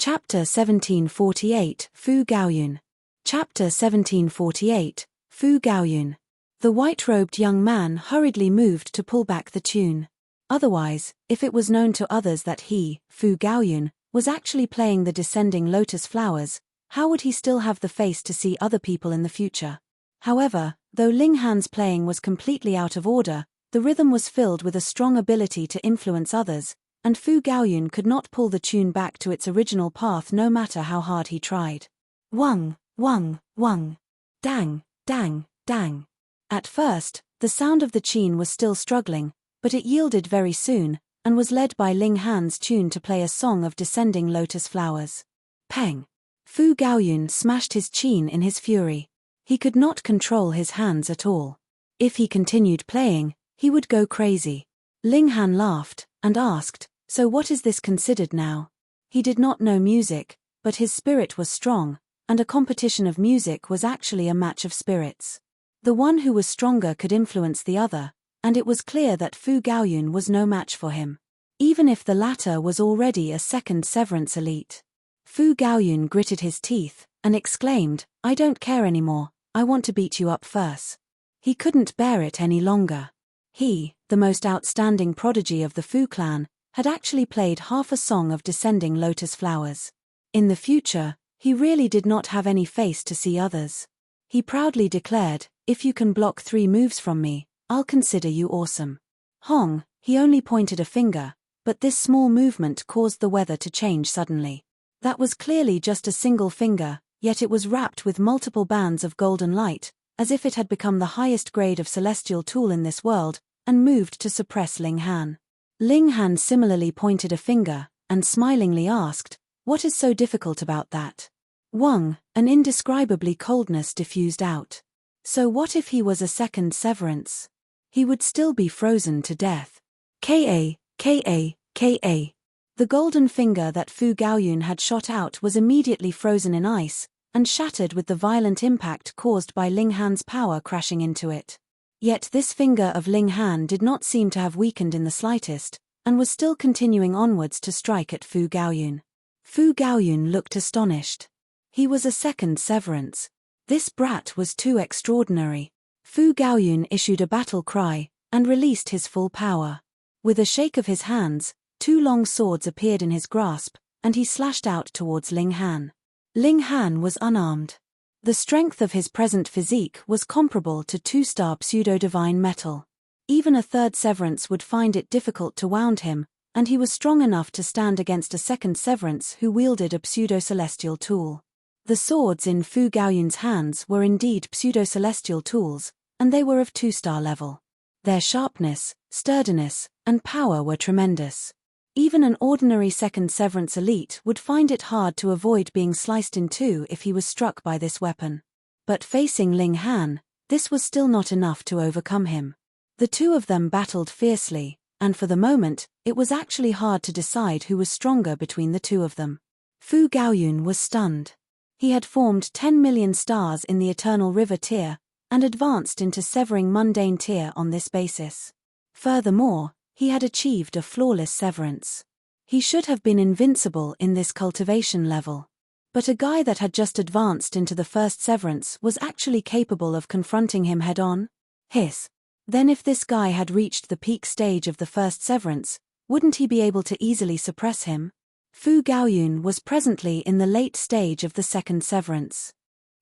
Chapter 1748, Fu Gaoyun. Chapter 1748, Fu Gaoyun. The white-robed young man hurriedly moved to pull back the tune. Otherwise, if it was known to others that he, Fu Gaoyun, was actually playing the descending lotus flowers, how would he still have the face to see other people in the future? However, though Ling Han's playing was completely out of order, the rhythm was filled with a strong ability to influence others, and Fu Gaoyun could not pull the tune back to its original path no matter how hard he tried. Wang, wang, wang. Dang, dang, dang. At first, the sound of the tune was still struggling, but it yielded very soon, and was led by Ling Han's tune to play a song of descending lotus flowers. Peng. Fu Gaoyun smashed his chin in his fury. He could not control his hands at all. If he continued playing, he would go crazy. Ling Han laughed, and asked, "So what is this considered now?" He did not know music, but his spirit was strong, and a competition of music was actually a match of spirits. The one who was stronger could influence the other, and it was clear that Fu Gaoyun was no match for him, even if the latter was already a second severance elite. Fu Gaoyun gritted his teeth, and exclaimed, "I don't care anymore, I want to beat you up first." He couldn't bear it any longer. He, the most outstanding prodigy of the Fu clan, had actually played half a song of descending lotus flowers. In the future, he really did not have any face to see others. He proudly declared, "If you can block 3 moves from me, I'll consider you awesome." Hong, he only pointed a finger, but this small movement caused the weather to change suddenly. That was clearly just a single finger, yet it was wrapped with multiple bands of golden light, as if it had become the highest grade of celestial tool in this world, and moved to suppress Ling Han. Ling Han similarly pointed a finger, and smilingly asked, "What is so difficult about that?" Wang, an indescribably coldness diffused out. So what if he was a second severance? He would still be frozen to death. Ka, ka, ka. The golden finger that Fu Gaoyun had shot out was immediately frozen in ice, and shattered with the violent impact caused by Ling Han's power crashing into it. Yet this finger of Ling Han did not seem to have weakened in the slightest, and was still continuing onwards to strike at Fu Gaoyun. Fu Gaoyun looked astonished. He was a second severance. This brat was too extraordinary. Fu Gaoyun issued a battle cry, and released his full power. With a shake of his hands, 2 long swords appeared in his grasp, and he slashed out towards Ling Han. Ling Han was unarmed. The strength of his present physique was comparable to 2-star pseudo-divine metal. Even a third severance would find it difficult to wound him, and he was strong enough to stand against a second severance who wielded a pseudo-celestial tool. The swords in Fu Gaoyun's hands were indeed pseudo-celestial tools, and they were of 2-star level. Their sharpness, sturdiness, and power were tremendous. Even an ordinary second severance elite would find it hard to avoid being sliced in 2 if he was struck by this weapon. But facing Ling Han, this was still not enough to overcome him. The 2 of them battled fiercely, and for the moment, it was actually hard to decide who was stronger between the 2 of them. Fu Gaoyun was stunned. He had formed 10 million stars in the Eternal River tier, and advanced into severing mundane tier on this basis. Furthermore, he had achieved a flawless severance. He should have been invincible in this cultivation level. But a guy that had just advanced into the first severance was actually capable of confronting him head-on? Hiss. Then if this guy had reached the peak stage of the first severance, wouldn't he be able to easily suppress him? Fu Gaoyun was presently in the late stage of the second severance.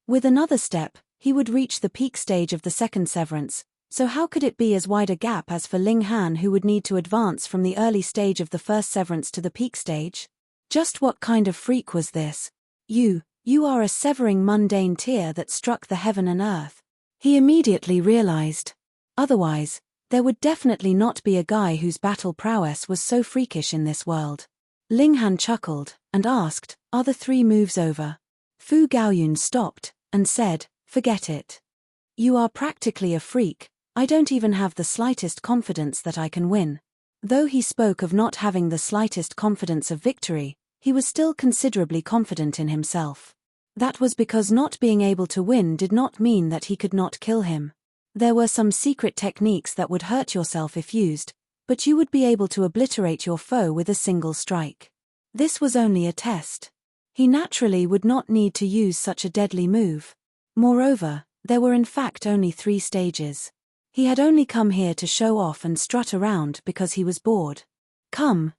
With another step, he would reach the peak stage of the second severance, so how could it be as wide a gap as for Ling Han, who would need to advance from the early stage of the first severance to the peak stage? Just what kind of freak was this? You are a severing mundane tier that struck the heaven and earth. He immediately realized. Otherwise, there would definitely not be a guy whose battle prowess was so freakish in this world. Ling Han chuckled, and asked, "Are the 3 moves over?" Fu Gaoyun stopped, and said, "Forget it. You are practically a freak. I don't even have the slightest confidence that I can win." Though he spoke of not having the slightest confidence of victory, he was still considerably confident in himself. That was because not being able to win did not mean that he could not kill him. There were some secret techniques that would hurt yourself if used, but you would be able to obliterate your foe with a single strike. This was only a test. He naturally would not need to use such a deadly move. Moreover, there were in fact only 3 stages. He had only come here to show off and strut around because he was bored. Come,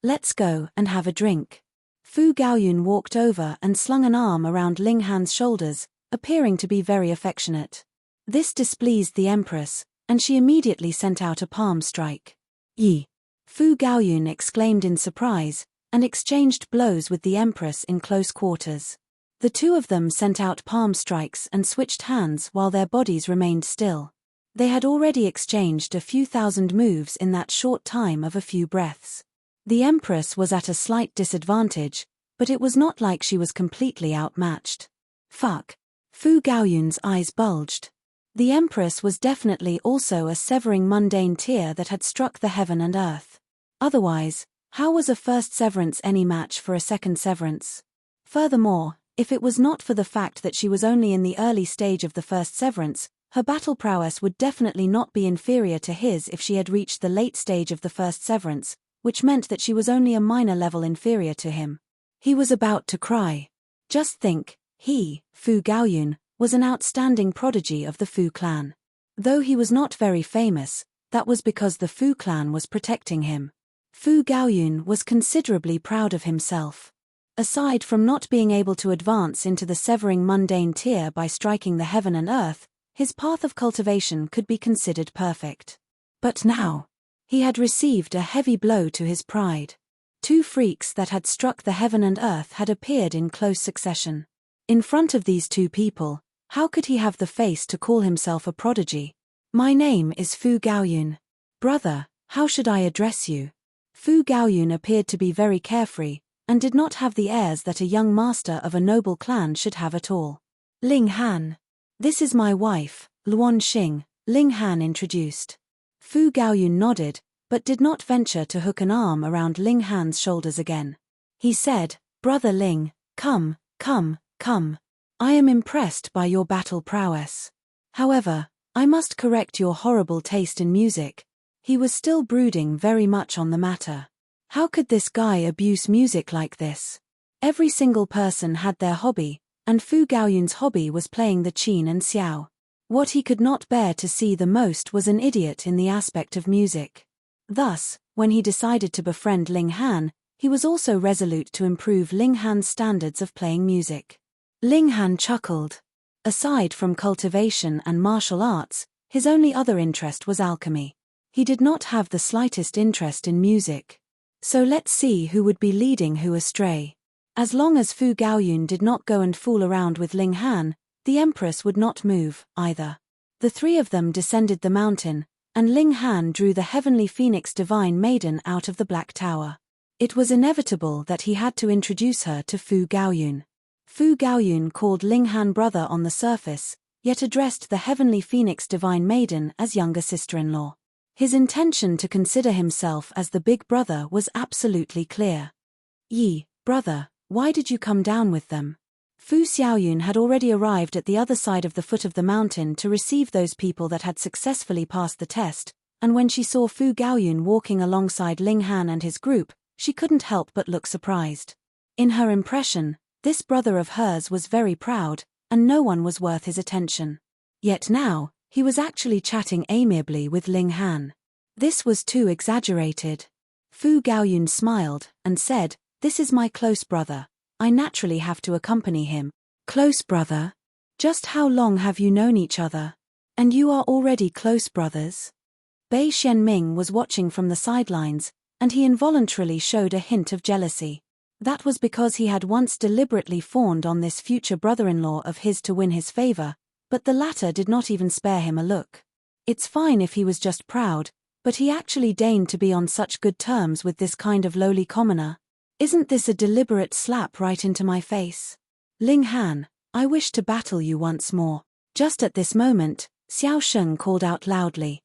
let's go and have a drink. Fu Gaoyun walked over and slung an arm around Ling Han's shoulders, appearing to be very affectionate. This displeased the Empress, and she immediately sent out a palm strike. Yi! Fu Gaoyun exclaimed in surprise, and exchanged blows with the Empress in close quarters. The two of them sent out palm strikes and switched hands while their bodies remained still. They had already exchanged a few thousand moves in that short time of a few breaths. The Empress was at a slight disadvantage, but it was not like she was completely outmatched. Fuck! Fu Gaoyun's eyes bulged. The Empress was definitely also a severing mundane tear that had struck the heaven and earth. Otherwise, how was a first severance any match for a second severance? Furthermore, if it was not for the fact that she was only in the early stage of the first severance, her battle prowess would definitely not be inferior to his if she had reached the late stage of the first severance, which meant that she was only a minor level inferior to him. He was about to cry. Just think, he, Fu Gaoyun, was an outstanding prodigy of the Fu clan. Though he was not very famous, that was because the Fu clan was protecting him. Fu Gaoyun was considerably proud of himself. Aside from not being able to advance into the severing mundane tier by striking the heaven and earth, his path of cultivation could be considered perfect. But now, he had received a heavy blow to his pride. 2 freaks that had struck the heaven and earth had appeared in close succession. In front of these 2 people, how could he have the face to call himself a prodigy? My name is Fu Gaoyun. Brother, how should I address you? Fu Gaoyun appeared to be very carefree, and did not have the airs that a young master of a noble clan should have at all. Ling Han. This is my wife, Luan Xing, Ling Han introduced. Fu Gaoyun nodded, but did not venture to hook an arm around Ling Han's shoulders again. He said, Brother Ling, come. I am impressed by your battle prowess. However, I must correct your horrible taste in music. He was still brooding very much on the matter. How could this guy abuse music like this? Every single person had their hobby, and Fu Gaoyun's hobby was playing the qin and xiao. What he could not bear to see the most was an idiot in the aspect of music. Thus, when he decided to befriend Ling Han, he was also resolute to improve Ling Han's standards of playing music. Ling Han chuckled. Aside from cultivation and martial arts, his only other interest was alchemy. He did not have the slightest interest in music. So let's see who would be leading who astray. As long as Fu Gaoyun did not go and fool around with Ling Han, the Empress would not move, either. The 3 of them descended the mountain, and Ling Han drew the heavenly phoenix divine maiden out of the Black Tower. It was inevitable that he had to introduce her to Fu Gaoyun. Fu Gaoyun called Ling Han brother on the surface, yet addressed the heavenly phoenix divine maiden as younger sister-in-law. His intention to consider himself as the big brother was absolutely clear. Yi, brother, why did you come down with them? Fu Xiaoyun had already arrived at the other side of the foot of the mountain to receive those people that had successfully passed the test, and when she saw Fu Gaoyun walking alongside Ling Han and his group, she couldn't help but look surprised. In her impression, this brother of hers was very proud, and no one was worth his attention. Yet now, he was actually chatting amiably with Ling Han. This was too exaggerated. Fu Gaoyun smiled, and said, This is my close brother. I naturally have to accompany him. Close brother? Just how long have you known each other? And you are already close brothers? Bei Xianming was watching from the sidelines, and he involuntarily showed a hint of jealousy. That was because he had once deliberately fawned on this future brother-in-law of his to win his favor, but the latter did not even spare him a look. It's fine if he was just proud, but he actually deigned to be on such good terms with this kind of lowly commoner. Isn't this a deliberate slap right into my face? Ling Han, I wish to battle you once more. Just at this moment, Xiao Sheng called out loudly.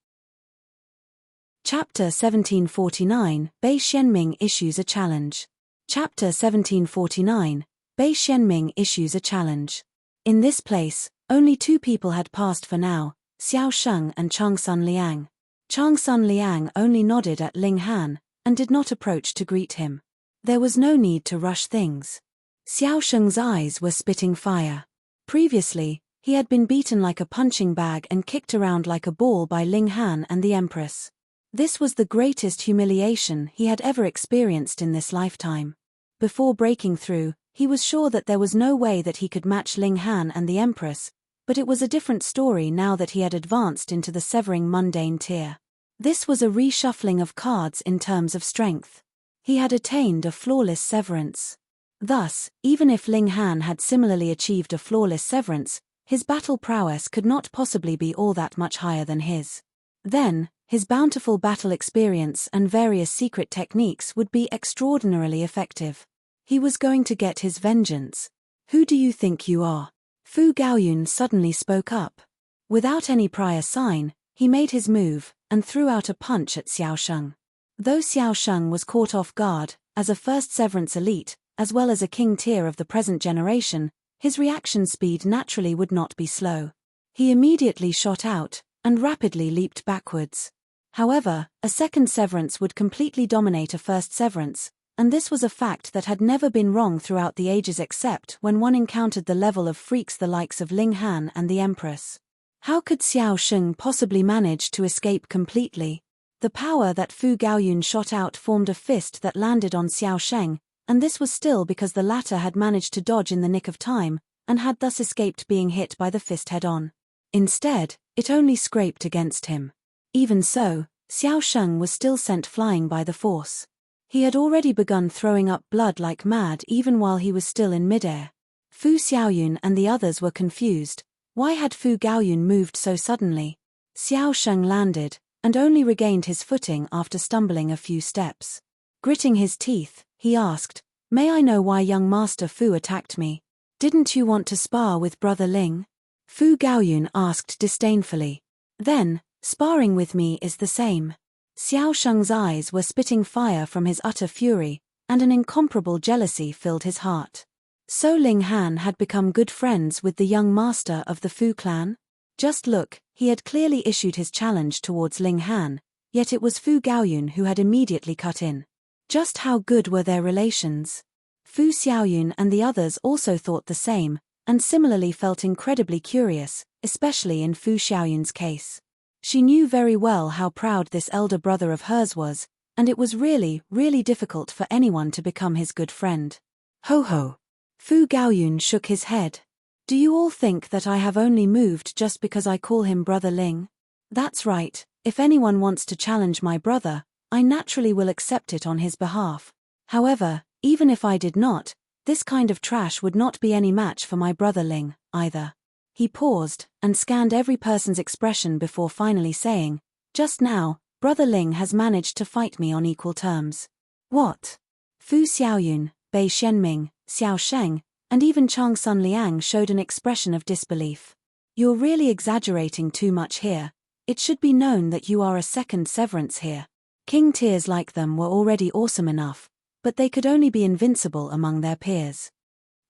Chapter 1749, Bei Xianming issues a challenge. Chapter 1749, Bei Xianming issues a challenge. In this place, only 2 people had passed for now, Xiao Sheng and Chang Sun Liang. Chang Sun Liang only nodded at Ling Han, and did not approach to greet him. There was no need to rush things. Xiao Sheng's eyes were spitting fire. Previously, he had been beaten like a punching bag and kicked around like a ball by Ling Han and the Empress. This was the greatest humiliation he had ever experienced in this lifetime. Before breaking through, he was sure that there was no way that he could match Ling Han and the Empress, but it was a different story now that he had advanced into the severing mundane tier. This was a reshuffling of cards in terms of strength. He had attained a flawless severance. Thus, even if Ling Han had similarly achieved a flawless severance, his battle prowess could not possibly be all that much higher than his. Then, his bountiful battle experience and various secret techniques would be extraordinarily effective. He was going to get his vengeance. Who do you think you are? Fu Gaoyun suddenly spoke up. Without any prior sign, he made his move, and threw out a punch at Xiao Sheng. Though Xiao Sheng was caught off guard, as a first severance elite, as well as a king tier of the present generation, his reaction speed naturally would not be slow. He immediately shot out, and rapidly leaped backwards. However, a second severance would completely dominate a first severance, and this was a fact that had never been wrong throughout the ages except when one encountered the level of freaks the likes of Ling Han and the Empress. How could Xiao Sheng possibly manage to escape completely? The power that Fu Gaoyun shot out formed a fist that landed on Xiao Sheng, and this was still because the latter had managed to dodge in the nick of time, and had thus escaped being hit by the fist head-on. Instead, it only scraped against him. Even so, Xiao Sheng was still sent flying by the force. He had already begun throwing up blood like mad even while he was still in midair. Fu Xiaoyun and the others were confused. Why had Fu Gaoyun moved so suddenly? Xiao Sheng landed, and only regained his footing after stumbling a few steps. Gritting his teeth, he asked, "May I know why young Master Fu attacked me? Didn't you want to spar with Brother Ling?" Fu Gaoyun asked disdainfully. "Then, sparring with me is the same." Xiao Sheng's eyes were spitting fire from his utter fury, and an incomparable jealousy filled his heart. So Ling Han had become good friends with the young master of the Fu clan? Just look, he had clearly issued his challenge towards Ling Han, yet it was Fu Gaoyun who had immediately cut in. Just how good were their relations? Fu Xiaoyun and the others also thought the same, and similarly felt incredibly curious, especially in Fu Xiaoyun's case. She knew very well how proud this elder brother of hers was, and it was really, really difficult for anyone to become his good friend. Ho ho! Fu Gaoyun shook his head. Do you all think that I have only moved just because I call him Brother Ling? That's right, if anyone wants to challenge my brother, I naturally will accept it on his behalf. However, even if I did not, this kind of trash would not be any match for my brother Ling, either. He paused, and scanned every person's expression before finally saying, "Just now, Brother Ling has managed to fight me on equal terms." What? Fu Xiaoyun, Bei Xianming, Xiao Sheng, and even Chang Sun Liang showed an expression of disbelief. You're really exaggerating too much here. It should be known that you are a second severance here. King tiers like them were already awesome enough, but they could only be invincible among their peers.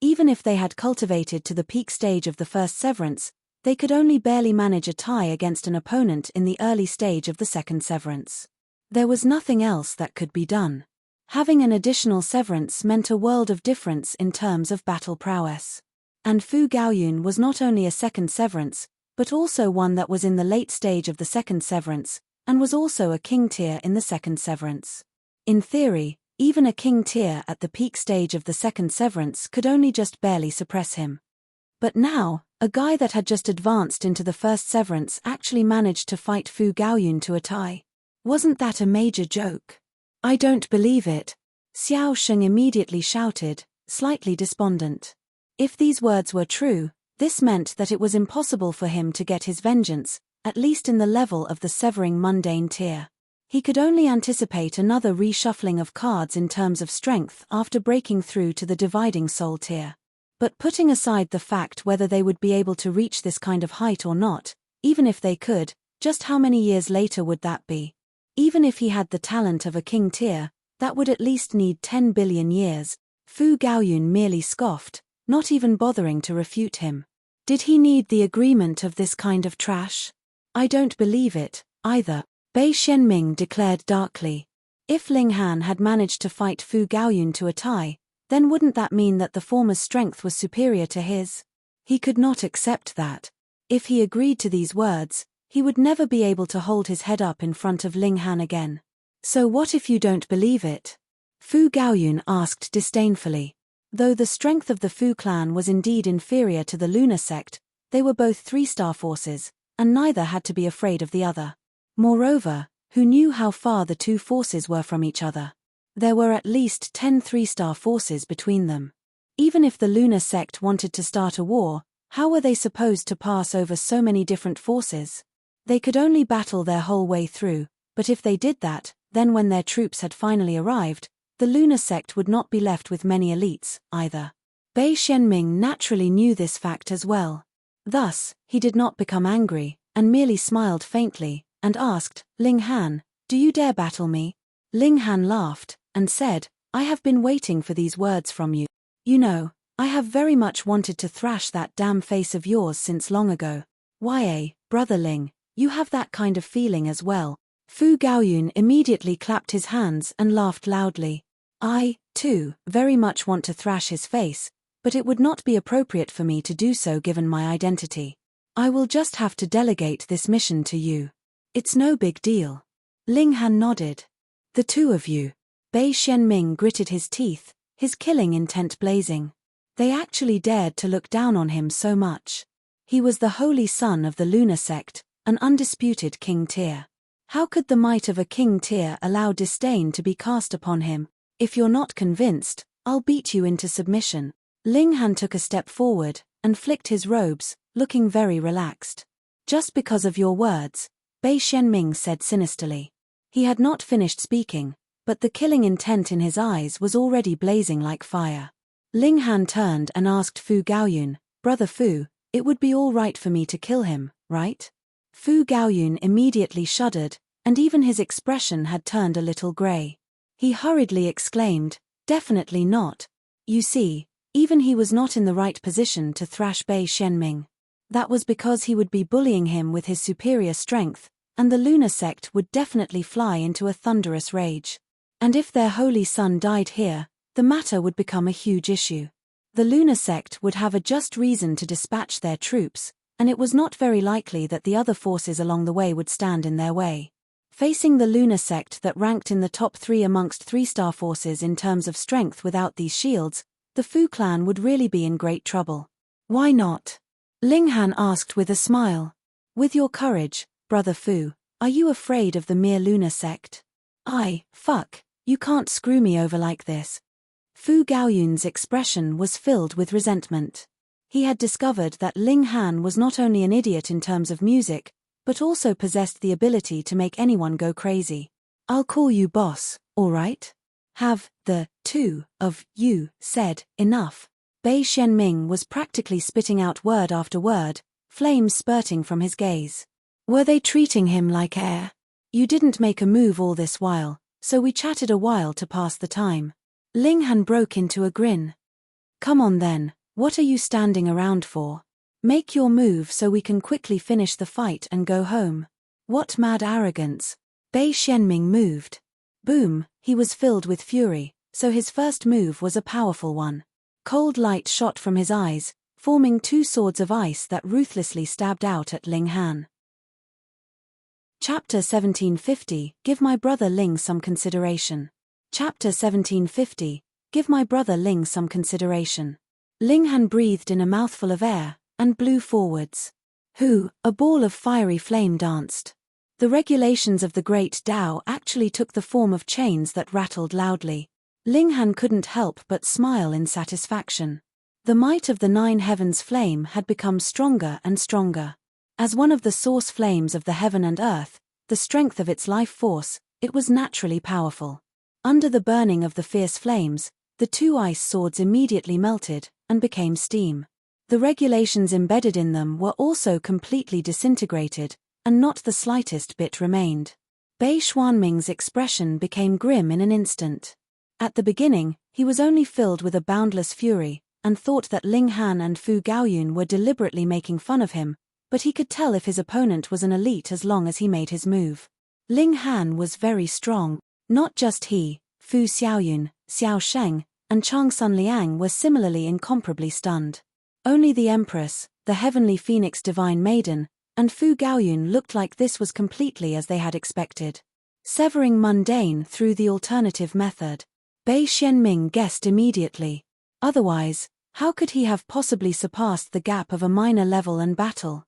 Even if they had cultivated to the peak stage of the first severance, they could only barely manage a tie against an opponent in the early stage of the second severance. There was nothing else that could be done. Having an additional severance meant a world of difference in terms of battle prowess. And Fu Gaoyun was not only a second severance, but also one that was in the late stage of the second severance, and was also a king tier in the second severance. In theory, even a king tier at the peak stage of the second severance could only just barely suppress him. But now, a guy that had just advanced into the first severance actually managed to fight Fu Gaoyun to a tie. Wasn't that a major joke? I don't believe it. Xiao Sheng immediately shouted, slightly despondent. If these words were true, this meant that it was impossible for him to get his vengeance, at least in the level of the severing mundane tier. He could only anticipate another reshuffling of cards in terms of strength after breaking through to the dividing soul tier. But putting aside the fact whether they would be able to reach this kind of height or not, even if they could, just how many years later would that be? Even if he had the talent of a king tier, that would at least need 10 billion years. Fu Gaoyun merely scoffed, not even bothering to refute him. Did he need the agreement of this kind of trash? I don't believe it, either. Bei Xianming declared darkly. If Ling Han had managed to fight Fu Gaoyun to a tie, then wouldn't that mean that the former's strength was superior to his? He could not accept that. If he agreed to these words, he would never be able to hold his head up in front of Ling Han again. So what if you don't believe it? Fu Gaoyun asked disdainfully. Though the strength of the Fu clan was indeed inferior to the lunar sect, they were both 3-star forces, and neither had to be afraid of the other. Moreover, who knew how far the two forces were from each other? There were at least 10 3-star forces between them. Even if the lunar sect wanted to start a war, how were they supposed to pass over so many different forces? They could only battle their whole way through, but if they did that, then when their troops had finally arrived, the lunar sect would not be left with many elites, either. Bei Xianming naturally knew this fact as well. Thus, he did not become angry, and merely smiled faintly, and asked, Ling Han, do you dare battle me? Ling Han laughed, and said, I have been waiting for these words from you. You know, I have very much wanted to thrash that damn face of yours since long ago. Why, brother Ling, you have that kind of feeling as well. Fu Gaoyun immediately clapped his hands and laughed loudly. I, too, very much want to thrash his face, but it would not be appropriate for me to do so given my identity. I will just have to delegate this mission to you. It's no big deal. Ling Han nodded. The two of you. Bei Xianming gritted his teeth, his killing intent blazing. They actually dared to look down on him so much. He was the holy son of the lunar sect, an undisputed king tier. How could the might of a king tier allow disdain to be cast upon him? If you're not convinced, I'll beat you into submission. Ling Han took a step forward, and flicked his robes, looking very relaxed. Just because of your words, Bei Xianming said sinisterly. He had not finished speaking, but the killing intent in his eyes was already blazing like fire. Ling Han turned and asked Fu Gaoyun, Brother Fu, it would be all right for me to kill him, right? Fu Gaoyun immediately shuddered, and even his expression had turned a little grey. He hurriedly exclaimed, Definitely not. You see, even he was not in the right position to thrash Bei Xianming. That was because he would be bullying him with his superior strength, and the lunar sect would definitely fly into a thunderous rage. And if their holy son died here, the matter would become a huge issue. The lunar sect would have a just reason to dispatch their troops, and it was not very likely that the other forces along the way would stand in their way. Facing the lunar sect that ranked in the top 3 amongst 3-star forces in terms of strength without these shields, the Fu clan would really be in great trouble. Why not? Ling Han asked with a smile. With your courage, brother Fu, are you afraid of the mere lunar sect? Fuck, you can't screw me over like this. Fu Gaoyun's expression was filled with resentment. He had discovered that Ling Han was not only an idiot in terms of music, but also possessed the ability to make anyone go crazy. I'll call you boss, all right? Have the two of you said enough? Bei Xianming was practically spitting out word after word, flames spurting from his gaze. Were they treating him like air? You didn't make a move all this while, so we chatted a while to pass the time. Ling Han broke into a grin. Come on then, what are you standing around for? Make your move so we can quickly finish the fight and go home. What mad arrogance. Bei Xianming moved. Boom, he was filled with fury, so his first move was a powerful one. Cold light shot from his eyes, forming 2 swords of ice that ruthlessly stabbed out at Ling Han. Chapter 1750, Give my brother Ling some consideration. Chapter 1750, Give my brother Ling some consideration. Ling Han breathed in a mouthful of air, and blew forwards. A ball of fiery flame danced. The regulations of the Great Tao actually took the form of chains that rattled loudly. Ling Han couldn't help but smile in satisfaction. The might of the 9 heavens flame had become stronger and stronger. As one of the source flames of the heaven and earth, the strength of its life force, it was naturally powerful. Under the burning of the fierce flames, the 2 ice swords immediately melted and became steam. The regulations embedded in them were also completely disintegrated, and not the slightest bit remained. Bei Xianming's expression became grim in an instant. At the beginning, he was only filled with a boundless fury, and thought that Ling Han and Fu Gaoyun were deliberately making fun of him, but he could tell if his opponent was an elite as long as he made his move. Ling Han was very strong. Not just he, Fu Xiaoyun, Xiao Sheng, and Changsun Liang were similarly incomparably stunned. Only the Empress, the heavenly phoenix divine maiden, and Fu Gaoyun looked like this was completely as they had expected. Severing mundane through the alternative method. Bei Xianming guessed immediately. Otherwise, how could he have possibly surpassed the gap of a minor level and battle?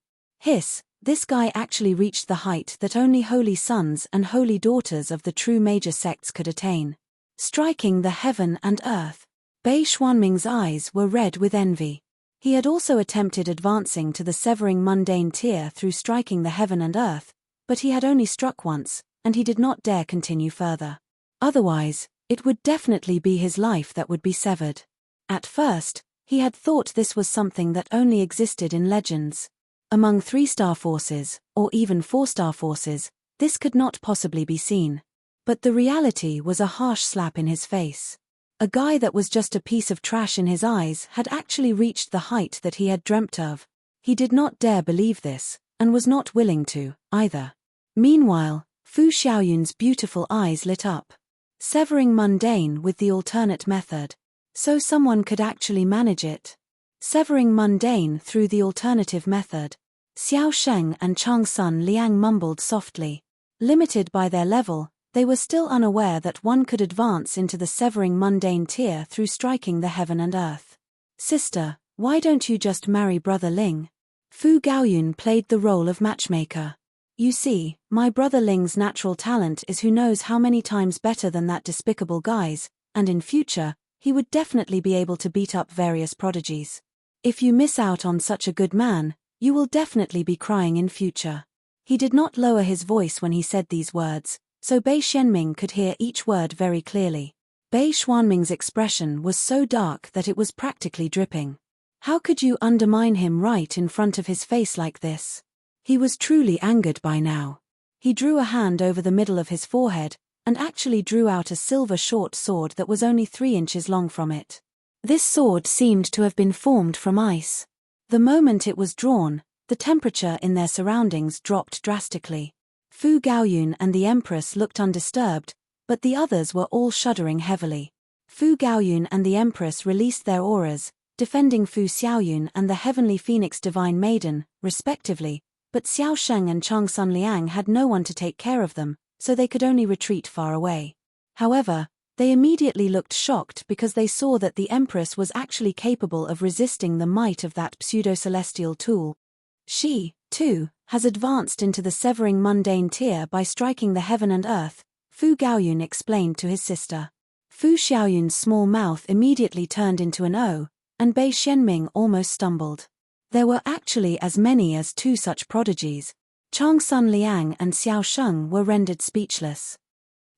This guy actually reached the height that only holy sons and holy daughters of the true major sects could attain. Striking the heaven and earth. Bei Xuanming's eyes were red with envy. He had also attempted advancing to the severing mundane tier through striking the heaven and earth, but he had only struck once, and he did not dare continue further. Otherwise, it would definitely be his life that would be severed. At first, he had thought this was something that only existed in legends. Among 3-star forces, or even 4-star forces, this could not possibly be seen. But the reality was a harsh slap in his face. A guy that was just a piece of trash in his eyes had actually reached the height that he had dreamt of. He did not dare believe this, and was not willing to, either. Meanwhile, Fu Xiaoyun's beautiful eyes lit up. Severing mundane with the alternate method. So someone could actually manage it. Severing mundane through the alternative method. Xiao Sheng and Changsun Liang mumbled softly. Limited by their level, they were still unaware that one could advance into the severing mundane tier through striking the heaven and earth. Sister, why don't you just marry brother Ling? Fu Gaoyun played the role of matchmaker. You see, my brother Ling's natural talent is who knows how many times better than that despicable guy's, and in future, he would definitely be able to beat up various prodigies. If you miss out on such a good man, you will definitely be crying in future. He did not lower his voice when he said these words, so Bei Xianming could hear each word very clearly. Bei Xuanming's expression was so dark that it was practically dripping. How could you undermine him right in front of his face like this? He was truly angered by now. He drew a hand over the middle of his forehead, and actually drew out a silver short sword that was only 3 inches long from it. This sword seemed to have been formed from ice. The moment it was drawn, the temperature in their surroundings dropped drastically. Fu Gaoyun and the Empress looked undisturbed, but the others were all shuddering heavily. Fu Gaoyun and the Empress released their auras, defending Fu Xiaoyun and the Heavenly Phoenix Divine Maiden, respectively, but Xiao Sheng and Changsun Liang had no one to take care of them, so they could only retreat far away. However, they immediately looked shocked because they saw that the Empress was actually capable of resisting the might of that pseudo-celestial tool. She, too, has advanced into the severing mundane tier by striking the heaven and earth, Fu Gaoyun explained to his sister. Fu Xiaoyun's small mouth immediately turned into an O, and Bei Xianming almost stumbled. There were actually as many as 2 such prodigies. Changsun Liang and Xiao Sheng were rendered speechless.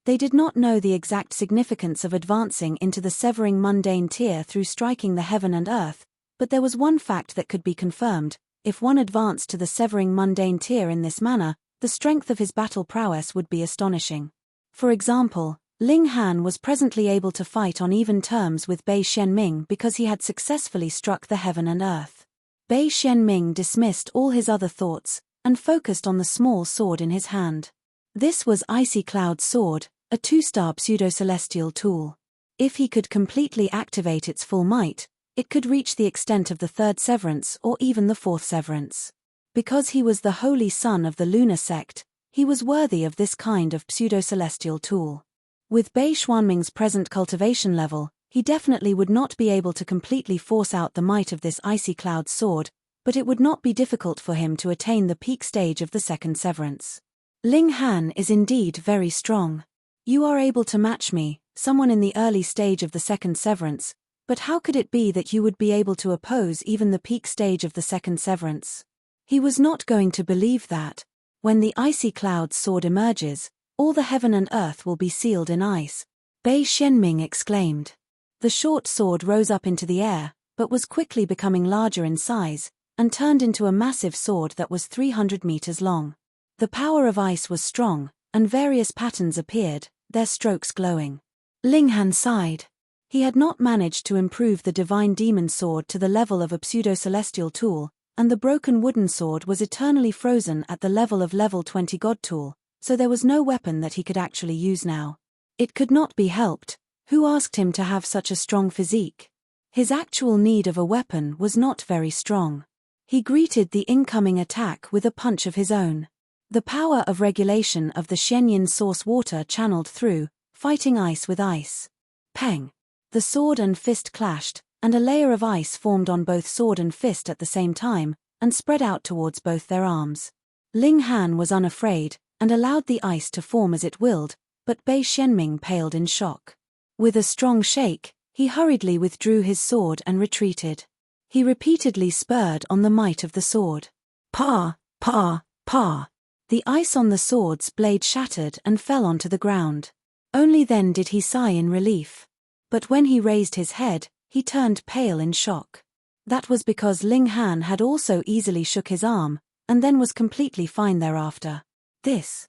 They did not know the exact significance of advancing into the severing mundane tier through striking the heaven and earth, but there was one fact that could be confirmed: if one advanced to the severing mundane tier in this manner, the strength of his battle prowess would be astonishing. For example, Ling Han was presently able to fight on even terms with Bei Xianming because he had successfully struck the heaven and earth. Bei Xianming dismissed all his other thoughts, and focused on the small sword in his hand. This was Icy Cloud's sword, a 2-star pseudo-celestial tool. If he could completely activate its full might, it could reach the extent of the 3rd severance or even the 4th severance. Because he was the holy son of the lunar sect, he was worthy of this kind of pseudo-celestial tool. With Bei Xuanming's present cultivation level, he definitely would not be able to completely force out the might of this Icy Cloud sword, but it would not be difficult for him to attain the peak stage of the 2nd severance. Ling Han is indeed very strong. You are able to match me, someone in the early stage of the 2nd severance, but how could it be that you would be able to oppose even the peak stage of the 2nd severance? He was not going to believe that. When the Icy Cloud's sword emerges, all the heaven and earth will be sealed in ice. Bei Xianming exclaimed. The short sword rose up into the air, but was quickly becoming larger in size, and turned into a massive sword that was 300 meters long. The power of ice was strong, and various patterns appeared, their strokes glowing. Ling Han sighed. He had not managed to improve the divine demon sword to the level of a pseudo-celestial tool, and the broken wooden sword was eternally frozen at the level of level 20 god tool, so there was no weapon that he could actually use now. It could not be helped. Who asked him to have such a strong physique? His actual need of a weapon was not very strong. He greeted the incoming attack with a punch of his own. The power of regulation of the Shenyan source water channeled through, fighting ice with ice. Peng! The sword and fist clashed, and a layer of ice formed on both sword and fist at the same time, and spread out towards both their arms. Ling Han was unafraid, and allowed the ice to form as it willed, but Bei Xianming paled in shock. With a strong shake, he hurriedly withdrew his sword and retreated. He repeatedly spurred on the might of the sword. Pa! Pa! Pa! The ice on the sword's blade shattered and fell onto the ground. Only then did he sigh in relief. But when he raised his head, he turned pale in shock. That was because Ling Han had also easily shook his arm, and then was completely fine thereafter. This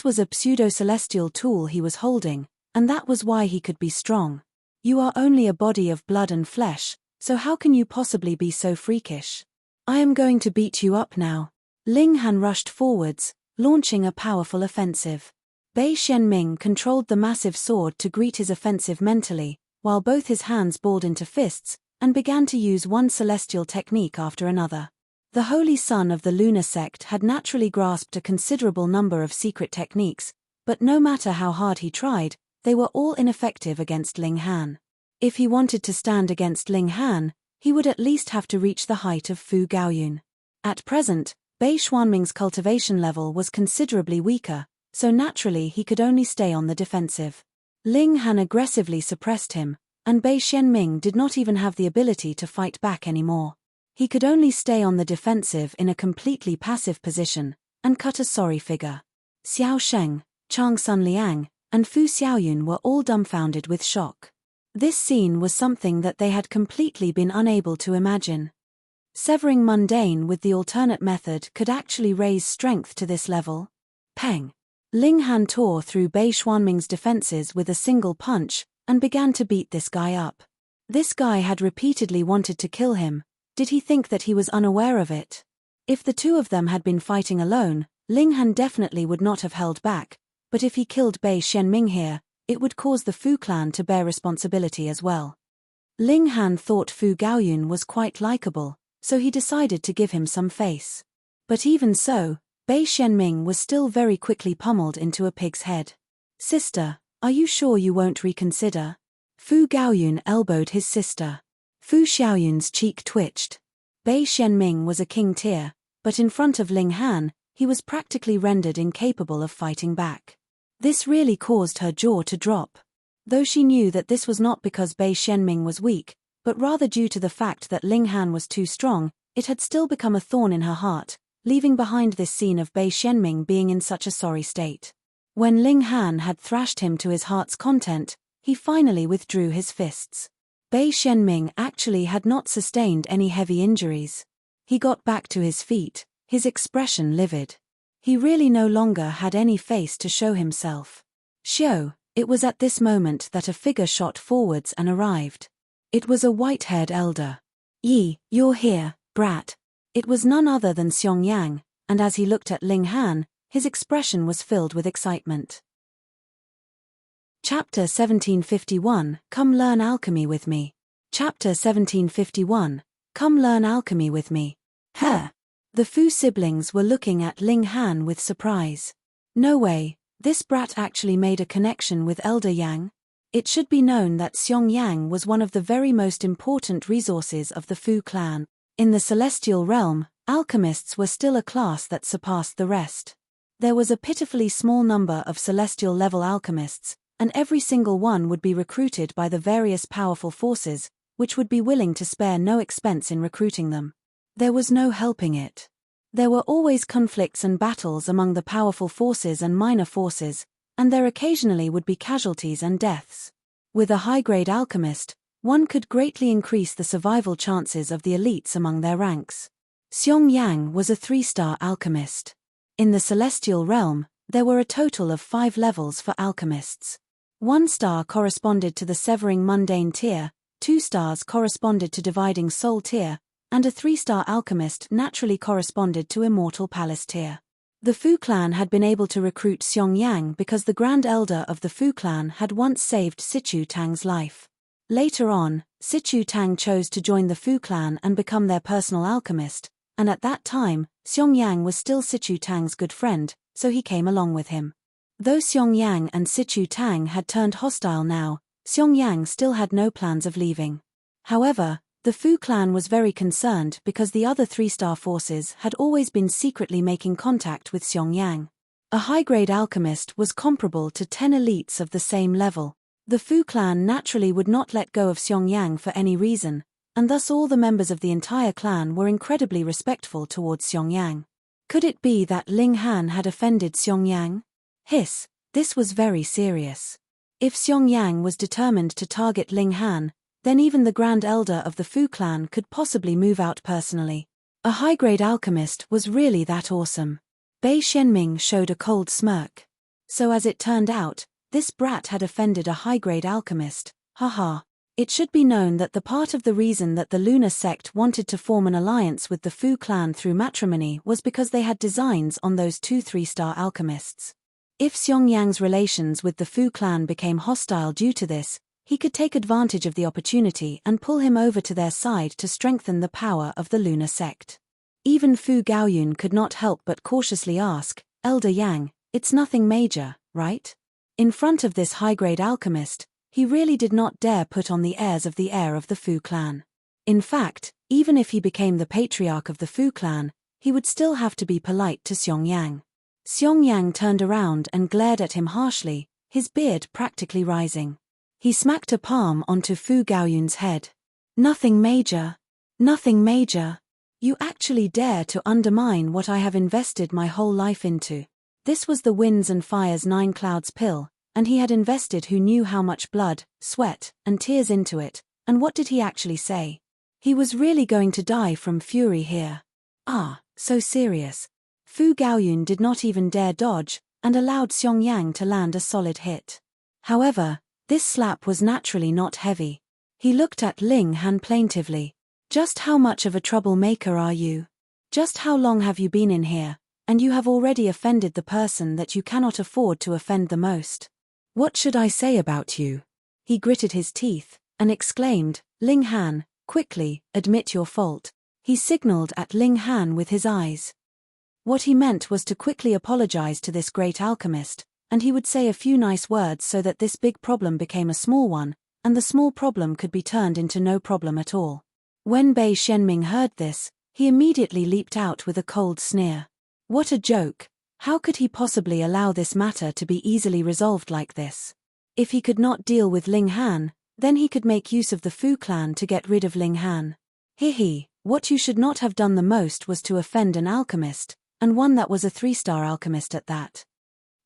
was a pseudo-celestial tool he was holding, and that was why he could be strong. You are only a body of blood and flesh, so how can you possibly be so freakish? I am going to beat you up now. Ling Han rushed forwards, launching a powerful offensive. Bei Xianming controlled the massive sword to greet his offensive mentally, while both his hands balled into fists, and began to use one celestial technique after another. The holy son of the lunar sect had naturally grasped a considerable number of secret techniques, but no matter how hard he tried, they were all ineffective against Ling Han. If he wanted to stand against Ling Han, he would at least have to reach the height of Fu Gaoyun. At present, Bei Xuanming's cultivation level was considerably weaker, so naturally he could only stay on the defensive. Ling Han aggressively suppressed him, and Bei Xianming did not even have the ability to fight back anymore. He could only stay on the defensive in a completely passive position, and cut a sorry figure. Xiao Sheng, Chang Sun Liang, and Fu Xiaoyun were all dumbfounded with shock. This scene was something that they had completely been unable to imagine. Severing mundane with the alternate method could actually raise strength to this level. Peng! Ling Han tore through Bei Xuanming's defenses with a single punch, and began to beat this guy up. This guy had repeatedly wanted to kill him. Did he think that he was unaware of it? If the two of them had been fighting alone, Ling Han definitely would not have held back, but if he killed Bei Xianming here, it would cause the Fu clan to bear responsibility as well. Ling Han thought Fu Gaoyun was quite likable, so he decided to give him some face. But even so, Bei Xianming was still very quickly pummeled into a pig's head. Sister, are you sure you won't reconsider? Fu Gaoyun elbowed his sister. Fu Xiaoyun's cheek twitched. Bei Xianming was a king tier, but in front of Ling Han, he was practically rendered incapable of fighting back. This really caused her jaw to drop. Though she knew that this was not because Bei Xianming was weak, but rather due to the fact that Ling Han was too strong, it had still become a thorn in her heart, leaving behind this scene of Bei Xianming being in such a sorry state. When Ling Han had thrashed him to his heart's content, he finally withdrew his fists. Bei Xianming actually had not sustained any heavy injuries. He got back to his feet, his expression livid. He really no longer had any face to show himself. Xiao, it was at this moment that a figure shot forwards and arrived. It was a white-haired elder. Yi, you're here, brat. It was none other than Xiong Yang, and as he looked at Ling Han, his expression was filled with excitement. Chapter 1751, Come Learn Alchemy with Me. Chapter 1751, Come Learn Alchemy with Me. The Fu siblings were looking at Ling Han with surprise. No way, this brat actually made a connection with Elder Yang. It should be known that Xiong Yang was one of the very most important resources of the Fu clan. In the celestial realm, alchemists were still a class that surpassed the rest. There was a pitifully small number of celestial-level alchemists, and every single one would be recruited by the various powerful forces, which would be willing to spare no expense in recruiting them. There was no helping it. There were always conflicts and battles among the powerful forces and minor forces, and there occasionally would be casualties and deaths. With a high-grade alchemist, one could greatly increase the survival chances of the elites among their ranks. Xiong Yang was a 3-star alchemist. In the celestial realm, there were a total of 5 levels for alchemists. 1 star corresponded to the severing mundane tier, 2 stars corresponded to dividing soul tier, and a 3-star alchemist naturally corresponded to immortal palace tier. The Fu clan had been able to recruit Xiong Yang because the Grand Elder of the Fu clan had once saved Sichu Tang's life. Later on, Sichu Tang chose to join the Fu clan and become their personal alchemist, and at that time, Xiong Yang was still Sichu Tang's good friend, so he came along with him. Though Xiong Yang and Sichu Tang had turned hostile now, Xiong Yang still had no plans of leaving. However, the Fu clan was very concerned because the other 3-star forces had always been secretly making contact with Xiong Yang. A high-grade alchemist was comparable to 10 elites of the same level. The Fu clan naturally would not let go of Xiong Yang for any reason, and thus all the members of the entire clan were incredibly respectful towards Xiong Yang. Could it be that Ling Han had offended Xiong Yang? Hiss, this was very serious. If Xiong Yang was determined to target Ling Han, then even the Grand Elder of the Fu clan could possibly move out personally. A high-grade alchemist was really that awesome. Bei Xianming showed a cold smirk. So as it turned out, this brat had offended a high-grade alchemist, haha. It should be known that the part of the reason that the lunar sect wanted to form an alliance with the Fu clan through matrimony was because they had designs on those 2 3-star alchemists. If Xiong Yang's relations with the Fu clan became hostile due to this, he could take advantage of the opportunity and pull him over to their side to strengthen the power of the lunar sect. Even Fu Gaoyun could not help but cautiously ask, Elder Yang, it's nothing major, right? In front of this high-grade alchemist, he really did not dare put on the airs of the heir of the Fu clan. In fact, even if he became the patriarch of the Fu clan, he would still have to be polite to Xiong Yang. Xiong Yang turned around and glared at him harshly, his beard practically rising. He smacked a palm onto Fu Gaoyun's head. Nothing major. Nothing major. You actually dare to undermine what I have invested my whole life into. This was the Winds and Fire's 9 Clouds pill, and he had invested who knew how much blood, sweat, and tears into it, and what did he actually say? He was really going to die from fury here. Ah, so serious. Fu Gaoyun did not even dare dodge, and allowed Xiong Yang to land a solid hit. However, this slap was naturally not heavy. He looked at Ling Han plaintively. Just how much of a troublemaker are you? Just how long have you been in here, and you have already offended the person that you cannot afford to offend the most? What should I say about you? He gritted his teeth, and exclaimed, Ling Han, quickly, admit your fault. He signaled at Ling Han with his eyes. What he meant was to quickly apologize to this great alchemist, and he would say a few nice words so that this big problem became a small one, and the small problem could be turned into no problem at all. When Bei Xianming heard this, he immediately leaped out with a cold sneer. What a joke! How could he possibly allow this matter to be easily resolved like this? If he could not deal with Ling Han, then he could make use of the Fu clan to get rid of Ling Han. He, what you should not have done the most was to offend an alchemist, and one that was a 3-star alchemist at that.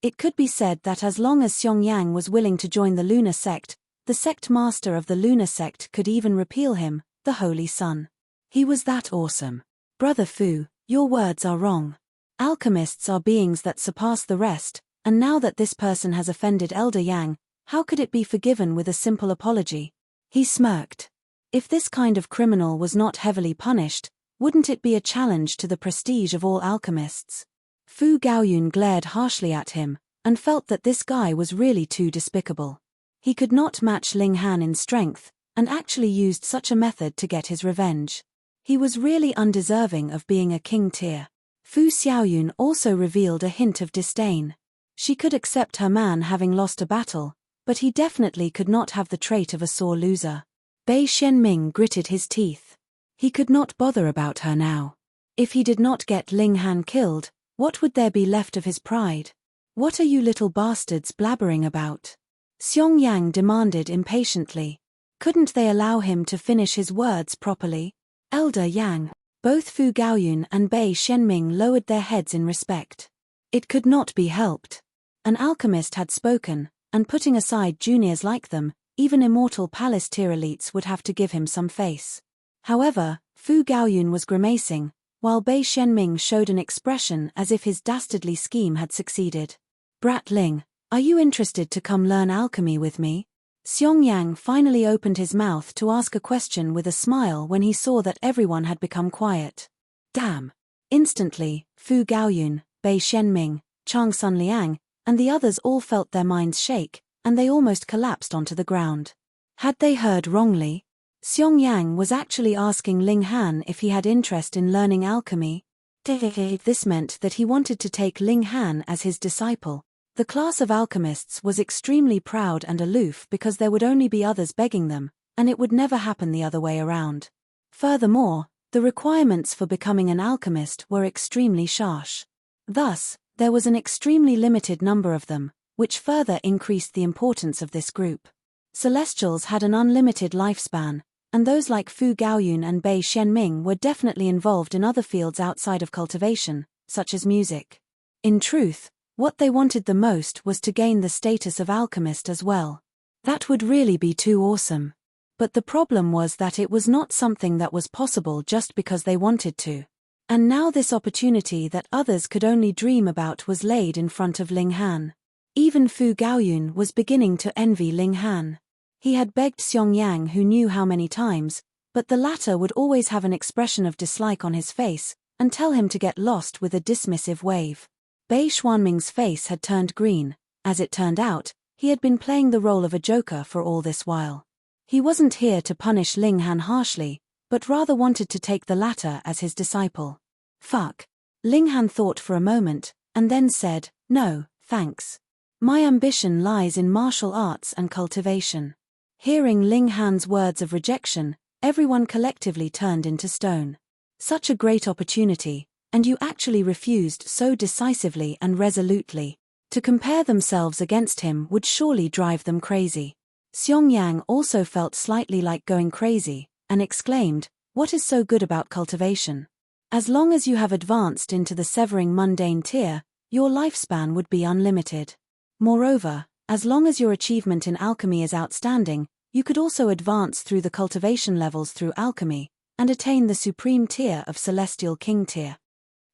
It could be said that as long as Xiong Yang was willing to join the lunar sect, the sect master of the lunar sect could even repeal him, the Holy Sun. He was that awesome. Brother Fu, your words are wrong. Alchemists are beings that surpass the rest, and now that this person has offended Elder Yang, how could it be forgiven with a simple apology? He smirked. If this kind of criminal was not heavily punished, wouldn't it be a challenge to the prestige of all alchemists? Fu Gaoyun glared harshly at him, and felt that this guy was really too despicable. He could not match Ling Han in strength, and actually used such a method to get his revenge. He was really undeserving of being a king tier. Fu Xiaoyun also revealed a hint of disdain. She could accept her man having lost a battle, but he definitely could not have the trait of a sore loser. Bei Xianming gritted his teeth. He could not bother about her now. If he did not get Ling Han killed, what would there be left of his pride? What are you little bastards blabbering about? Xiong Yang demanded impatiently. Couldn't they allow him to finish his words properly? Elder Yang. Both Fu Gaoyun and Bei Xianming lowered their heads in respect. It could not be helped. An alchemist had spoken, and putting aside juniors like them, even immortal palace tier elites would have to give him some face. However, Fu Gaoyun was grimacing, while Bei Xianming showed an expression as if his dastardly scheme had succeeded. Brat Ling, are you interested to come learn alchemy with me? Xiong Yang finally opened his mouth to ask a question with a smile when he saw that everyone had become quiet. Damn! Instantly, Fu Gaoyun, Bei Xianming, Chang Sunliang, and the others all felt their minds shake, and they almost collapsed onto the ground. Had they heard wrongly? Xiong Yang was actually asking Ling Han if he had interest in learning alchemy. This meant that he wanted to take Ling Han as his disciple. The class of alchemists was extremely proud and aloof because there would only be others begging them, and it would never happen the other way around. Furthermore, the requirements for becoming an alchemist were extremely harsh. Thus, there was an extremely limited number of them, which further increased the importance of this group. Celestials had an unlimited lifespan, and those like Fu Gaoyun and Bei Xianming were definitely involved in other fields outside of cultivation, such as music. In truth, what they wanted the most was to gain the status of alchemist as well. That would really be too awesome. But the problem was that it was not something that was possible just because they wanted to. And now this opportunity that others could only dream about was laid in front of Ling Han. Even Fu Gaoyun was beginning to envy Ling Han. He had begged Xiong Yang who knew how many times, but the latter would always have an expression of dislike on his face, and tell him to get lost with a dismissive wave. Bei Xuanming's face had turned green. As it turned out, he had been playing the role of a joker for all this while. He wasn't here to punish Ling Han harshly, but rather wanted to take the latter as his disciple. Fuck. Ling Han thought for a moment, and then said, "No, thanks. My ambition lies in martial arts and cultivation." Hearing Ling Han's words of rejection, everyone collectively turned into stone. Such a great opportunity, and you actually refused so decisively and resolutely. To compare themselves against him would surely drive them crazy. Xiong Yang also felt slightly like going crazy, and exclaimed, "What is so good about cultivation? As long as you have advanced into the severing mundane tier, your lifespan would be unlimited. Moreover, as long as your achievement in alchemy is outstanding, you could also advance through the cultivation levels through alchemy, and attain the supreme tier of Celestial King tier."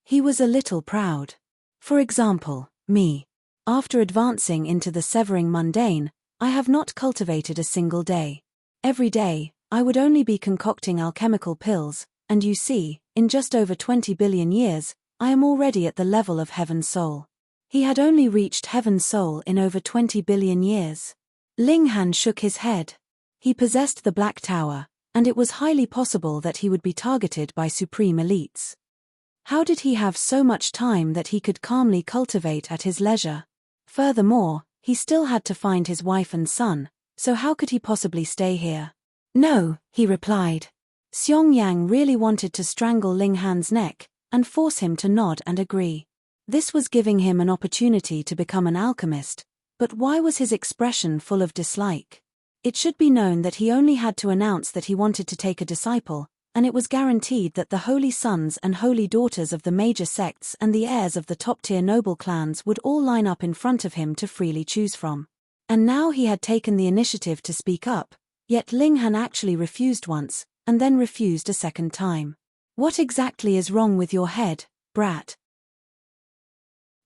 He was a little proud. For example, me. After advancing into the severing mundane, I have not cultivated a single day. Every day, I would only be concocting alchemical pills, and you see, in just over 20 billion years, I am already at the level of Heaven's Soul. He had only reached Heaven's Soul in over 20 billion years. Ling Han shook his head. He possessed the Black Tower, and it was highly possible that he would be targeted by supreme elites. How did he have so much time that he could calmly cultivate at his leisure? Furthermore, he still had to find his wife and son, so how could he possibly stay here? "No," he replied. Xiong Yang really wanted to strangle Ling Han's neck, and force him to nod and agree. This was giving him an opportunity to become an alchemist, but why was his expression full of dislike? It should be known that he only had to announce that he wanted to take a disciple, and it was guaranteed that the holy sons and holy daughters of the major sects and the heirs of the top-tier noble clans would all line up in front of him to freely choose from. And now he had taken the initiative to speak up, yet Ling Han actually refused once, and then refused a second time. What exactly is wrong with your head, brat?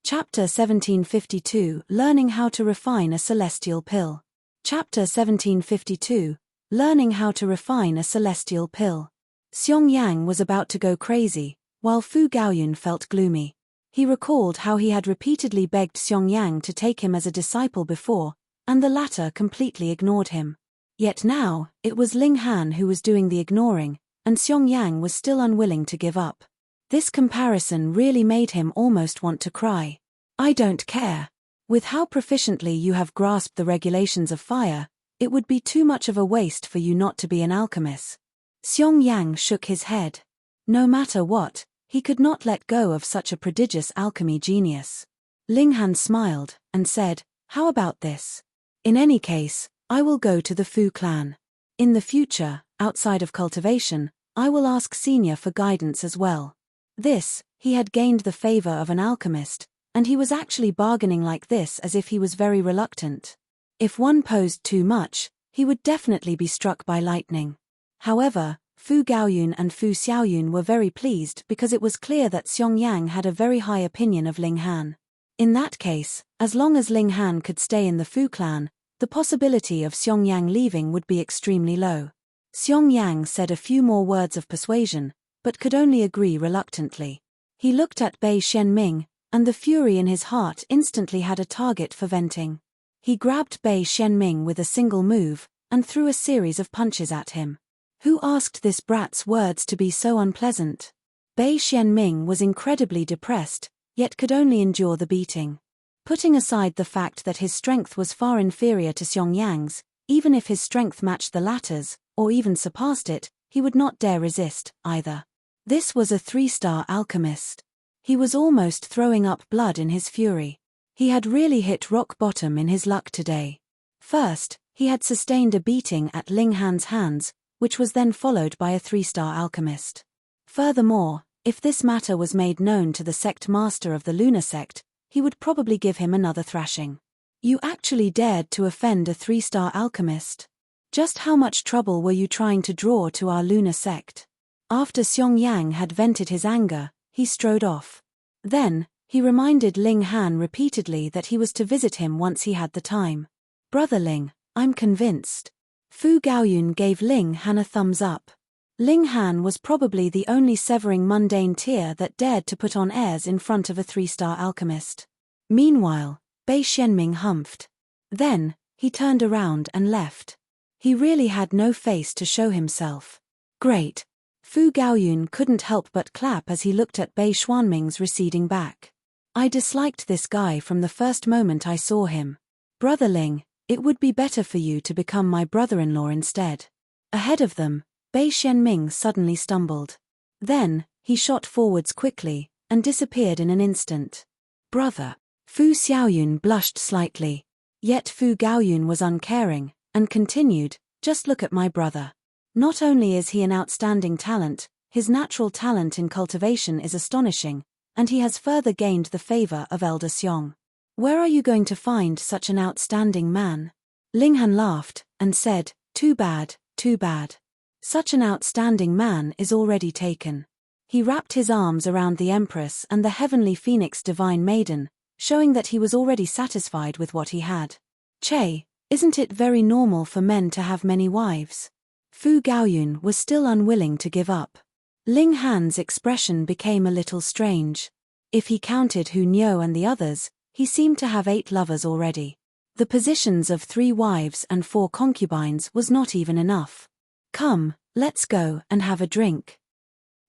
Chapter 1752, Learning How to Refine a Celestial Pill. Chapter 1752, Learning How to Refine a Celestial Pill. Xiong Yang was about to go crazy, while Fu Gaoyun felt gloomy. He recalled how he had repeatedly begged Xiong Yang to take him as a disciple before, and the latter completely ignored him. Yet now, it was Ling Han who was doing the ignoring, and Xiong Yang was still unwilling to give up. This comparison really made him almost want to cry. "I don't care. With how proficiently you have grasped the regulations of fire, it would be too much of a waste for you not to be an alchemist." Xiong Yang shook his head. No matter what, he could not let go of such a prodigious alchemy genius. Ling Han smiled, and said, "How about this? In any case, I will go to the Fu clan. In the future, outside of cultivation, I will ask Senior for guidance as well." This, he had gained the favor of an alchemist, and he was actually bargaining like this as if he was very reluctant. If one posed too much, he would definitely be struck by lightning. However, Fu Gaoyun and Fu Xiaoyun were very pleased because it was clear that Xiong Yang had a very high opinion of Ling Han. In that case, as long as Ling Han could stay in the Fu clan, the possibility of Xiong Yang leaving would be extremely low. Xiong Yang said a few more words of persuasion, but could only agree reluctantly. He looked at Bei Xianming, and the fury in his heart instantly had a target for venting. He grabbed Bei Xianming with a single move, and threw a series of punches at him. Who asked this brat's words to be so unpleasant? Bei Xianming was incredibly depressed, yet could only endure the beating. Putting aside the fact that his strength was far inferior to Xiangyang's, even if his strength matched the latter's, or even surpassed it, he would not dare resist, either. This was a 3-star alchemist. He was almost throwing up blood in his fury. He had really hit rock bottom in his luck today. First, he had sustained a beating at Ling Han's hands, which was then followed by a 3-star alchemist. Furthermore, if this matter was made known to the sect master of the lunar sect, he would probably give him another thrashing. You actually dared to offend a 3-star alchemist? Just how much trouble were you trying to draw to our lunar sect? After Xiangyang had vented his anger, he strode off. Then, he reminded Ling Han repeatedly that he was to visit him once he had the time. Brother Ling, I'm convinced. Fu Gaoyun gave Ling Han a thumbs up. Ling Han was probably the only severing mundane tier that dared to put on airs in front of a 3-star alchemist. Meanwhile, Bei Xianming humphed. Then, he turned around and left. He really had no face to show himself. Great. Fu Gaoyun couldn't help but clap as he looked at Bei Xianming's receding back. I disliked this guy from the first moment I saw him. Brother Ling, it would be better for you to become my brother-in-law instead. Ahead of them, Bei Xianming suddenly stumbled. Then, he shot forwards quickly, and disappeared in an instant. Brother. Fu Xiaoyun blushed slightly. Yet Fu Gaoyun was uncaring, and continued, just look at my brother. Not only is he an outstanding talent, his natural talent in cultivation is astonishing, and he has further gained the favor of Elder Xiong. Where are you going to find such an outstanding man? Ling Han laughed, and said, too bad, too bad. Such an outstanding man is already taken. He wrapped his arms around the Empress and the heavenly Phoenix Divine Maiden, showing that he was already satisfied with what he had. Che, isn't it very normal for men to have many wives? Fu Gaoyun was still unwilling to give up. Ling Han's expression became a little strange. If he counted Hu Niu and the others, he seemed to have 8 lovers already. The positions of 3 wives and 4 concubines was not even enough. Come, let's go and have a drink.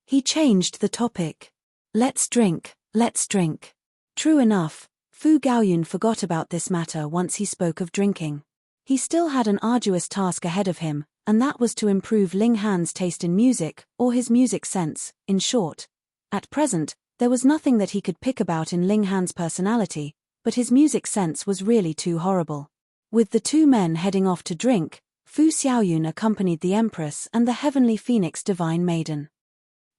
He changed the topic. Let's drink, let's drink. True enough, Fu Gaoyun forgot about this matter once he spoke of drinking. He still had an arduous task ahead of him, and that was to improve Ling Han's taste in music, or his music sense, in short. At present, there was nothing that he could pick about in Ling Han's personality, but his music sense was really too horrible. With the 2 men heading off to drink, Fu Xiaoyun accompanied the Empress and the Heavenly Phoenix Divine Maiden.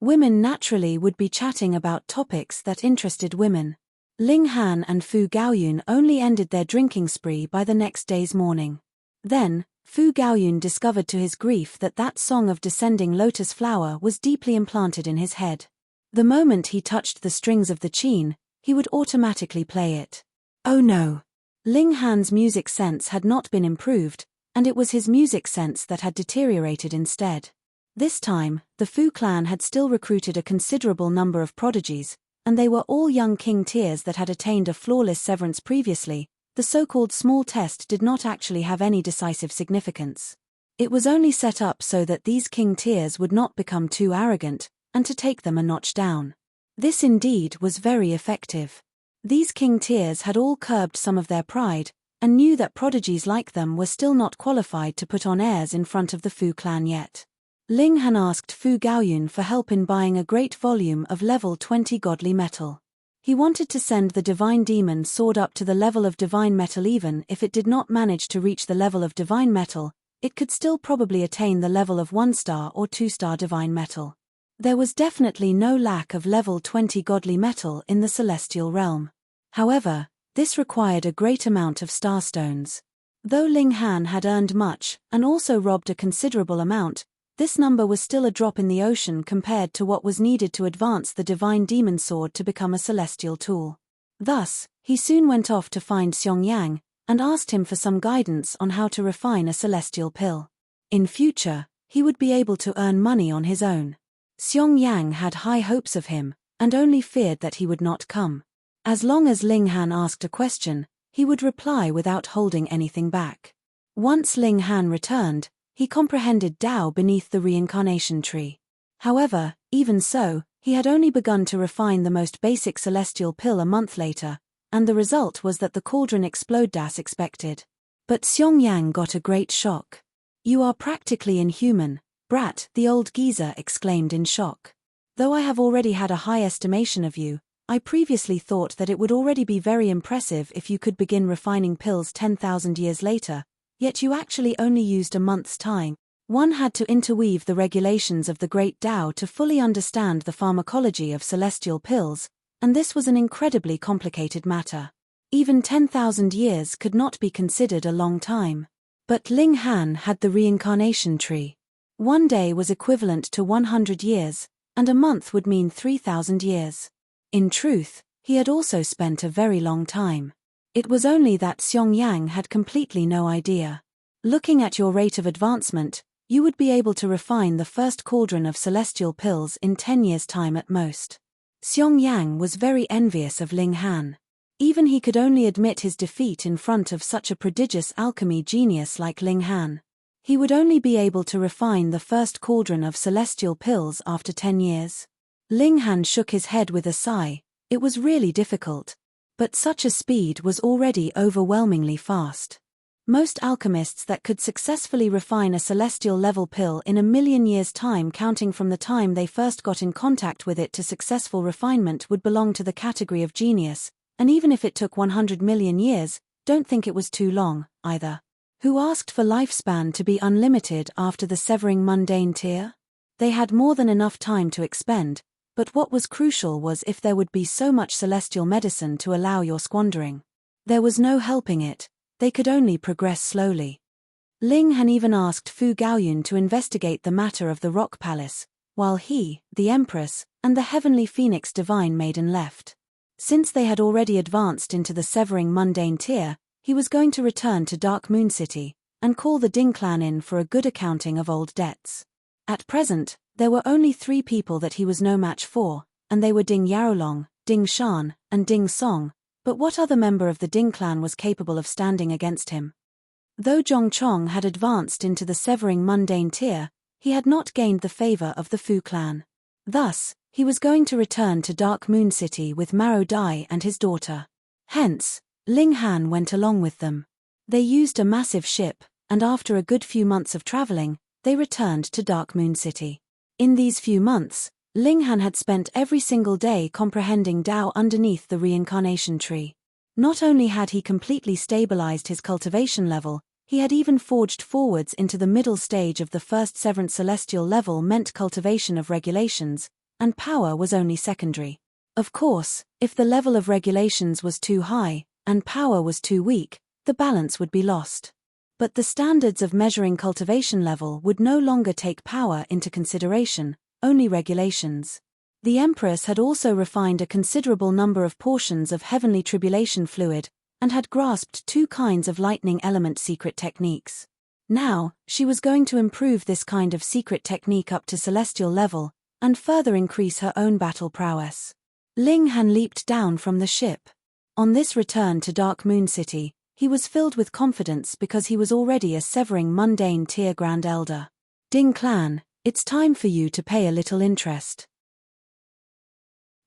Women naturally would be chatting about topics that interested women. Ling Han and Fu Gaoyun only ended their drinking spree by the next day's morning. Then, Fu Gaoyun discovered to his grief that that song of descending lotus flower was deeply implanted in his head. The moment he touched the strings of the qin, he would automatically play it. Oh no! Ling Han's music sense had not been improved, and it was his music sense that had deteriorated instead. This time, the Fu clan had still recruited a considerable number of prodigies, and they were all young king tiers that had attained a flawless severance previously. The so-called small test did not actually have any decisive significance. It was only set up so that these king tiers would not become too arrogant, and to take them a notch down. This indeed was very effective. These king tiers had all curbed some of their pride, and knew that prodigies like them were still not qualified to put on airs in front of the Fu clan yet. Ling Han asked Fu Gaoyun for help in buying a great volume of level 20 godly metal. He wanted to send the divine demon sword up to the level of divine metal. Even if it did not manage to reach the level of divine metal, it could still probably attain the level of 1-star or 2-star divine metal. There was definitely no lack of level 20 godly metal in the celestial realm. However, this required a great amount of starstones. Though Ling Han had earned much, and also robbed a considerable amount, this number was still a drop in the ocean compared to what was needed to advance the divine demon sword to become a celestial tool. Thus, he soon went off to find Xiangyang, and asked him for some guidance on how to refine a celestial pill. In future, he would be able to earn money on his own. Xiangyang had high hopes of him, and only feared that he would not come. As long as Ling Han asked a question, he would reply without holding anything back. Once Ling Han returned, he comprehended Tao beneath the reincarnation tree. However, even so, he had only begun to refine the most basic celestial pill a month later, and the result was that the cauldron exploded as expected. But Xiong Yang got a great shock. "You are practically inhuman, brat," the old geezer exclaimed in shock. "Though I have already had a high estimation of you, I previously thought that it would already be very impressive if you could begin refining pills 10,000 years later, yet you actually only used a month's time." One had to interweave the regulations of the Great Tao to fully understand the pharmacology of celestial pills, and this was an incredibly complicated matter. Even 10,000 years could not be considered a long time. But Ling Han had the reincarnation tree. One day was equivalent to 100 years, and a month would mean 3,000 years. In truth, he had also spent a very long time. It was only that Xiong Yang had completely no idea. Looking at your rate of advancement, you would be able to refine the first cauldron of celestial pills in 10 years' time at most. Xiong Yang was very envious of Ling Han. Even he could only admit his defeat in front of such a prodigious alchemy genius like Ling Han. He would only be able to refine the first cauldron of celestial pills after 10 years. Ling Han shook his head with a sigh. It was really difficult. But such a speed was already overwhelmingly fast. Most alchemists that could successfully refine a celestial level pill in 1,000,000 years' time, counting from the time they first got in contact with it to successful refinement, would belong to the category of genius, and even if it took 100 million years, don't think it was too long, either. Who asked for lifespan to be unlimited after the severing mundane tier? They had more than enough time to expend, but what was crucial was if there would be so much celestial medicine to allow your squandering. There was no helping it, they could only progress slowly. Ling Han even asked Fu Gaoyun to investigate the matter of the rock palace, while he, the Empress, and the heavenly Phoenix Divine Maiden left. Since they had already advanced into the severing mundane tier, he was going to return to Dark Moon City, and call the Ding clan in for a good accounting of old debts. At present, there were only 3 people that he was no match for, and they were Ding Yarolong, Ding Shan, and Ding Song, but what other member of the Ding clan was capable of standing against him? Though Zhong Chong had advanced into the severing mundane tier, he had not gained the favor of the Fu clan. Thus, he was going to return to Dark Moon City with Maro Dai and his daughter. Hence, Ling Han went along with them. They used a massive ship, and after a good few months of traveling, they returned to Dark Moon City. In these few months, Ling Han had spent every single day comprehending Tao underneath the reincarnation tree. Not only had he completely stabilized his cultivation level, he had even forged forwards into the middle stage of the first seventh celestial level, meant cultivation of regulations, and power was only secondary. Of course, if the level of regulations was too high, and power was too weak, the balance would be lost. But the standards of measuring cultivation level would no longer take power into consideration, only regulations. The Empress had also refined a considerable number of portions of heavenly tribulation fluid, and had grasped 2 kinds of lightning element secret techniques. Now, she was going to improve this kind of secret technique up to celestial level, and further increase her own battle prowess. Ling Han leaped down from the ship. On this return to Dark Moon City, he was filled with confidence because he was already a severing mundane tier Grand Elder. Ding clan, it's time for you to pay a little interest.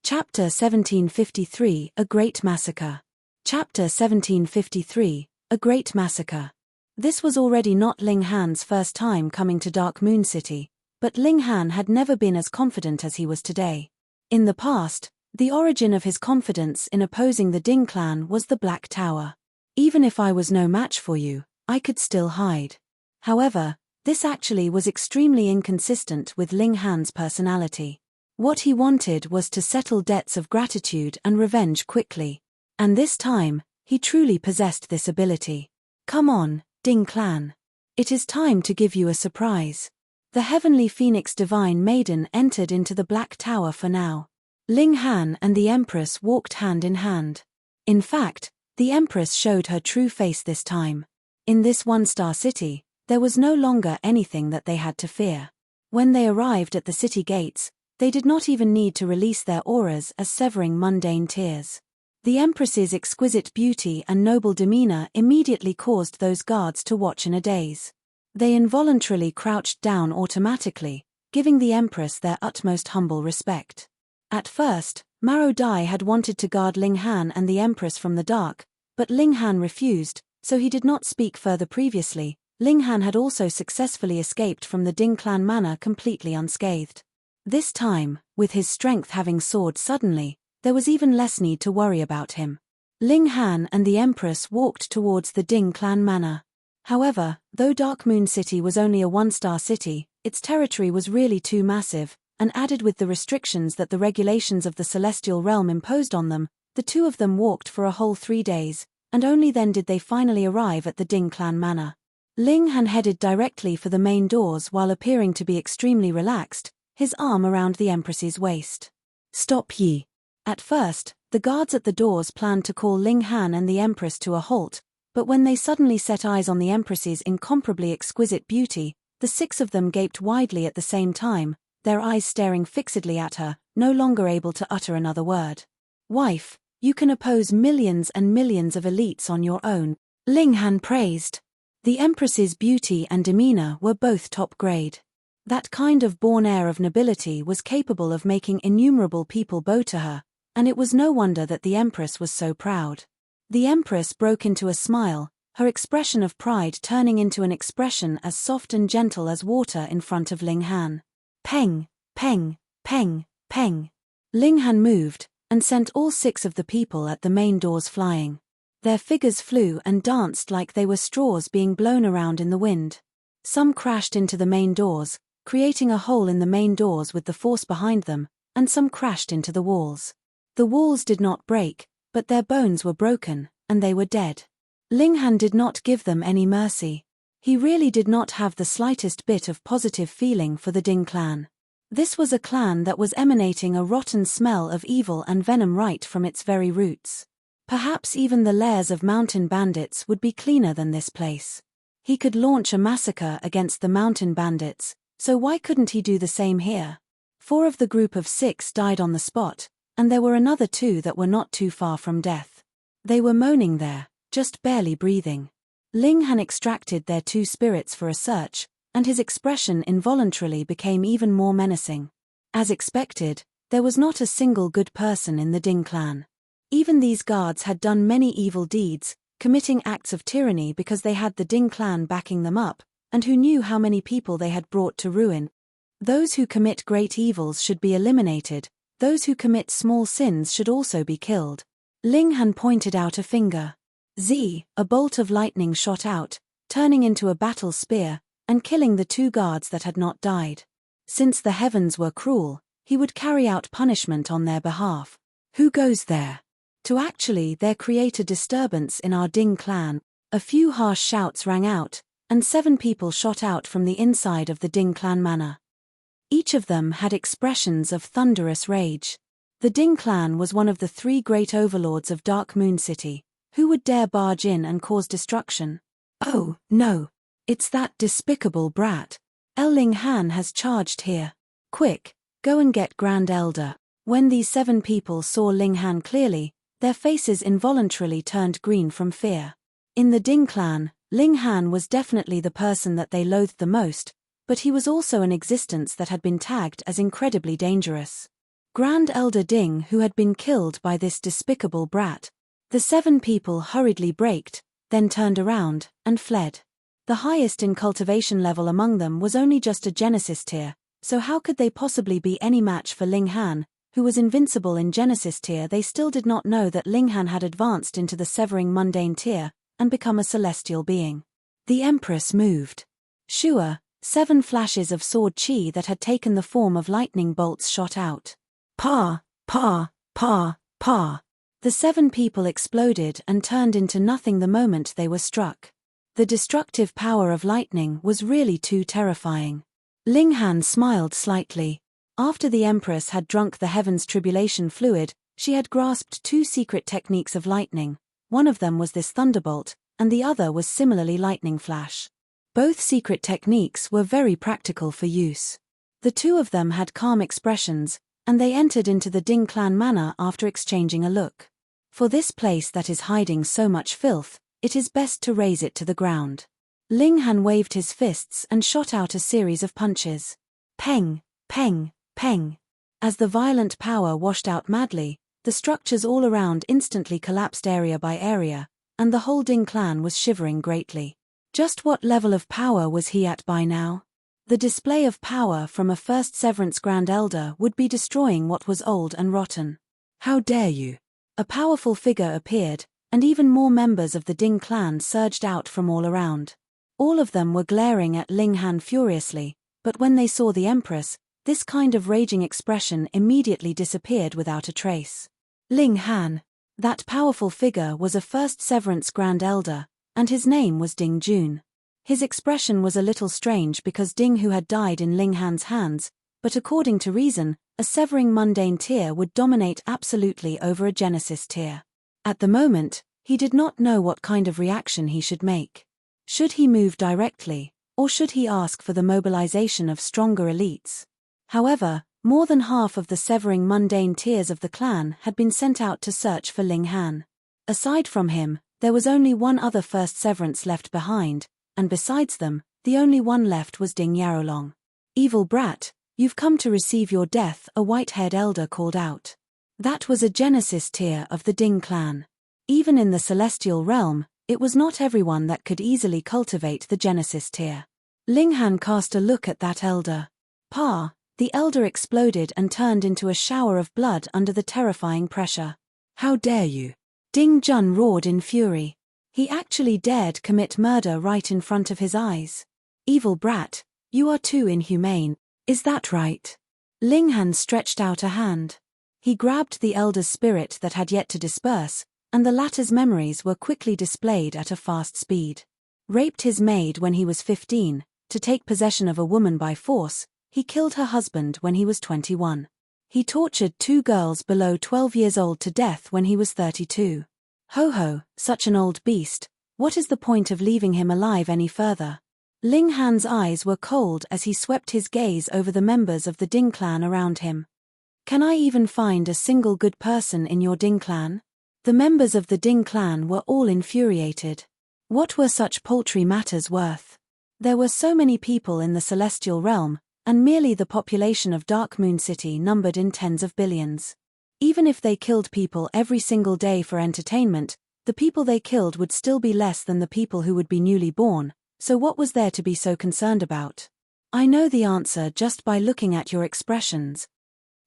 Chapter 1753, A Great Massacre. Chapter 1753, A Great Massacre. This was already not Ling Han's first time coming to Dark Moon City, but Ling Han had never been as confident as he was today. In the past, the origin of his confidence in opposing the Ding clan was the Black Tower. Even if I was no match for you, I could still hide. However, this actually was extremely inconsistent with Ling Han's personality. What he wanted was to settle debts of gratitude and revenge quickly. And this time, he truly possessed this ability. Come on, Ding clan. It is time to give you a surprise. The heavenly Phoenix Divine Maiden entered into the Black Tower for now. Ling Han and the Empress walked hand in hand. In fact, the Empress showed her true face this time. In this one-star city, there was no longer anything that they had to fear. When they arrived at the city gates, they did not even need to release their auras as severing mundane tears. The Empress's exquisite beauty and noble demeanor immediately caused those guards to watch in a daze. They involuntarily crouched down automatically, giving the Empress their utmost humble respect. At first, Maro Dai had wanted to guard Ling Han and the Empress from the dark, but Ling Han refused, so he did not speak further. Previously, Ling Han had also successfully escaped from the Ding clan manor completely unscathed. This time, with his strength having soared suddenly, there was even less need to worry about him. Ling Han and the Empress walked towards the Ding clan manor. However, though Dark Moon City was only a one-star city, its territory was really too massive, and added with the restrictions that the regulations of the Celestial Realm imposed on them, the two of them walked for a whole 3 days, and only then did they finally arrive at the Ding clan manor. Ling Han headed directly for the main doors while appearing to be extremely relaxed, his arm around the Empress's waist. "Stop ye." At first, the guards at the doors planned to call Ling Han and the Empress to a halt, but when they suddenly set eyes on the Empress's incomparably exquisite beauty, the 6 of them gaped widely at the same time, their eyes staring fixedly at her, no longer able to utter another word. "Wife, you can oppose millions and millions of elites on your own," Ling Han praised. The Empress's beauty and demeanor were both top grade. That kind of born air of nobility was capable of making innumerable people bow to her, and it was no wonder that the Empress was so proud. The Empress broke into a smile, her expression of pride turning into an expression as soft and gentle as water in front of Ling Han. Peng, peng, peng, peng. Ling Han moved, and sent all 6 of the people at the main doors flying. Their figures flew and danced like they were straws being blown around in the wind. Some crashed into the main doors, creating a hole in the main doors with the force behind them, and some crashed into the walls. The walls did not break, but their bones were broken, and they were dead. Ling Han did not give them any mercy. He really did not have the slightest bit of positive feeling for the Ding clan. This was a clan that was emanating a rotten smell of evil and venom right from its very roots. Perhaps even the lairs of mountain bandits would be cleaner than this place. He could launch a massacre against the mountain bandits, so why couldn't he do the same here? 4 of the group of 6 died on the spot, and there were another 2 that were not too far from death. They were moaning there, just barely breathing. Ling Han extracted their 2 spirits for a search, and his expression involuntarily became even more menacing. As expected, there was not a single good person in the Ding clan. Even these guards had done many evil deeds, committing acts of tyranny because they had the Ding clan backing them up, and who knew how many people they had brought to ruin. Those who commit great evils should be eliminated, those who commit small sins should also be killed. Ling Han pointed out a finger. A bolt of lightning shot out, turning into a battle spear, and killing the 2 guards that had not died. Since the heavens were cruel, he would carry out punishment on their behalf. Who goes there? To actually there create a disturbance in our Ding clan. A few harsh shouts rang out, and 7 people shot out from the inside of the Ding clan manor. Each of them had expressions of thunderous rage. The Ding clan was one of the 3 great overlords of Dark Moon City. Who would dare barge in and cause destruction? Oh, no. It's that despicable brat. Ling Han has charged here. Quick, go and get Grand Elder. When these 7 people saw Ling Han clearly, their faces involuntarily turned green from fear. In the Ding clan, Ling Han was definitely the person that they loathed the most, but he was also an existence that had been tagged as incredibly dangerous. Grand Elder Ding, who had been killed by this despicable brat. The 7 people hurriedly braked, then turned around, and fled. The highest in cultivation level among them was only just a Genesis tier, so how could they possibly be any match for Ling Han, who was invincible in Genesis tier? They still did not know that Ling Han had advanced into the Severing Mundane tier, and become a celestial being. The Empress moved. Shua, 7 flashes of sword chi that had taken the form of lightning bolts shot out. Pa, pa, pa, pa. The 7 people exploded and turned into nothing the moment they were struck. The destructive power of lightning was really too terrifying. Ling Han smiled slightly. After the Empress had drunk the Heaven's Tribulation fluid, she had grasped 2 secret techniques of lightning. One of them was this thunderbolt, and the other was similarly lightning flash. Both secret techniques were very practical for use. The 2 of them had calm expressions, and they entered into the Ding clan manor after exchanging a look. For this place that is hiding so much filth, it is best to raze it to the ground. Ling Han waved his fists and shot out a series of punches. Peng, peng, peng. As the violent power washed out madly, the structures all around instantly collapsed area by area, and the whole Ding clan was shivering greatly. Just what level of power was he at by now? The display of power from a first Severance Grand Elder would be destroying what was old and rotten. How dare you? A powerful figure appeared, and even more members of the Ding clan surged out from all around. All of them were glaring at Ling Han furiously, but when they saw the Empress, this kind of raging expression immediately disappeared without a trace. Ling Han. That powerful figure was a first Severance Grand Elder, and his name was Ding Jun. His expression was a little strange because Ding Hu had died in Ling Han's hands, but according to reason, a severing mundane tier would dominate absolutely over a Genesis tier. At the moment, he did not know what kind of reaction he should make. Should he move directly, or should he ask for the mobilization of stronger elites? However, more than half of the severing mundane tiers of the clan had been sent out to search for Ling Han. Aside from him, there was only one other first severance left behind, and besides them, the only one left was Ding Yarolong. Evil brat, you've come to receive your death, a white-haired elder called out. That was a Genesis tier of the Ding clan. Even in the celestial realm, it was not everyone that could easily cultivate the Genesis tier. Ling Han cast a look at that elder. Pa, the elder exploded and turned into a shower of blood under the terrifying pressure. How dare you? Ding Jun roared in fury. He actually dared commit murder right in front of his eyes. Evil brat, you are too inhumane, is that right? Ling Han stretched out a hand. He grabbed the elder's spirit that had yet to disperse, and the latter's memories were quickly displayed at a fast speed. Raped his maid when he was 15, to take possession of a woman by force, he killed her husband when he was 21. He tortured 2 girls below 12 years old to death when he was 32. Ho ho, such an old beast, what is the point of leaving him alive any further? Ling Han's eyes were cold as he swept his gaze over the members of the Ding clan around him. Can I even find a single good person in your Ding clan? The members of the Ding clan were all infuriated. What were such paltry matters worth? There were so many people in the celestial realm, and merely the population of Dark Moon City numbered in tens of billions. Even if they killed people every single day for entertainment, the people they killed would still be less than the people who would be newly born, so what was there to be so concerned about? I know the answer just by looking at your expressions.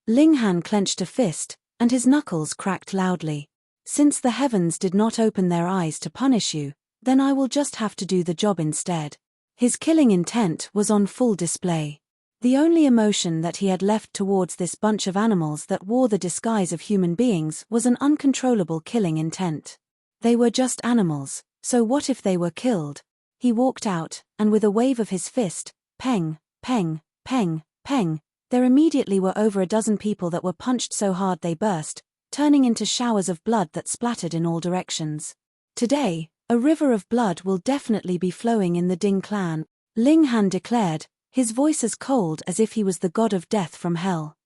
Ling Han clenched a fist, and his knuckles cracked loudly. Since the heavens did not open their eyes to punish you, then I will just have to do the job instead. His killing intent was on full display. The only emotion that he had left towards this bunch of animals that wore the disguise of human beings was an uncontrollable killing intent. They were just animals, so what if they were killed? He walked out, and with a wave of his fist, peng, peng, peng, peng, there immediately were over a dozen people that were punched so hard they burst, turning into showers of blood that splattered in all directions. Today, a river of blood will definitely be flowing in the Ding clan, Ling Han declared, his voice as cold as if he was the god of death from hell.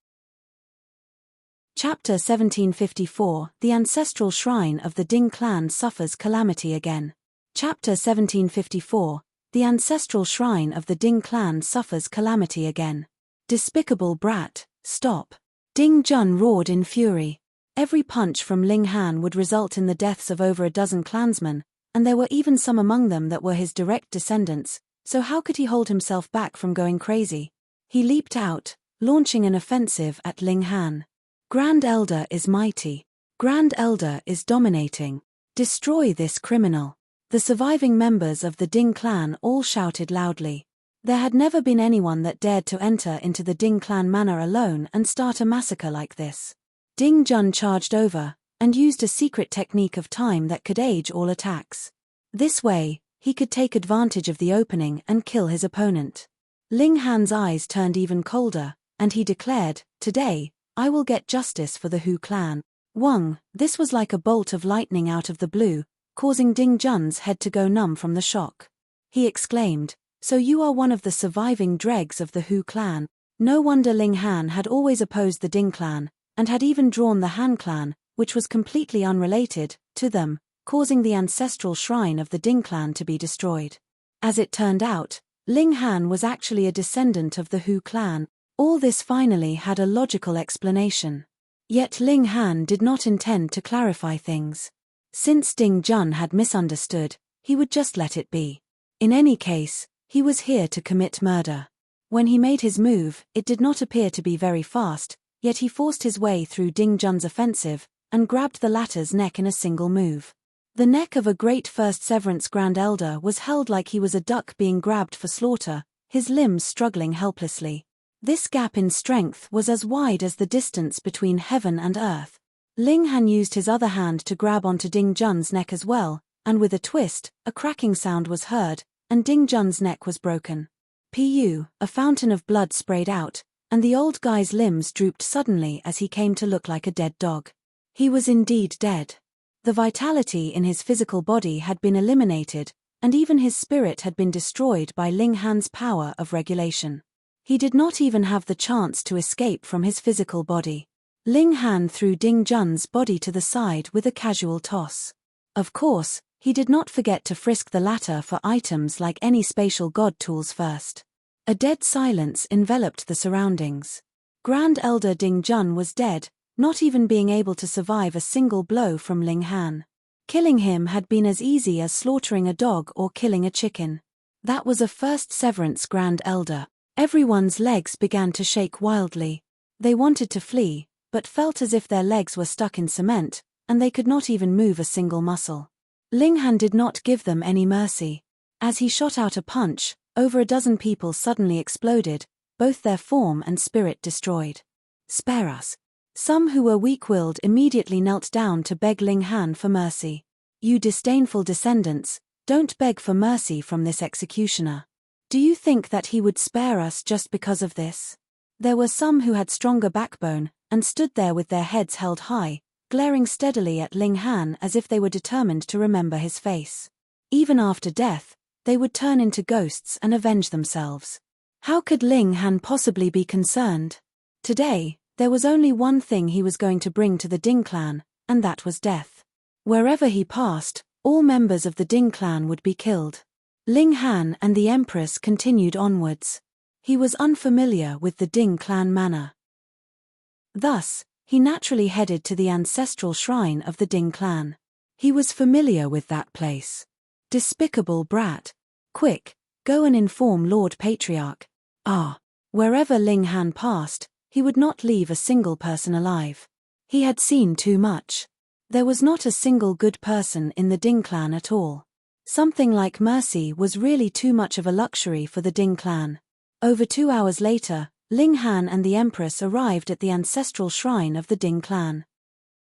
Chapter 1754, The Ancestral Shrine of the Ding clan suffers calamity again. Chapter 1754, The Ancestral Shrine of the Ding clan suffers calamity again. Despicable brat, stop. Ding Jun roared in fury. Every punch from Ling Han would result in the deaths of over a dozen clansmen, and there were even some among them that were his direct descendants, so how could he hold himself back from going crazy? He leaped out, launching an offensive at Ling Han. Grand Elder is mighty. Grand Elder is dominating. Destroy this criminal. The surviving members of the Ding clan all shouted loudly. There had never been anyone that dared to enter into the Ding clan manor alone and start a massacre like this. Ding Jun charged over, and used a secret technique of time that could age all attacks. This way, he could take advantage of the opening and kill his opponent. Ling Han's eyes turned even colder, and he declared, "Today, I will get justice for the Hu clan." Wang, this was like a bolt of lightning out of the blue, causing Ding Jun's head to go numb from the shock. He exclaimed, "So you are one of the surviving dregs of the Hu clan." No wonder Ling Han had always opposed the Ding clan, and had even drawn the Han clan, which was completely unrelated to them, causing the ancestral shrine of the Ding clan to be destroyed. As it turned out, Ling Han was actually a descendant of the Hu clan. All this finally had a logical explanation. Yet Ling Han did not intend to clarify things. Since Ding Jun had misunderstood, he would just let it be. In any case, he was here to commit murder. When he made his move, it did not appear to be very fast, yet he forced his way through Ding Jun's offensive, and grabbed the latter's neck in a single move. The neck of a great First Severance Grand Elder was held like he was a duck being grabbed for slaughter, his limbs struggling helplessly. This gap in strength was as wide as the distance between heaven and earth. Ling Han used his other hand to grab onto Ding Jun's neck as well, and with a twist, a cracking sound was heard, and Ding Jun's neck was broken. A fountain of blood sprayed out, and the old guy's limbs drooped suddenly as he came to look like a dead dog. He was indeed dead. The vitality in his physical body had been eliminated, and even his spirit had been destroyed by Ling Han's power of regulation. He did not even have the chance to escape from his physical body. Ling Han threw Ding Jun's body to the side with a casual toss. Of course, he did not forget to frisk the latter for items like any spatial god tools first. A dead silence enveloped the surroundings. Grand Elder Ding Jun was dead, not even being able to survive a single blow from Ling Han. Killing him had been as easy as slaughtering a dog or killing a chicken. That was a First Severance Grand Elder. Everyone's legs began to shake wildly. They wanted to flee, but felt as if their legs were stuck in cement, and they could not even move a single muscle. Ling Han did not give them any mercy. As he shot out a punch, over a dozen people suddenly exploded, both their form and spirit destroyed. "Spare us." Some who were weak-willed immediately knelt down to beg Ling Han for mercy. "You disdainful descendants, don't beg for mercy from this executioner. Do you think that he would spare us just because of this?" There were some who had stronger backbone, and stood there with their heads held high, glaring steadily at Ling Han as if they were determined to remember his face. Even after death, they would turn into ghosts and avenge themselves. How could Ling Han possibly be concerned? Today, there was only one thing he was going to bring to the Ding clan, and that was death. Wherever he passed, all members of the Ding clan would be killed. Ling Han and the Empress continued onwards. He was unfamiliar with the Ding clan manner. Thus, he naturally headed to the ancestral shrine of the Ding clan. He was familiar with that place. Despicable brat. Quick, go and inform Lord Patriarch. Wherever Ling Han passed, he would not leave a single person alive. He had seen too much. There was not a single good person in the Ding clan at all. Something like mercy was really too much of a luxury for the Ding clan. Over 2 hours later, Ling Han and the Empress arrived at the ancestral shrine of the Ding clan.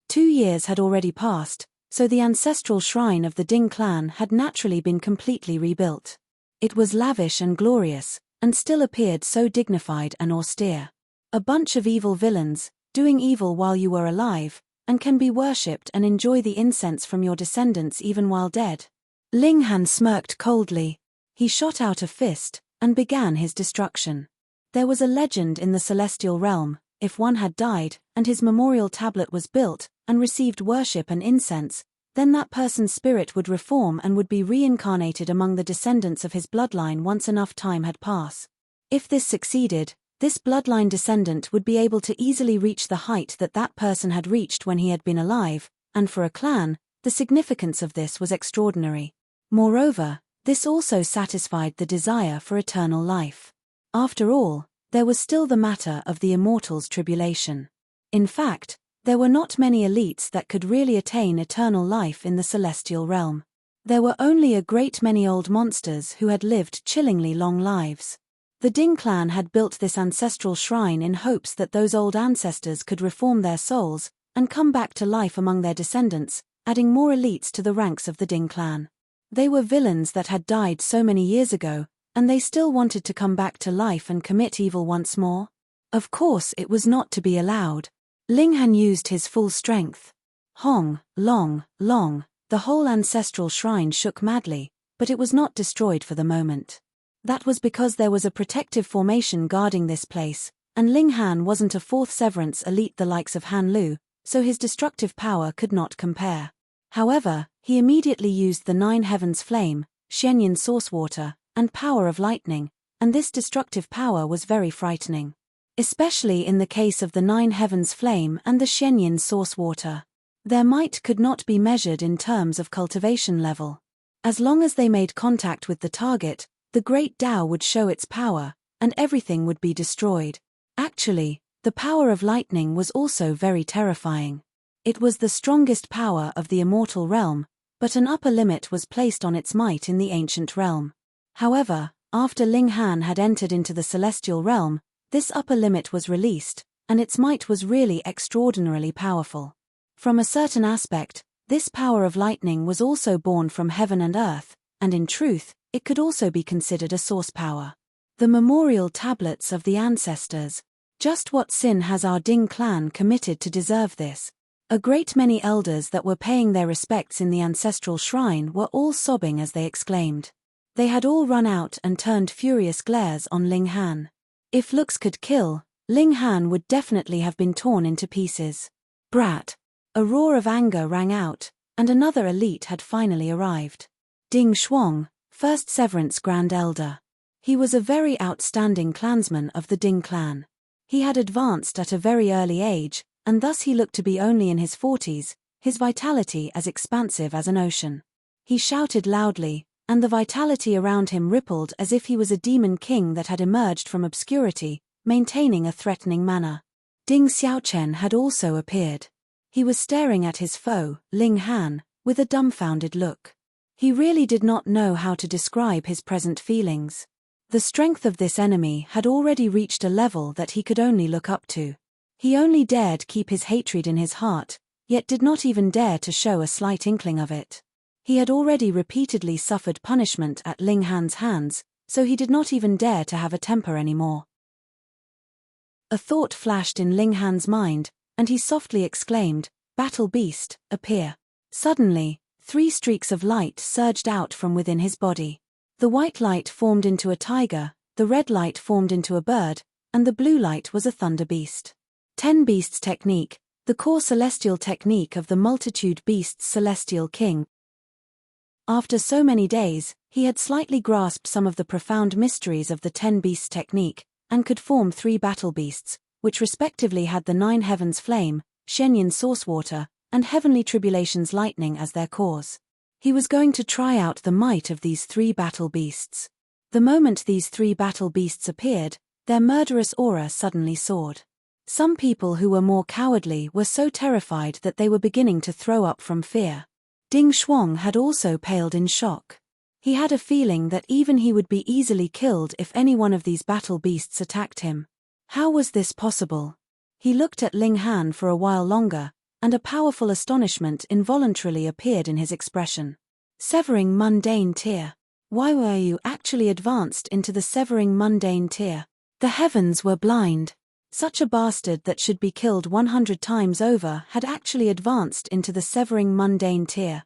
2 years had already passed, so the ancestral shrine of the Ding clan had naturally been completely rebuilt. It was lavish and glorious, and still appeared so dignified and austere. A bunch of evil villains, doing evil while you were alive, and can be worshipped and enjoy the incense from your descendants even while dead. Ling Han smirked coldly. He shot out a fist, and began his destruction. There was a legend in the celestial realm: if one had died, and his memorial tablet was built, and received worship and incense, then that person's spirit would reform and would be reincarnated among the descendants of his bloodline once enough time had passed. If this succeeded, this bloodline descendant would be able to easily reach the height that that person had reached when he had been alive, and for a clan, the significance of this was extraordinary. Moreover, this also satisfied the desire for eternal life. After all, there was still the matter of the immortals' tribulation. In fact, there were not many elites that could really attain eternal life in the celestial realm. There were only a great many old monsters who had lived chillingly long lives. The Ding clan had built this ancestral shrine in hopes that those old ancestors could reform their souls and come back to life among their descendants, adding more elites to the ranks of the Ding clan. They were villains that had died so many years ago, and they still wanted to come back to life and commit evil once more. Of course it was not to be allowed. Ling Han used his full strength. Hong, long, long, the whole ancestral shrine shook madly, but it was not destroyed for the moment. That was because there was a protective formation guarding this place, and Ling Han wasn't a fourth severance elite the likes of Han Lu, so his destructive power could not compare. However, he immediately used the 9 heavens flame, Xianyin source water, and power of lightning, and this destructive power was very frightening. Especially in the case of the 9 heavens flame and the Xianyin source water. Their might could not be measured in terms of cultivation level. As long as they made contact with the target, the great Tao would show its power, and everything would be destroyed. Actually, the power of lightning was also very terrifying. It was the strongest power of the immortal realm, but an upper limit was placed on its might in the ancient realm. However, after Ling Han had entered into the celestial realm, this upper limit was released, and its might was really extraordinarily powerful. From a certain aspect, this power of lightning was also born from heaven and earth, and in truth, it could also be considered a source power. The memorial tablets of the ancestors. Just what sin has our Ding clan committed to deserve this? A great many elders that were paying their respects in the ancestral shrine were all sobbing as they exclaimed. They had all run out and turned furious glares on Ling Han. If looks could kill, Ling Han would definitely have been torn into pieces. Brat! A roar of anger rang out, and another elite had finally arrived. Ding Shuang, first Severance Grand Elder. He was a very outstanding clansman of the Ding clan. He had advanced at a very early age, and thus he looked to be only in his 40s, his vitality as expansive as an ocean. He shouted loudly, and the vitality around him rippled as if he was a demon king that had emerged from obscurity, maintaining a threatening manner. Ding Xiaochen had also appeared. He was staring at his foe, Ling Han, with a dumbfounded look. He really did not know how to describe his present feelings. The strength of this enemy had already reached a level that he could only look up to. He only dared keep his hatred in his heart, yet did not even dare to show a slight inkling of it. He had already repeatedly suffered punishment at Ling Han's hands, so he did not even dare to have a temper anymore. A thought flashed in Ling Han's mind, and he softly exclaimed, "Battle beast, appear." Suddenly, 3 streaks of light surged out from within his body. The white light formed into a tiger, the red light formed into a bird, and the blue light was a thunder beast. 10 Beasts Technique, the core celestial technique of the multitude beasts celestial king. After so many days, he had slightly grasped some of the profound mysteries of the 10 Beasts Technique, and could form 3 battle beasts, which respectively had the 9 heavens flame, Xianyin source water, and heavenly tribulations lightning as their cores. He was going to try out the might of these 3 battle beasts. The moment these 3 battle beasts appeared, their murderous aura suddenly soared. Some people who were more cowardly were so terrified that they were beginning to throw up from fear. Ding Shuang had also paled in shock. He had a feeling that even he would be easily killed if any one of these battle beasts attacked him. How was this possible? He looked at Ling Han for a while longer, and a powerful astonishment involuntarily appeared in his expression. Severing mundane tier. Why were you actually advanced into the severing mundane tier? The heavens were blind. Such a bastard that should be killed 100 times over had actually advanced into the severing mundane tier.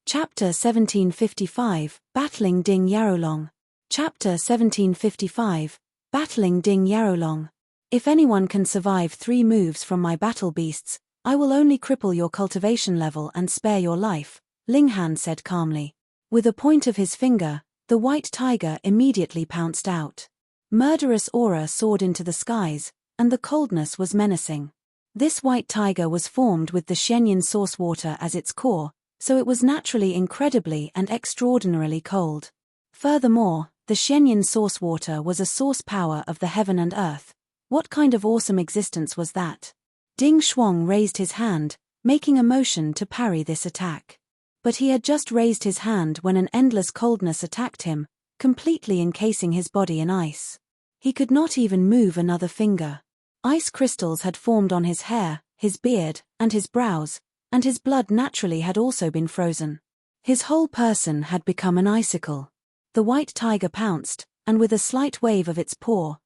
Chapter 1755, Battling Ding Yarolong. Chapter 1755, Battling Ding Yarolong. If anyone can survive 3 moves from my battle beasts, I will only cripple your cultivation level and spare your life, Ling Han said calmly. With a point of his finger, the white tiger immediately pounced out. Murderous aura soared into the skies, and the coldness was menacing. This white tiger was formed with the Xianyin source water as its core, so it was naturally incredibly and extraordinarily cold. Furthermore, the Xianyin source water was a source power of the heaven and earth. What kind of awesome existence was that? Ding Shuang raised his hand, making a motion to parry this attack. But he had just raised his hand when an endless coldness attacked him, completely encasing his body in ice. He could not even move another finger. Ice crystals had formed on his hair, his beard, and his brows, and his blood naturally had also been frozen. His whole person had become an icicle. The white tiger pounced, and with a slight wave of its paw,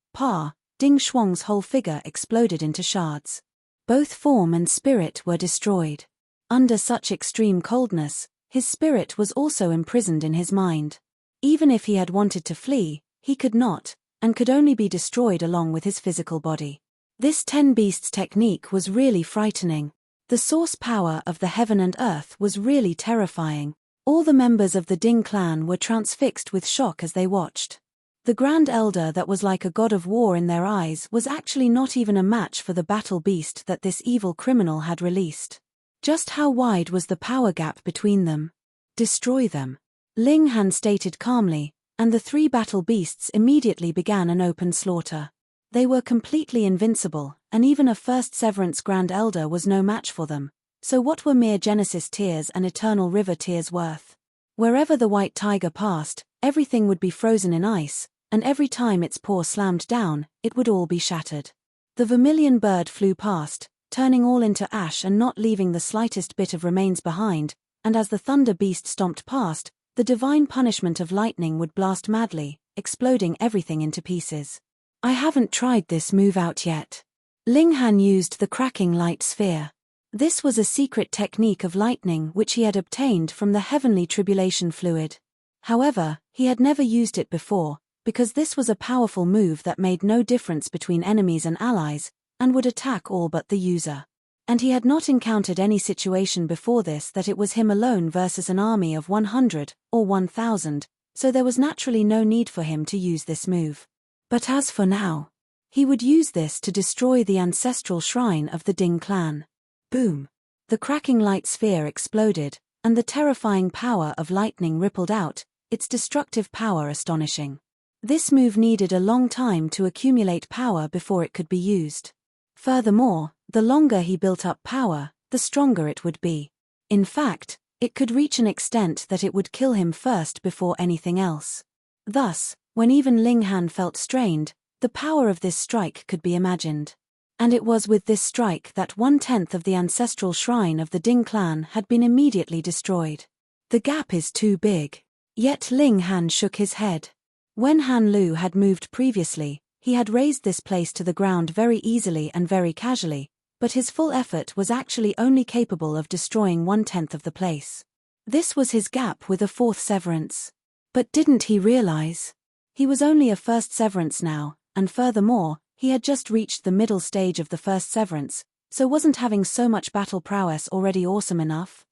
Ding Shuang's whole figure exploded into shards. Both form and spirit were destroyed. Under such extreme coldness, his spirit was also imprisoned in his mind. Even if he had wanted to flee, he could not, and could only be destroyed along with his physical body. This 10 beasts technique was really frightening. The source power of the heaven and earth was really terrifying. All the members of the Ding clan were transfixed with shock as they watched. The Grand Elder that was like a god of war in their eyes was actually not even a match for the battle beast that this evil criminal had released. Just how wide was the power gap between them? Destroy them, Ling Han stated calmly, and the 3 battle beasts immediately began an open slaughter. They were completely invincible, and even a First Severance Grand Elder was no match for them, so what were mere Genesis tears and Eternal River tears worth? Wherever the white tiger passed, everything would be frozen in ice, and every time its paw slammed down, it would all be shattered. The vermilion bird flew past, turning all into ash and not leaving the slightest bit of remains behind, and as the thunder beast stomped past, the divine punishment of lightning would blast madly, exploding everything into pieces. I haven't tried this move out yet. Ling Han used the cracking light sphere. This was a secret technique of lightning which he had obtained from the heavenly tribulation fluid. However, he had never used it before, because this was a powerful move that made no difference between enemies and allies, and would attack all but the user. And he had not encountered any situation before this that it was him alone versus an army of 100 or 1,000, so there was naturally no need for him to use this move. But as for now, he would use this to destroy the ancestral shrine of the Ding clan. Boom! The cracking light sphere exploded, and the terrifying power of lightning rippled out, its destructive power astonishing. This move needed a long time to accumulate power before it could be used. Furthermore, the longer he built up power, the stronger it would be. In fact, it could reach an extent that it would kill him first before anything else. Thus, when even Ling Han felt strained, the power of this strike could be imagined. And it was with this strike that 1/10 of the ancestral shrine of the Ding clan had been immediately destroyed. The gap is too big. Yet Ling Han shook his head. When Han Lu had moved previously, he had razed this place to the ground very easily and very casually, but his full effort was actually only capable of destroying 1/10 of the place. This was his gap with a 4th severance. But didn't he realize? He was only a 1st severance now, and furthermore, he had just reached the middle stage of the 1st severance, so wasn't having so much battle prowess already awesome enough?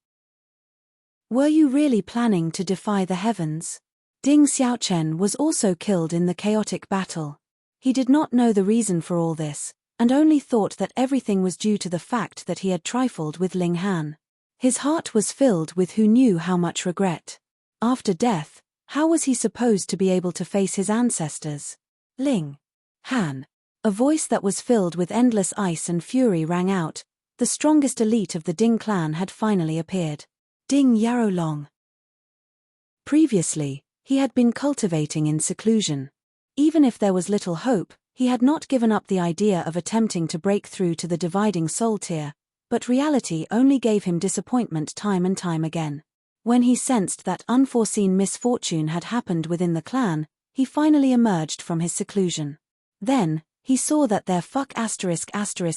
Were you really planning to defy the heavens? Ding Xiaochen was also killed in the chaotic battle. He did not know the reason for all this, and only thought that everything was due to the fact that he had trifled with Ling Han. His heart was filled with who knew how much regret. After death, how was he supposed to be able to face his ancestors? Ling Han. A voice that was filled with endless ice and fury rang out. The strongest elite of the Ding clan had finally appeared. Ding Yarolong. Previously, he had been cultivating in seclusion. Even if there was little hope, he had not given up the idea of attempting to break through to the dividing soul tier, but reality only gave him disappointment time and time again. When he sensed that unforeseen misfortune had happened within the clan, he finally emerged from his seclusion. Then, he saw that their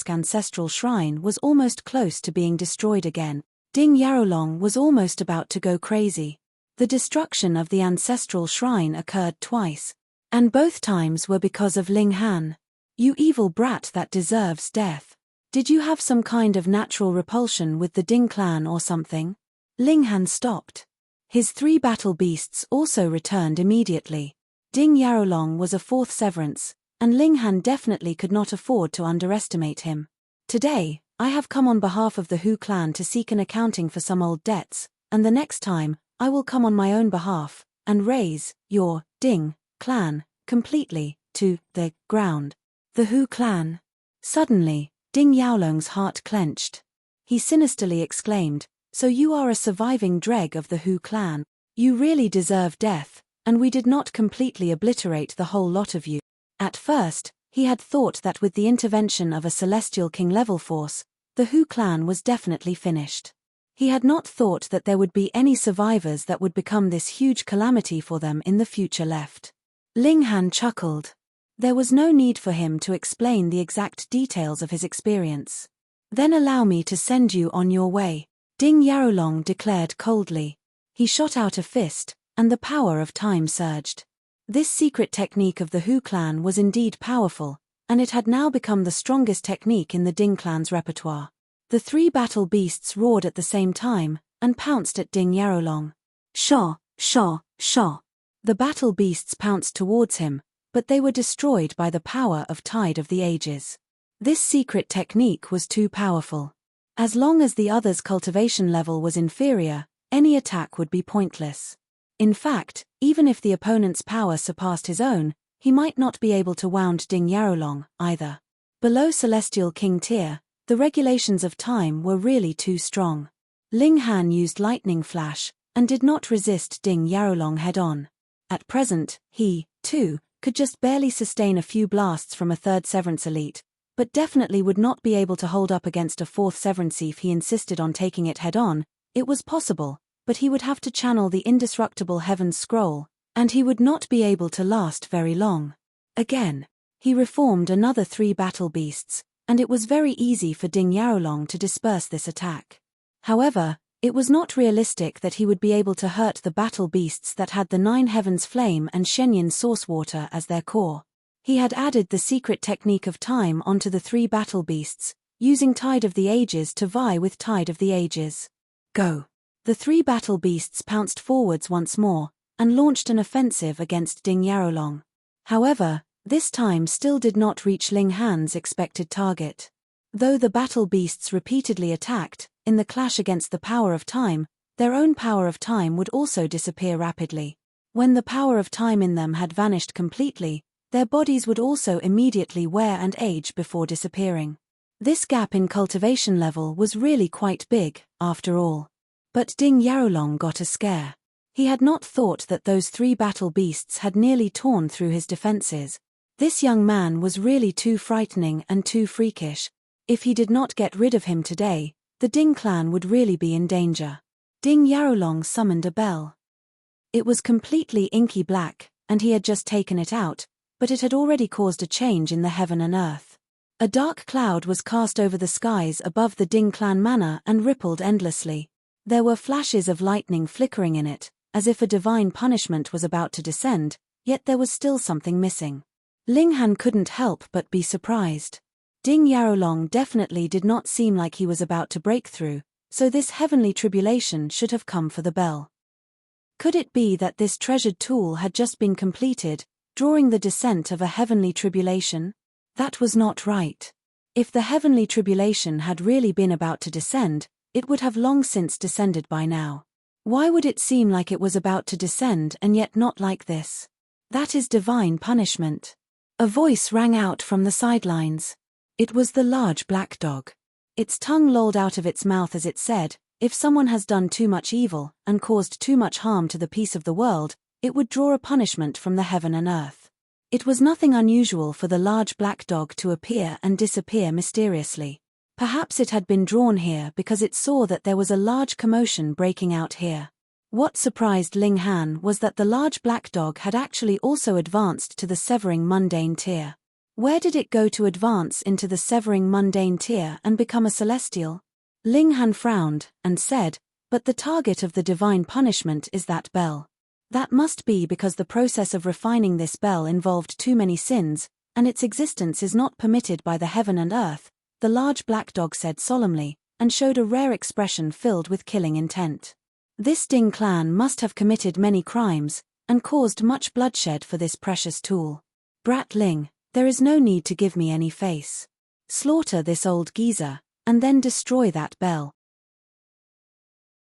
ancestral shrine was almost close to being destroyed again. Ding Yarolong was almost about to go crazy. The destruction of the ancestral shrine occurred twice, and both times were because of Ling Han. You evil brat that deserves death. Did you have some kind of natural repulsion with the Ding clan or something? Ling Han stopped. His 3 battle beasts also returned immediately. Ding Yarolong was a 4th severance, and Ling Han definitely could not afford to underestimate him. Today, I have come on behalf of the Hu clan to seek an accounting for some old debts, and the next time, I will come on my own behalf, and raise your Ding clan completely to the ground. The Hu clan. Suddenly, Ding Yaolong's heart clenched. He sinisterly exclaimed, "So you are a surviving dreg of the Hu clan. You really deserve death, and we did not completely obliterate the whole lot of you." At first, he had thought that with the intervention of a Celestial King level force, the Hu clan was definitely finished. He had not thought that there would be any survivors that would become this huge calamity for them in the future left. Ling Han chuckled. There was no need for him to explain the exact details of his experience. "Then allow me to send you on your way," Ding Yarolong declared coldly. He shot out a fist, and the power of time surged. This secret technique of the Hu clan was indeed powerful, and it had now become the strongest technique in the Ding clan's repertoire. The three battle beasts roared at the same time, and pounced at Ding Yarolong. Shaw, shaw, shaw. The battle beasts pounced towards him, but they were destroyed by the power of Tide of the Ages. This secret technique was too powerful. As long as the other's cultivation level was inferior, any attack would be pointless. In fact, even if the opponent's power surpassed his own, he might not be able to wound Ding Yarolong, either. Below Celestial King tier, the regulations of time were really too strong. Ling Han used Lightning Flash, and did not resist Ding Yarolong head-on. At present, he, too, could just barely sustain a few blasts from a third Severance Elite, but definitely would not be able to hold up against a fourth Severance if he insisted on taking it head-on. It was possible, but he would have to channel the indestructible Heaven's Scroll, and he would not be able to last very long. Again, he reformed another three battle beasts, and it was very easy for Ding Yarolong to disperse this attack. However, it was not realistic that he would be able to hurt the battle beasts that had the Nine Heavens Flame and Shenyan Source Water as their core. He had added the secret technique of time onto the three battle beasts, using Tide of the Ages to vie with Tide of the Ages. Go! The three battle beasts pounced forwards once more, and launched an offensive against Ding Yarolong. However, this time still did not reach Ling Han's expected target. Though the battle beasts repeatedly attacked, in the clash against the power of time, their own power of time would also disappear rapidly. When the power of time in them had vanished completely, their bodies would also immediately wear and age before disappearing. This gap in cultivation level was really quite big, after all. But Ding Yarolong got a scare. He had not thought that those three battle beasts had nearly torn through his defenses. This young man was really too frightening and too freakish. If he did not get rid of him today, the Ding clan would really be in danger. Ding Yarolong summoned a bell. It was completely inky black, and he had just taken it out, but it had already caused a change in the heaven and earth. A dark cloud was cast over the skies above the Ding clan manor and rippled endlessly. There were flashes of lightning flickering in it, as if a divine punishment was about to descend, yet there was still something missing. Ling Han couldn't help but be surprised. Ding Yarolong definitely did not seem like he was about to break through, so this heavenly tribulation should have come for the bell. Could it be that this treasured tool had just been completed, drawing the descent of a heavenly tribulation? That was not right. If the heavenly tribulation had really been about to descend, it would have long since descended by now. Why would it seem like it was about to descend and yet not like this? That is divine punishment. A voice rang out from the sidelines. It was the large black dog. Its tongue lolled out of its mouth as it said, if someone has done too much evil and caused too much harm to the peace of the world, it would draw a punishment from the heaven and earth. It was nothing unusual for the large black dog to appear and disappear mysteriously. Perhaps it had been drawn here because it saw that there was a large commotion breaking out here. What surprised Ling Han was that the large black dog had actually also advanced to the Severing Mundane tier. Where did it go to advance into the Severing Mundane tier and become a celestial? Ling Han frowned, and said, but the target of the divine punishment is that bell. That must be because the process of refining this bell involved too many sins, and its existence is not permitted by the heaven and earth, the large black dog said solemnly, and showed a rare expression filled with killing intent. This Ding clan must have committed many crimes, and caused much bloodshed for this precious tool. Brat Ling, there is no need to give me any face. Slaughter this old geezer, and then destroy that bell.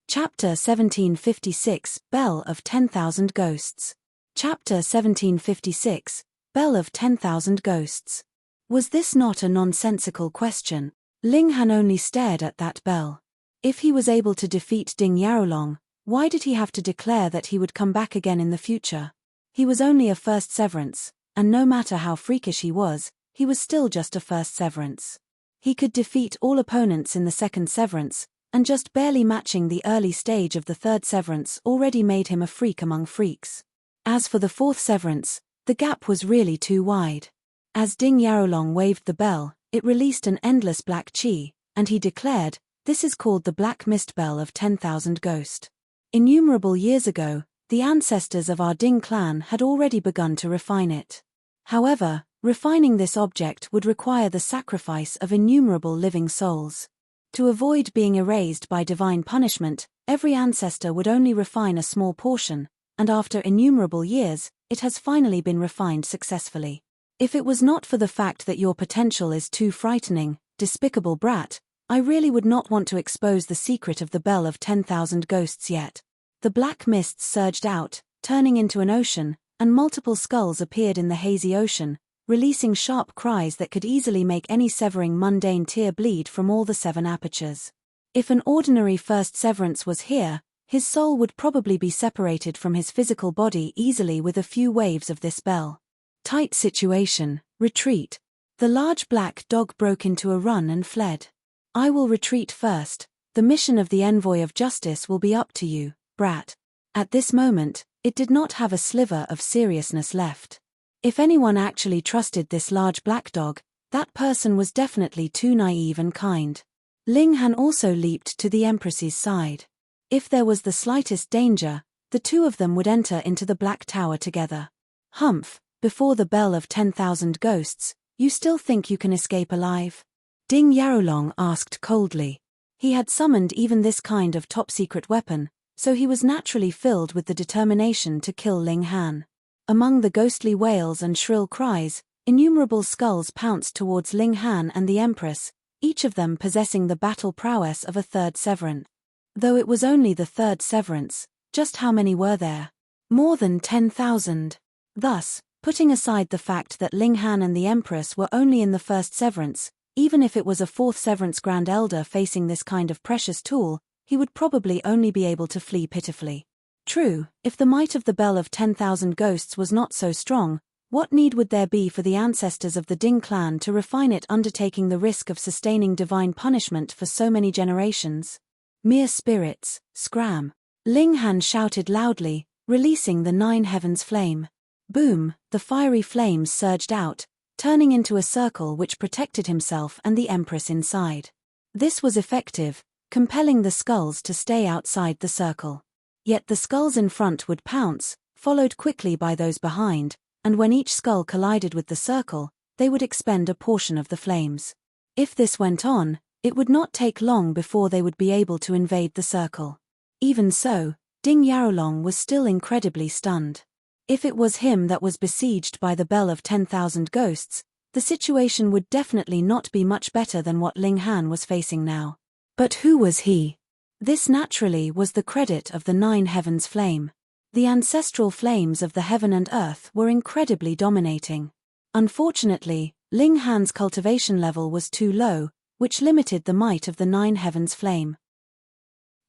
Chapter 1756, Bell of 10,000 Ghosts. Chapter 1756, Bell of 10,000 Ghosts. Was this not a nonsensical question? Ling Han only stared at that bell. If he was able to defeat Ding Yarolong, why did he have to declare that he would come back again in the future? He was only a first severance, and no matter how freakish he was still just a first severance. He could defeat all opponents in the second severance, and just barely matching the early stage of the third severance already made him a freak among freaks. As for the fourth severance, the gap was really too wide. As Ding Yarolong waved the bell, it released an endless black chi, and he declared, "This is called the Black Mist Bell of 10,000 Ghost." Innumerable years ago, the ancestors of our Ding clan had already begun to refine it. However, Refining this object would require the sacrifice of innumerable living souls. To avoid being erased by divine punishment, every ancestor would only refine a small portion, and after innumerable years, it has finally been refined successfully. If it was not for the fact that your potential is too frightening, despicable brat, I really would not want to expose the secret of the Bell of 10,000 Ghosts yet. The black mists surged out, turning into an ocean, and multiple skulls appeared in the hazy ocean, releasing sharp cries that could easily make any severing mundane tear bleed from all the 7 apertures. If an ordinary first severance was here, his soul would probably be separated from his physical body easily with a few waves of this bell. Tight situation, retreat. The large black dog broke into a run and fled. I will retreat first. The mission of the envoy of justice will be up to you, brat. At this moment, it did not have a sliver of seriousness left. If anyone actually trusted this large black dog, that person was definitely too naive and kind. Ling Han also leaped to the Empress's side. If there was the slightest danger, the two of them would enter into the Black Tower together. Humph, before the Bell of 10,000 Ghosts, you still think you can escape alive? Ding Yarolong asked coldly. He had summoned even this kind of top-secret weapon, so he was naturally filled with the determination to kill Ling Han. Among the ghostly wails and shrill cries, innumerable skulls pounced towards Ling Han and the Empress, each of them possessing the battle prowess of a third severance. Though it was only the third severance, just how many were there? More than 10,000. Thus, putting aside the fact that Ling Han and the Empress were only in the first severance, even if it was a fourth severance Grand Elder facing this kind of precious tool, he would probably only be able to flee pitifully. True, if the might of the Bell of 10,000 Ghosts was not so strong, what need would there be for the ancestors of the Ding clan to refine it, undertaking the risk of sustaining divine punishment for so many generations? Mere spirits, scram. Ling Han shouted loudly, releasing the 9 heavens flame. Boom, the fiery flames surged out, turning into a circle which protected himself and the Empress inside. This was effective, compelling the skulls to stay outside the circle. Yet the skulls in front would pounce, followed quickly by those behind, and when each skull collided with the circle, they would expend a portion of the flames. If this went on, it would not take long before they would be able to invade the circle. Even so, Ding Yarolong was still incredibly stunned. If it was him that was besieged by the Bell of 10,000 Ghosts, the situation would definitely not be much better than what Ling Han was facing now. But who was he? This naturally was the credit of the 9 heavens flame. The ancestral flames of the heaven and earth were incredibly dominating. Unfortunately, Ling Han's cultivation level was too low, which limited the might of the 9 heavens flame.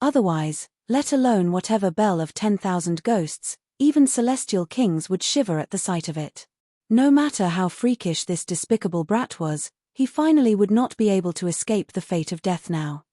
Otherwise, let alone whatever Bell of 10,000 Ghosts, even celestial kings would shiver at the sight of it. No matter how freakish this despicable brat was, he finally would not be able to escape the fate of death now.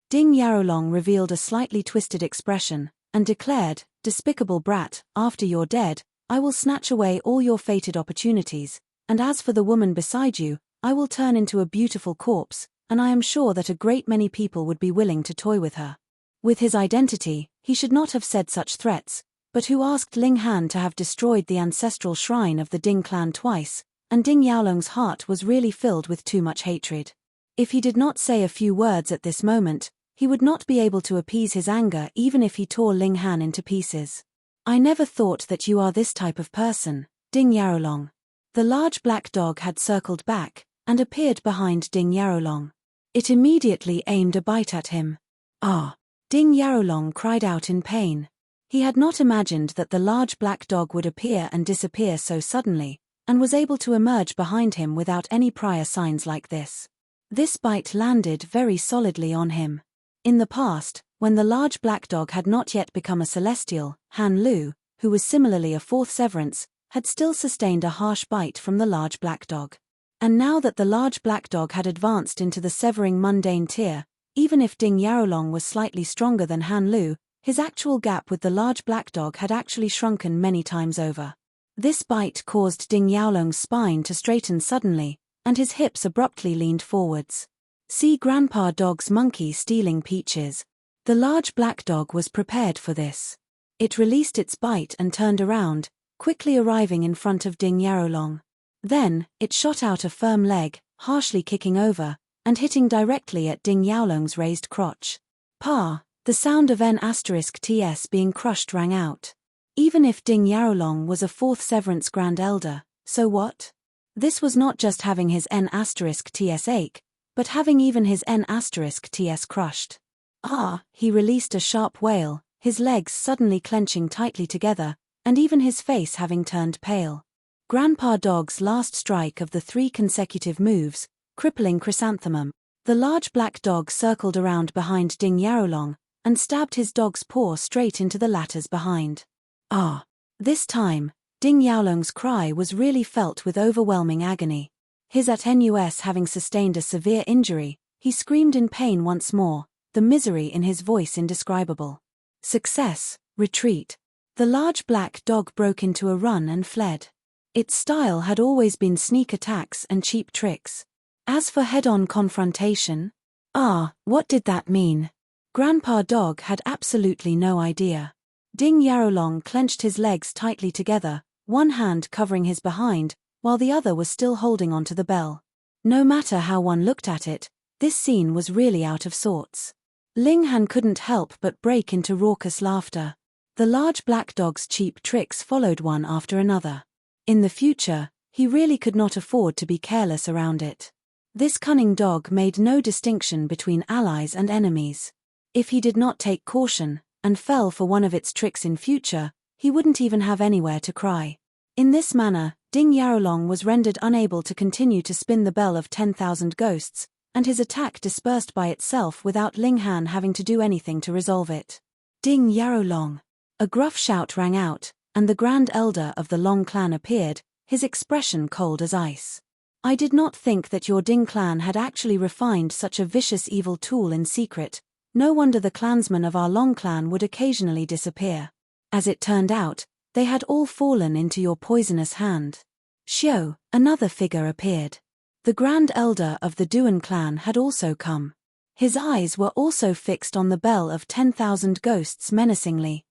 Ding Yarolong revealed a slightly twisted expression, and declared, "Despicable brat, after you're dead, I will snatch away all your fated opportunities, and as for the woman beside you, I will turn into a beautiful corpse, and I am sure that a great many people would be willing to toy with her." With his identity, he should not have said such threats, but who asked Ling Han to have destroyed the ancestral shrine of the Ding clan twice, and Ding Yaolong's heart was really filled with too much hatred. If he did not say a few words at this moment, he would not be able to appease his anger even if he tore Ling Han into pieces. "I never thought that you are this type of person, Ding Yarolong." The large black dog had circled back, and appeared behind Ding Yarolong. It immediately aimed a bite at him. "Ah!" Ding Yarolong cried out in pain. He had not imagined that the large black dog would appear and disappear so suddenly, and was able to emerge behind him without any prior signs like this. This bite landed very solidly on him. In the past, when the large black dog had not yet become a celestial, Han Lu, who was similarly a fourth severance, had still sustained a harsh bite from the large black dog. And now that the large black dog had advanced into the severing mundane tier, even if Ding Yarolong was slightly stronger than Han Lu, his actual gap with the large black dog had actually shrunken many times over. This bite caused Ding Yaolong's spine to straighten suddenly, and his hips abruptly leaned forwards. See Grandpa Dog's monkey stealing peaches. The large black dog was prepared for this. It released its bite and turned around, quickly arriving in front of Ding Yarolong. Then, it shot out a firm leg, harshly kicking over, and hitting directly at Ding Yaolong's raised crotch. Pa! The sound of N*TS being crushed rang out. Even if Ding Yaolong was a fourth Severance Grand Elder, so what? This was not just having his N*TS ache, but having even his N*TS crushed. Ah! He released a sharp wail, his legs suddenly clenching tightly together, and even his face having turned pale. Grandpa Dog's last strike of the 3 consecutive moves, crippling Chrysanthemum. The large black dog circled around behind Ding Yaolong, and stabbed his dog's paw straight into the latter's behind. Ah! This time, Ding Yaolong's cry was really felt with overwhelming agony. His NUS having sustained a severe injury, he screamed in pain once more, the misery in his voice indescribable. Success, retreat. The large black dog broke into a run and fled. Its style had always been sneak attacks and cheap tricks. As for head-on confrontation, what did that mean? Grandpa Dog had absolutely no idea. Ding Yaolong clenched his legs tightly together, one hand covering his behind, while the other was still holding onto the bell. No matter how one looked at it, this scene was really out of sorts. Ling Han couldn't help but break into raucous laughter. The large black dog's cheap tricks followed one after another. In the future, he really could not afford to be careless around it. This cunning dog made no distinction between allies and enemies. If he did not take caution, and fell for one of its tricks in future, he wouldn't even have anywhere to cry. In this manner, Ding Yaolong was rendered unable to continue to spin the bell of 10,000 ghosts, and his attack dispersed by itself without Ling Han having to do anything to resolve it. Ding Yaolong! A gruff shout rang out, and the Grand Elder of the Long clan appeared, his expression cold as ice. I did not think that your Ding clan had actually refined such a vicious evil tool in secret. No wonder the clansmen of our Long clan would occasionally disappear. As it turned out, they had all fallen into your poisonous hand. Xiao, another figure appeared. The Grand Elder of the Duan clan had also come. His eyes were also fixed on the bell of 10,000 ghosts menacingly.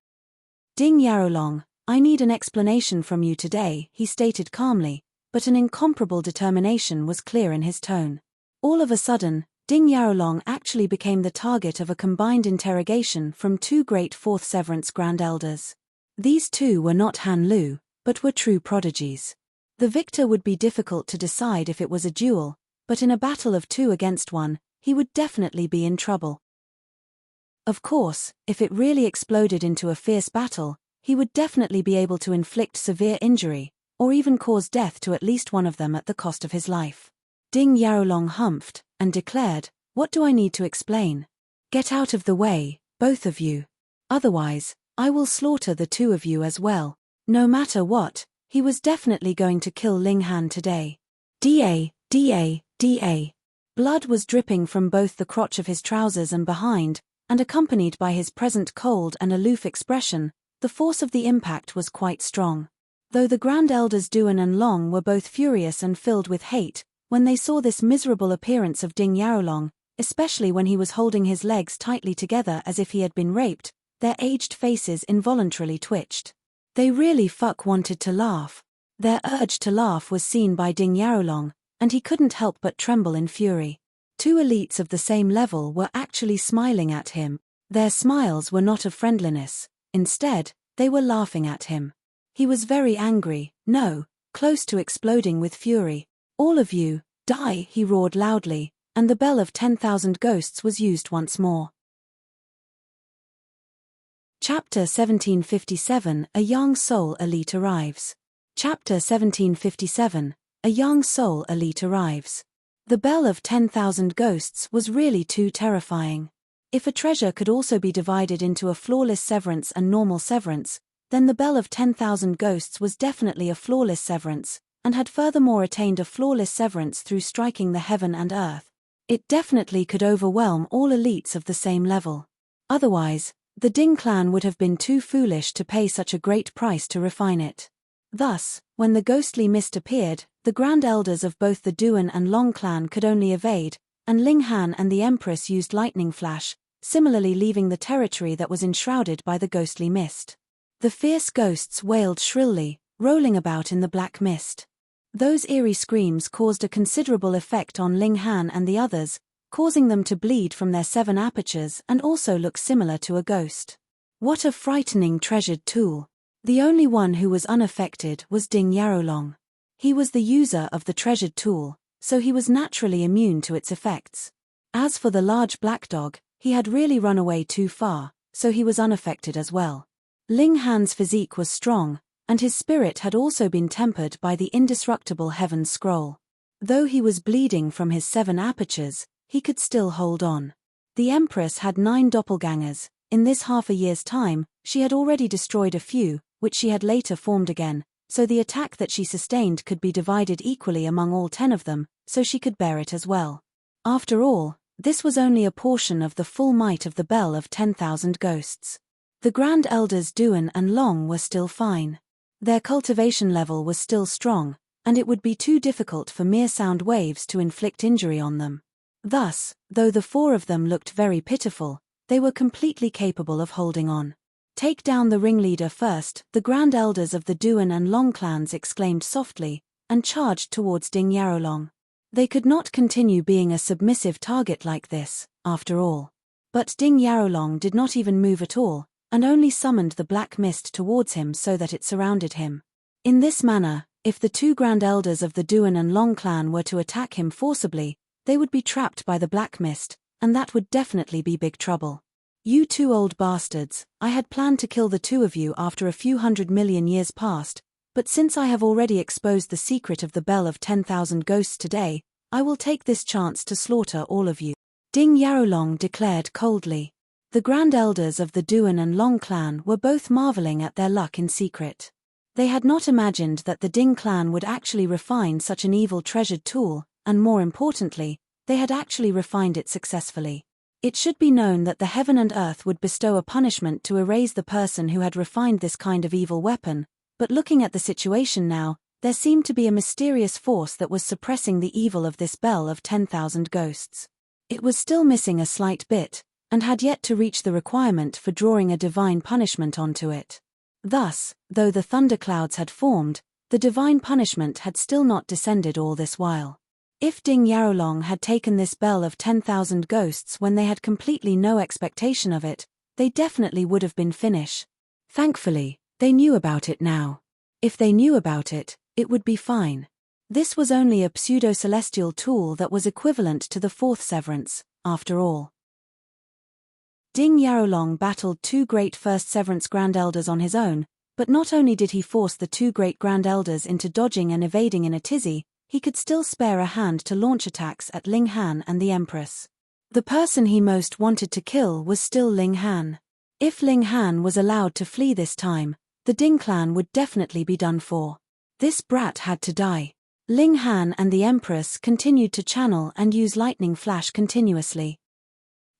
Ding Yaolong, I need an explanation from you today, he stated calmly, but an incomparable determination was clear in his tone. All of a sudden, Ding Yaolong actually became the target of a combined interrogation from 2 great Fourth Severance Grand Elders. These 2 were not Han Lu, but were true prodigies. The victor would be difficult to decide if it was a duel, but in a battle of 2 against 1, he would definitely be in trouble. Of course, if it really exploded into a fierce battle, he would definitely be able to inflict severe injury, or even cause death to at least one of them at the cost of his life. Ding Yaolong humphed, and declared, "What do I need to explain? Get out of the way, both of you. Otherwise, I will slaughter the 2 of you as well." No matter what, he was definitely going to kill Ling Han today. Da. Blood was dripping from both the crotch of his trousers and behind, and accompanied by his present cold and aloof expression, the force of the impact was quite strong. Though the Grand Elders Duan and Long were both furious and filled with hate, when they saw this miserable appearance of Ding Yaolong, especially when he was holding his legs tightly together as if he had been raped, their aged faces involuntarily twitched. They really wanted to laugh. Their urge to laugh was seen by Ding Yaolong, and he couldn't help but tremble in fury. 2 elites of the same level were actually smiling at him. Their smiles were not of friendliness. Instead, they were laughing at him. He was very angry, no, close to exploding with fury. "All of you, die!" he roared loudly, and the bell of 10,000 ghosts was used once more. Chapter 1757 A Young Soul Elite Arrives. Chapter 1757 A Young Soul Elite Arrives. The bell of 10,000 ghosts was really too terrifying. If a treasure could also be divided into a flawless severance and normal severance, then the bell of 10,000 ghosts was definitely a flawless severance, and had furthermore attained a flawless severance through striking the heaven and earth. It definitely could overwhelm all elites of the same level. Otherwise, the Ding clan would have been too foolish to pay such a great price to refine it. Thus, when the ghostly mist appeared, the Grand Elders of both the Duan and Long clan could only evade, and Ling Han and the Empress used lightning flash, similarly leaving the territory that was enshrouded by the ghostly mist. The fierce ghosts wailed shrilly, rolling about in the black mist. Those eerie screams caused a considerable effect on Ling Han and the others, causing them to bleed from their 7 apertures and also look similar to a ghost. What a frightening treasured tool. The only one who was unaffected was Ding Yarolong. He was the user of the treasured tool, so he was naturally immune to its effects. As for the large black dog, he had really run away too far, so he was unaffected as well. Ling Han's physique was strong, and his spirit had also been tempered by the indestructible Heaven Scroll. Though he was bleeding from his 7 apertures, he could still hold on. The Empress had 9 doppelgangers. In this half a year's time, she had already destroyed a few, which she had later formed again, so the attack that she sustained could be divided equally among all 10 of them, so she could bear it as well. After all, this was only a portion of the full might of the Bell of 10,000 Ghosts. The Grand Elders Duan and Long were still fine. Their cultivation level was still strong, and it would be too difficult for mere sound waves to inflict injury on them. Thus, though the 4 of them looked very pitiful, they were completely capable of holding on. Take down the ringleader first, the Grand Elders of the Duan and Long clans exclaimed softly, and charged towards Ding Yarolong. They could not continue being a submissive target like this, after all. But Ding Yarolong did not even move at all, and only summoned the black mist towards him so that it surrounded him. In this manner, if the 2 Grand Elders of the Duan and Long clan were to attack him forcibly, they would be trapped by the black mist, and that would definitely be big trouble. You 2 old bastards, I had planned to kill the 2 of you after a few 100 million years past, but since I have already exposed the secret of the Bell of 10,000 Ghosts today, I will take this chance to slaughter all of you. Ding Yarolong declared coldly. The Grand Elders of the Duan and Long clan were both marveling at their luck in secret. They had not imagined that the Ding clan would actually refine such an evil treasured tool, and more importantly, they had actually refined it successfully. It should be known that the heaven and earth would bestow a punishment to erase the person who had refined this kind of evil weapon, but looking at the situation now, there seemed to be a mysterious force that was suppressing the evil of this Bell of 10,000 Ghosts. It was still missing a slight bit, and had yet to reach the requirement for drawing a divine punishment onto it. Thus, though the thunderclouds had formed, the divine punishment had still not descended all this while. If Ding Yarolong had taken this Bell of 10,000 Ghosts when they had completely no expectation of it, they definitely would have been finished. Thankfully, they knew about it now. If they knew about it, it would be fine. This was only a pseudo-celestial tool that was equivalent to the 4th severance, after all. Ding Yarolong battled 2 great First Severance Grand Elders on his own, but not only did he force the 2 great Grand Elders into dodging and evading in a tizzy, he could still spare a hand to launch attacks at Ling Han and the Empress. The person he most wanted to kill was still Ling Han. If Ling Han was allowed to flee this time, the Ding clan would definitely be done for. This brat had to die. Ling Han and the Empress continued to channel and use lightning flash continuously.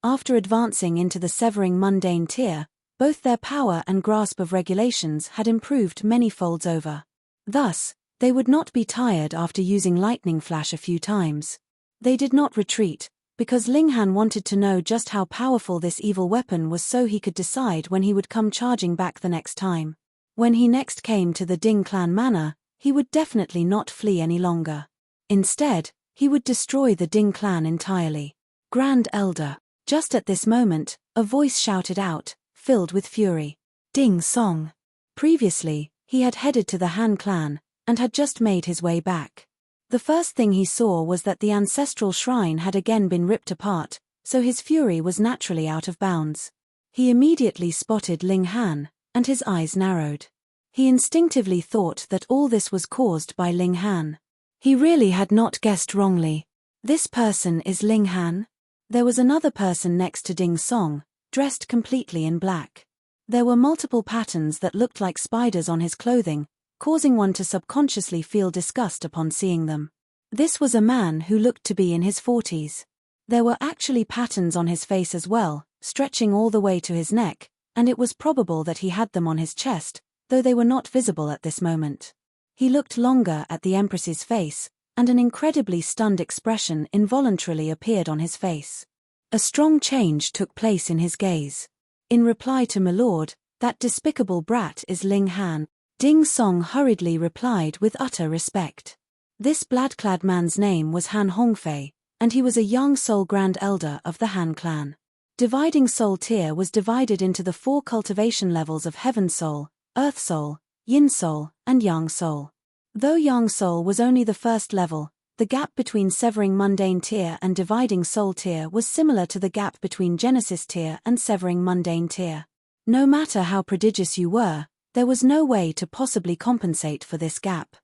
After advancing into the severing mundane tier, both their power and grasp of regulations had improved many folds over. Thus, they would not be tired after using lightning flash a few times. They did not retreat, because Ling Han wanted to know just how powerful this evil weapon was so he could decide when he would come charging back the next time. When he next came to the Ding clan manor, he would definitely not flee any longer. Instead, he would destroy the Ding clan entirely. Grand Elder. Just at this moment, a voice shouted out, filled with fury. Ding Song. Previously, he had headed to the Han clan, and had just made his way back. The first thing he saw was that the ancestral shrine had again been ripped apart, so his fury was naturally out of bounds. He immediately spotted Ling Han, and his eyes narrowed. He instinctively thought that all this was caused by Ling Han. He really had not guessed wrongly. This person is Ling Han? There was another person next to Ding Song, dressed completely in black. There were multiple patterns that looked like spiders on his clothing, causing one to subconsciously feel disgust upon seeing them. This was a man who looked to be in his 40s. There were actually patterns on his face as well, stretching all the way to his neck, and it was probable that he had them on his chest, though they were not visible at this moment. He looked longer at the Empress's face, and an incredibly stunned expression involuntarily appeared on his face. A strong change took place in his gaze. In reply to "Milord, that despicable brat is Ling Han," Ding Song hurriedly replied with utter respect. This blood-clad man's name was Han Hongfei, and he was a young soul Grand Elder of the Han clan. Dividing Soul tier was divided into the 4 cultivation levels of Heaven Soul, Earth Soul, Yin Soul, and Yang Soul. Though Yang Soul was only the first level, the gap between Severing Mundane tier and Dividing Soul tier was similar to the gap between Genesis tier and Severing Mundane tier. No matter how prodigious you were, there was no way to possibly compensate for this gap.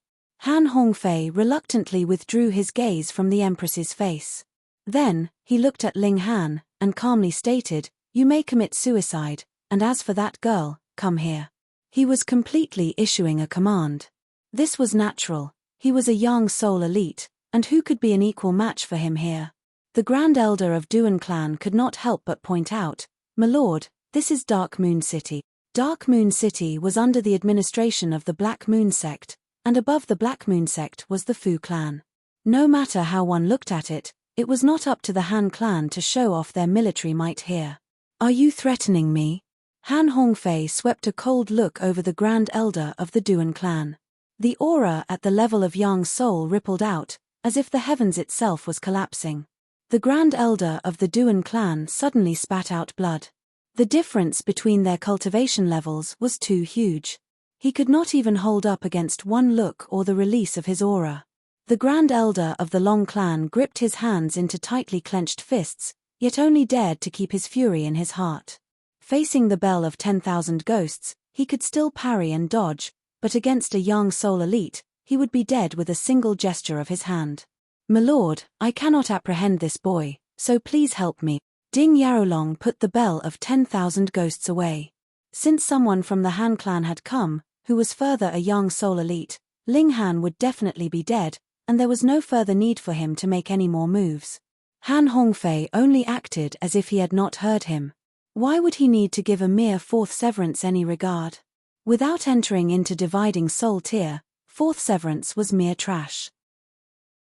Han Hongfei reluctantly withdrew his gaze from the Empress's face. Then, he looked at Ling Han, and calmly stated, "You may commit suicide, and as for that girl, come here." He was completely issuing a command. This was natural. He was a young soul elite, and who could be an equal match for him here? The Grand Elder of Duan clan could not help but point out, "My lord, this is Dark Moon City." Dark Moon City was under the administration of the Black Moon sect, and above the Black Moon sect was the Fu clan. No matter how one looked at it, it was not up to the Han clan to show off their military might here. "Are you threatening me?" Han Hongfei swept a cold look over the Grand Elder of the Duan clan. The aura at the level of Yang Soul rippled out, as if the heavens itself was collapsing. The Grand Elder of the Duan clan suddenly spat out blood. The difference between their cultivation levels was too huge. He could not even hold up against one look or the release of his aura. The Grand Elder of the Long clan gripped his hands into tightly clenched fists, yet only dared to keep his fury in his heart. Facing the bell of 10,000 ghosts, he could still parry and dodge, but against a young soul elite, he would be dead with a single gesture of his hand. "My lord, I cannot apprehend this boy, so please help me." Ding Yarolong put the bell of 10,000 ghosts away. Since someone from the Han clan had come, who was further a young soul elite, Ling Han would definitely be dead, and there was no further need for him to make any more moves. Han Hongfei only acted as if he had not heard him. Why would he need to give a mere 4th severance any regard? Without entering into Dividing Soul tier, 4th severance was mere trash.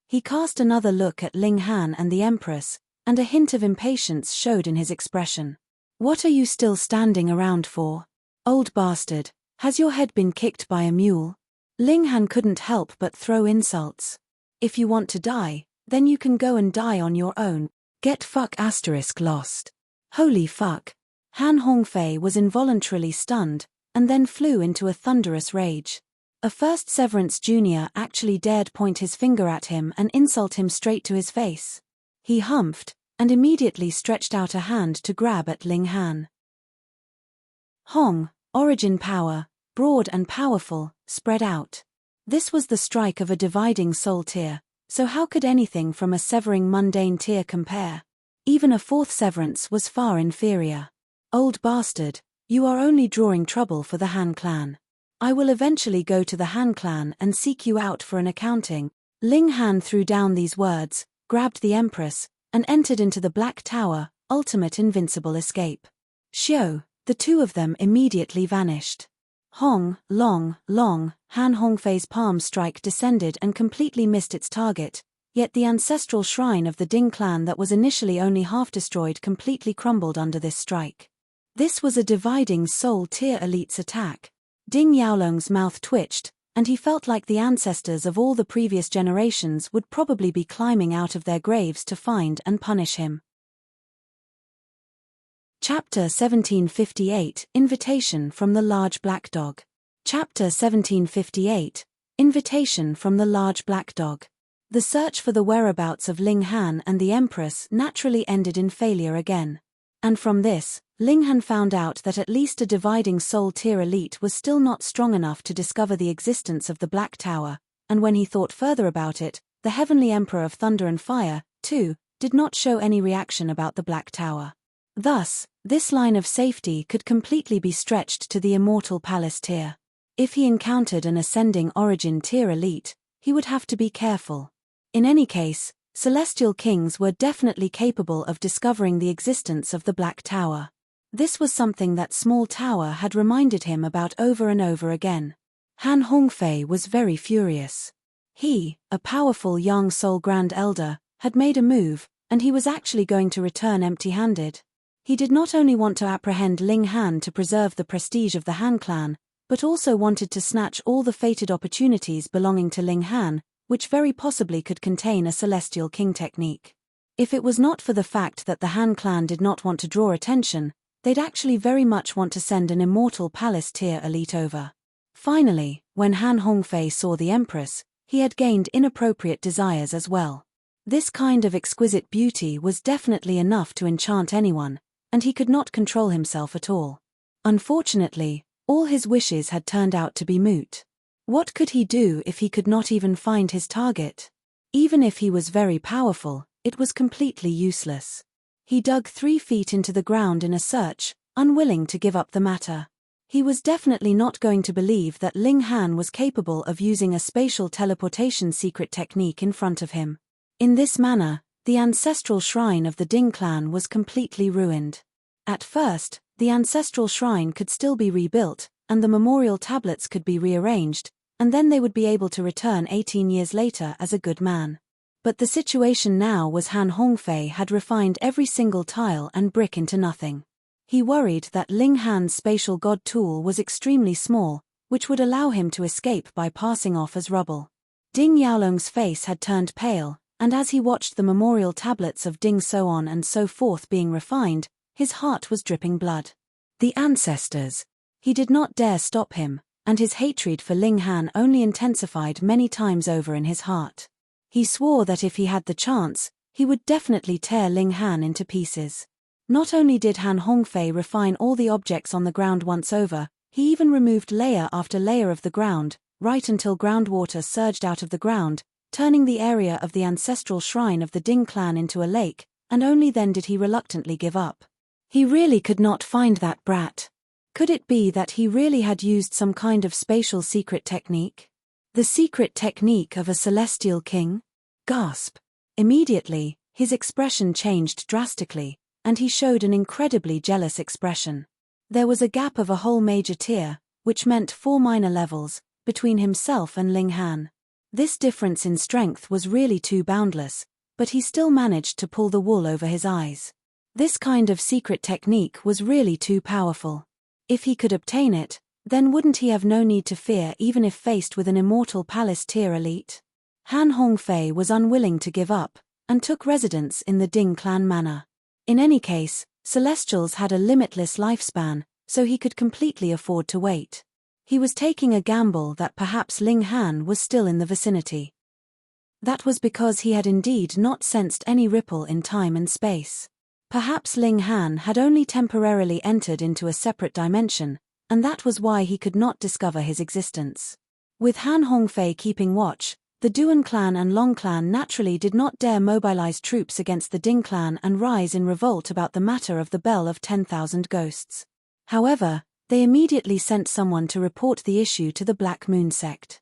He cast another look at Ling Han and the Empress, and a hint of impatience showed in his expression. "What are you still standing around for? Old bastard, has your head been kicked by a mule?" Ling Han couldn't help but throw insults. "If you want to die, then you can go and die on your own. Get lost. Holy fuck." Han Hongfei was involuntarily stunned, and then flew into a thunderous rage. A 1st Severance Junior actually dared point his finger at him and insult him straight to his face. He humphed, and immediately stretched out a hand to grab at Ling Han. Hong, origin power, broad and powerful, spread out. This was the strike of a Dividing Soul tier, so how could anything from a Severing Mundane tier compare? Even a 4th severance was far inferior. "Old bastard, you are only drawing trouble for the Han clan. I will eventually go to the Han clan and seek you out for an accounting." Ling Han threw down these words, grabbed the Empress, and entered into the Black Tower, ultimate invincible escape. Xiao, the two of them immediately vanished. Hong, long, Han Hongfei's palm strike descended and completely missed its target, yet the ancestral shrine of the Ding clan that was initially only half destroyed completely crumbled under this strike. This was a Dividing Soul tier elite's attack. Ding Yaolong's mouth twitched, and he felt like the ancestors of all the previous generations would probably be climbing out of their graves to find and punish him. Chapter 1758, Invitation from the Large Black Dog. Chapter 1758, Invitation from the Large Black Dog. The search for the whereabouts of Ling Han and the Empress naturally ended in failure again. And from this, Ling Han found out that at least a Dividing Soul tier elite was still not strong enough to discover the existence of the Black Tower, and when he thought further about it, the Heavenly Emperor of Thunder and Fire, too, did not show any reaction about the Black Tower. Thus, this line of safety could completely be stretched to the Immortal Palace tier. If he encountered an Ascending Origin tier elite, he would have to be careful. In any case, Celestial Kings were definitely capable of discovering the existence of the Black Tower. This was something that small tower had reminded him about over and over again. Han Hongfei was very furious. He, a powerful young soul Grand Elder, had made a move, and he was actually going to return empty-handed. He did not only want to apprehend Ling Han to preserve the prestige of the Han clan, but also wanted to snatch all the fated opportunities belonging to Ling Han, which very possibly could contain a Celestial King technique. If it was not for the fact that the Han clan did not want to draw attention, they'd actually very much want to send an Immortal Palace tier elite over. Finally, when Han Hongfei saw the Empress, he had gained inappropriate desires as well. This kind of exquisite beauty was definitely enough to enchant anyone, and he could not control himself at all. Unfortunately, all his wishes had turned out to be moot. What could he do if he could not even find his target? Even if he was very powerful, it was completely useless. He dug 3 feet into the ground in a search, unwilling to give up the matter. He was definitely not going to believe that Ling Han was capable of using a spatial teleportation secret technique in front of him. In this manner, the ancestral shrine of the Ding clan was completely ruined. At first, the ancestral shrine could still be rebuilt, and the memorial tablets could be rearranged, and then they would be able to return 18 years later as a good man. But the situation now was Han Hongfei had refined every single tile and brick into nothing. He worried that Ling Han's spatial god tool was extremely small, which would allow him to escape by passing off as rubble. Ding Yaolong's face had turned pale, and as he watched the memorial tablets of Ding so on and so forth being refined, his heart was dripping blood. The ancestors. He did not dare stop him, and his hatred for Ling Han only intensified many times over in his heart. He swore that if he had the chance, he would definitely tear Ling Han into pieces. Not only did Han Hongfei refine all the objects on the ground once over, he even removed layer after layer of the ground, right until groundwater surged out of the ground, turning the area of the ancestral shrine of the Ding clan into a lake, and only then did he reluctantly give up. He really could not find that brat. Could it be that he really had used some kind of spatial secret technique? The secret technique of a celestial king? Gasp! Immediately, his expression changed drastically, and he showed an incredibly jealous expression. There was a gap of a whole major tier, which meant 4 minor levels, between himself and Ling Han. This difference in strength was really too boundless, but he still managed to pull the wool over his eyes. This kind of secret technique was really too powerful. If he could obtain it, then wouldn't he have no need to fear even if faced with an Immortal Palace tier elite? Han Hongfei was unwilling to give up, and took residence in the Ding clan manor. In any case, Celestials had a limitless lifespan, so he could completely afford to wait. He was taking a gamble that perhaps Ling Han was still in the vicinity. That was because he had indeed not sensed any ripple in time and space. Perhaps Ling Han had only temporarily entered into a separate dimension, and that was why he could not discover his existence. With Han Hongfei keeping watch, the Duan clan and Long clan naturally did not dare mobilize troops against the Ding clan and rise in revolt about the matter of the Bell of 10,000 Ghosts. However, they immediately sent someone to report the issue to the Black Moon sect.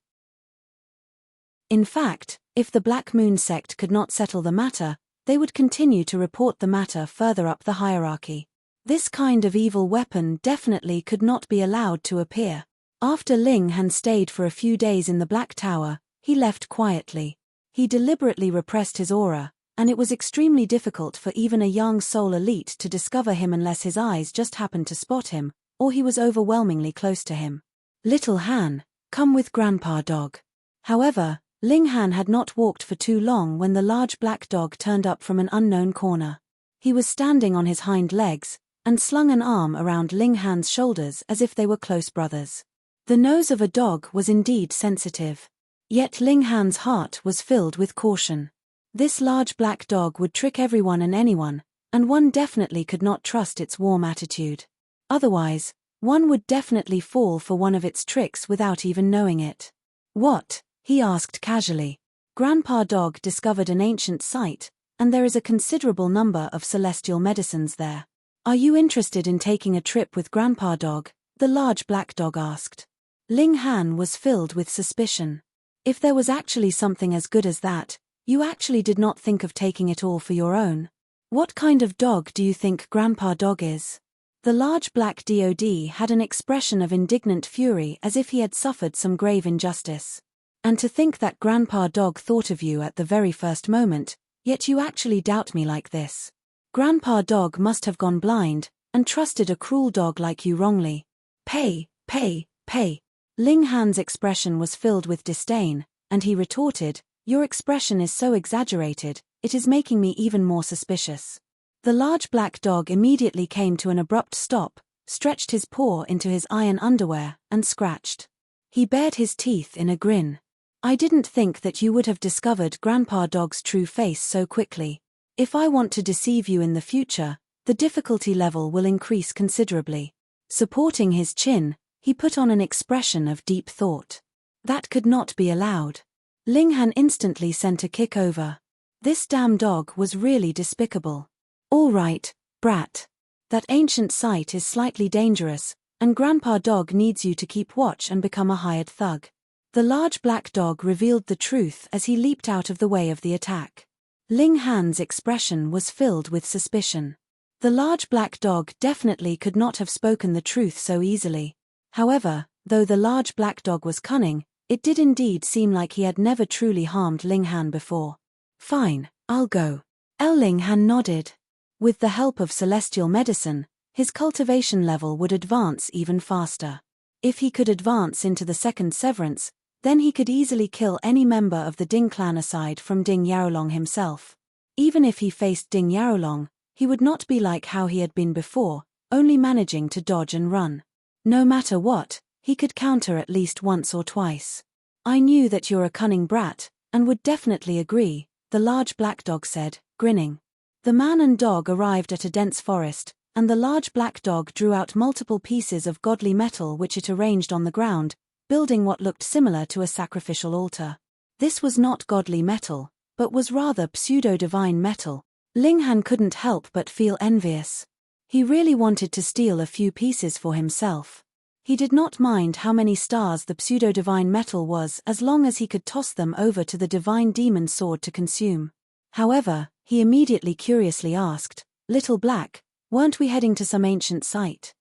In fact, if the Black Moon sect could not settle the matter, they would continue to report the matter further up the hierarchy. This kind of evil weapon definitely could not be allowed to appear. After Ling Han stayed for a few days in the Black Tower, he left quietly. He deliberately repressed his aura, and it was extremely difficult for even a young soul elite to discover him unless his eyes just happened to spot him, or he was overwhelmingly close to him. "Little Han, come with Grandpa Dog." However, Ling Han had not walked for too long when the large black dog turned up from an unknown corner. He was standing on his hind legs, and slung an arm around Ling Han's shoulders as if they were close brothers. The nose of a dog was indeed sensitive. Yet Ling Han's heart was filled with caution. This large black dog would trick everyone and anyone, and one definitely could not trust its warm attitude. Otherwise, one would definitely fall for one of its tricks without even knowing it. "What?" he asked casually. Grandpa Dog discovered an ancient site, and there is a considerable number of celestial medicines there. "Are you interested in taking a trip with Grandpa Dog?" the large black dog asked. Ling Han was filled with suspicion. If there was actually something as good as that, you actually did not think of taking it all for your own? What kind of dog do you think Grandpa Dog is? The large black DOD had an expression of indignant fury as if he had suffered some grave injustice. And to think that Grandpa Dog thought of you at the very first moment, yet you actually doubt me like this. Grandpa Dog must have gone blind, and trusted a cruel dog like you wrongly. Pay, pay, pay. Ling Han's expression was filled with disdain, and he retorted, Your expression is so exaggerated, it is making me even more suspicious. The large black dog immediately came to an abrupt stop, stretched his paw into his iron underwear, and scratched. He bared his teeth in a grin. I didn't think that you would have discovered Grandpa Dog's true face so quickly. If I want to deceive you in the future, the difficulty level will increase considerably. Supporting his chin, he put on an expression of deep thought. That could not be allowed. Ling Han instantly sent a kick over. This damn dog was really despicable. All right, brat. That ancient site is slightly dangerous, and Grandpa Dog needs you to keep watch and become a hired thug. The large black dog revealed the truth as he leaped out of the way of the attack. Ling Han's expression was filled with suspicion. The large black dog definitely could not have spoken the truth so easily. However, though the large black dog was cunning, it did indeed seem like he had never truly harmed Ling Han before. Fine, I'll go. Ling Han nodded. With the help of celestial medicine, his cultivation level would advance even faster. If he could advance into the second severance, then he could easily kill any member of the Ding clan aside from Ding Yarolong himself. Even if he faced Ding Yarolong, he would not be like how he had been before, only managing to dodge and run. No matter what, he could counter at least once or twice. I knew that you're a cunning brat, and would definitely agree, the large black dog said, grinning. The man and dog arrived at a dense forest, and the large black dog drew out multiple pieces of godly metal which it arranged on the ground, building what looked similar to a sacrificial altar. This was not godly metal, but was rather pseudo-divine metal. Ling Han couldn't help but feel envious. He really wanted to steal a few pieces for himself. He did not mind how many stars the pseudo-divine metal was as long as he could toss them over to the divine demon sword to consume. However, he immediately curiously asked, Little Black, weren't we heading to some ancient site?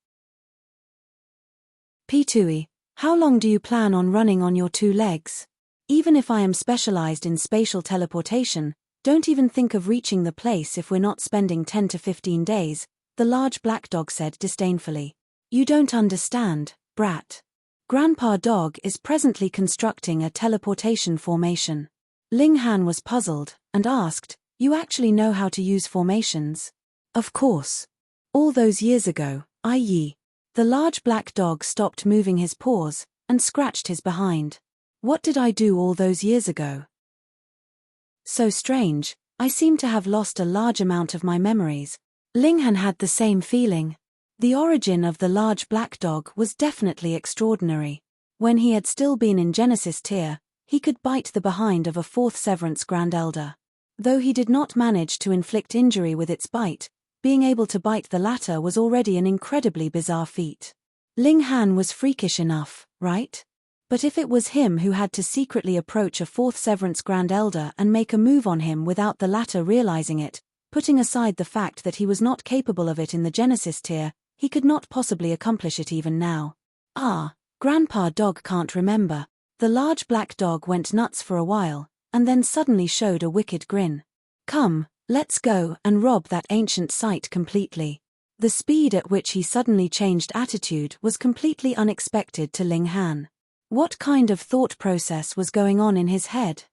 P2E, how long do you plan on running on your two legs? Even if I am specialized in spatial teleportation, don't even think of reaching the place if we're not spending 10 to 15 days, the large black dog said disdainfully. You don't understand, brat. Grandpa Dog is presently constructing a teleportation formation. Ling Han was puzzled, and asked, You actually know how to use formations? Of course. All those years ago, i.e. The large black dog stopped moving his paws, and scratched his behind. What did I do all those years ago? So strange, I seem to have lost a large amount of my memories. Ling Han had the same feeling. The origin of the large black dog was definitely extraordinary. When he had still been in Genesis tier, he could bite the behind of a fourth Severance Grand Elder. Though he did not manage to inflict injury with its bite, being able to bite the latter was already an incredibly bizarre feat. Ling Han was freakish enough, right? But if it was him who had to secretly approach a fourth Severance Grand Elder and make a move on him without the latter realizing it, putting aside the fact that he was not capable of it in the Genesis tier, he could not possibly accomplish it even now. Grandpa Dog can't remember. The large black dog went nuts for a while, and then suddenly showed a wicked grin. Come, let's go and rob that ancient site completely. The speed at which he suddenly changed attitude was completely unexpected to Ling Han. What kind of thought process was going on in his head?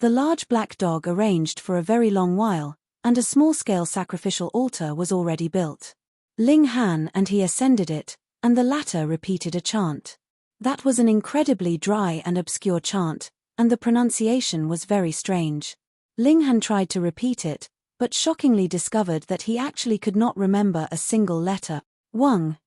The large black dog arranged for a very long while, and a small-scale sacrificial altar was already built. Ling Han and he ascended it, and the latter repeated a chant. That was an incredibly dry and obscure chant, and the pronunciation was very strange. Ling Han tried to repeat it, but shockingly discovered that he actually could not remember a single letter.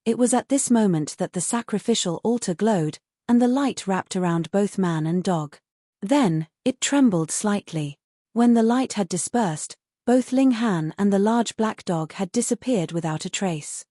It was at this moment that the sacrificial altar glowed, and the light wrapped around both man and dog. Then, it trembled slightly. When the light had dispersed, both Ling Han and the large black dog had disappeared without a trace.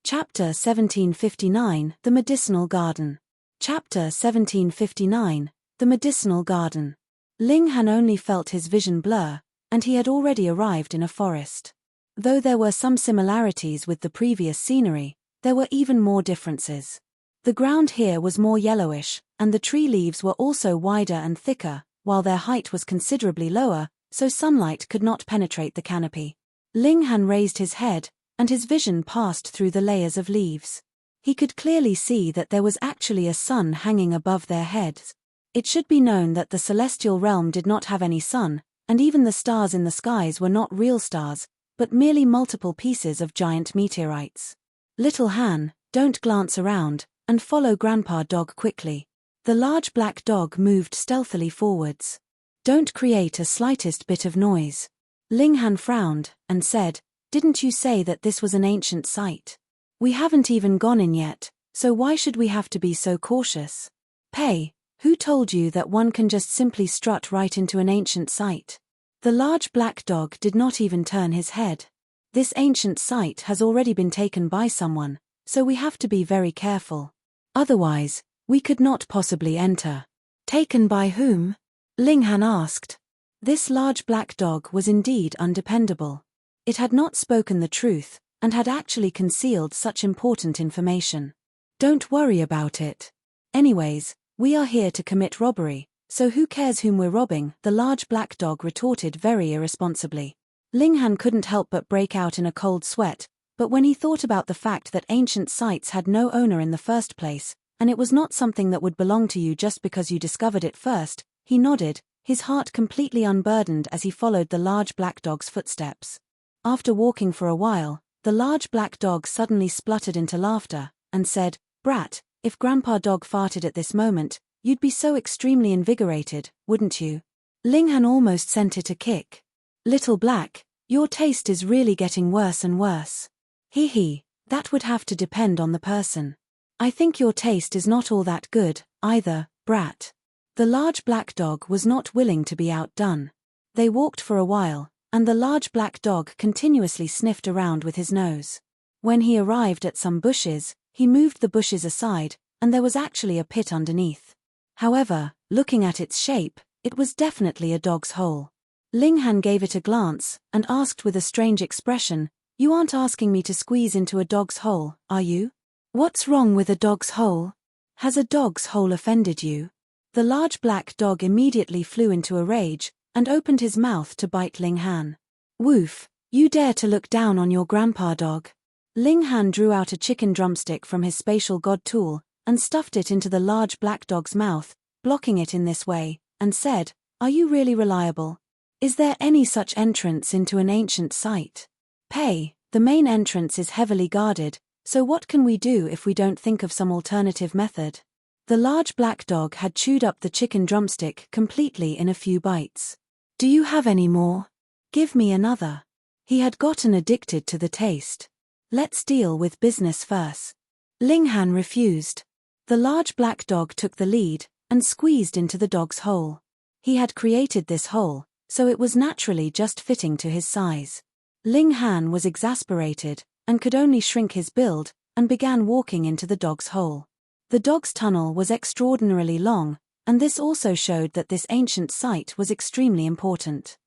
Chapter 1759, The Medicinal Garden. Chapter 1759, The Medicinal Garden. Ling Han only felt his vision blur, and he had already arrived in a forest. Though there were some similarities with the previous scenery, there were even more differences. The ground here was more yellowish, and the tree leaves were also wider and thicker, while their height was considerably lower, so sunlight could not penetrate the canopy. Ling Han raised his head, and his vision passed through the layers of leaves. He could clearly see that there was actually a sun hanging above their heads. It should be known that the celestial realm did not have any sun, and even the stars in the skies were not real stars, but merely multiple pieces of giant meteorites. Little Han, don't glance around, and follow Grandpa Dog quickly. The large black dog moved stealthily forwards. Don't create a slightest bit of noise. Ling Han frowned, and said, didn't you say that this was an ancient site? We haven't even gone in yet, so why should we have to be so cautious? Pei, who told you that one can just simply strut right into an ancient site? The large black dog did not even turn his head. This ancient site has already been taken by someone, so we have to be very careful. Otherwise, we could not possibly enter. Taken by whom? Ling Han asked. This large black dog was indeed undependable. It had not spoken the truth, and had actually concealed such important information. Don't worry about it. Anyways, we are here to commit robbery, so who cares whom we're robbing? The large black dog retorted very irresponsibly. Ling Han couldn't help but break out in a cold sweat, but when he thought about the fact that ancient sites had no owner in the first place, and it was not something that would belong to you just because you discovered it first, he nodded, his heart completely unburdened as he followed the large black dog's footsteps. After walking for a while, the large black dog suddenly spluttered into laughter, and said, Brat, if Grandpa Dog farted at this moment, you'd be so extremely invigorated, wouldn't you? Ling Han almost sent it a kick. Little Black, your taste is really getting worse and worse. Hee, that would have to depend on the person. I think your taste is not all that good, either, Brat. The large black dog was not willing to be outdone. They walked for a while, and the large black dog continuously sniffed around with his nose. When he arrived at some bushes, he moved the bushes aside, and there was actually a pit underneath. However, looking at its shape, it was definitely a dog's hole. Ling Han gave it a glance, and asked with a strange expression, You aren't asking me to squeeze into a dog's hole, are you? What's wrong with a dog's hole? Has a dog's hole offended you? The large black dog immediately flew into a rage, and opened his mouth to bite Ling Han. Woof, you dare to look down on your Grandpa Dog. Ling Han drew out a chicken drumstick from his spatial god tool, and stuffed it into the large black dog's mouth, blocking it in this way, and said, Are you really reliable? Is there any such entrance into an ancient site? Pei, the main entrance is heavily guarded, so what can we do if we don't think of some alternative method? The large black dog had chewed up the chicken drumstick completely in a few bites. Do you have any more? Give me another. He had gotten addicted to the taste. Let's deal with business first. Ling Han refused. The large black dog took the lead, and squeezed into the dog's hole. He had created this hole, so it was naturally just fitting to his size. Ling Han was exasperated, and could only shrink his build, and began walking into the dog's hole. The dog's tunnel was extraordinarily long, and this also showed that this ancient site was extremely important.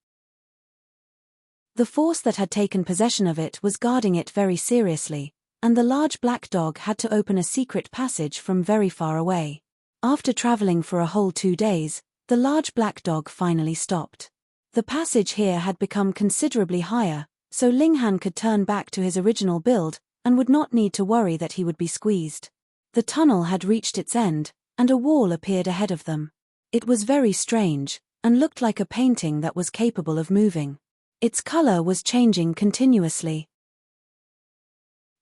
The force that had taken possession of it was guarding it very seriously, and the large black dog had to open a secret passage from very far away. After traveling for a whole 2 days, the large black dog finally stopped. The passage here had become considerably higher, so Ling Han could turn back to his original build, and would not need to worry that he would be squeezed. The tunnel had reached its end, and a wall appeared ahead of them. It was very strange, and looked like a painting that was capable of moving. Its color was changing continuously.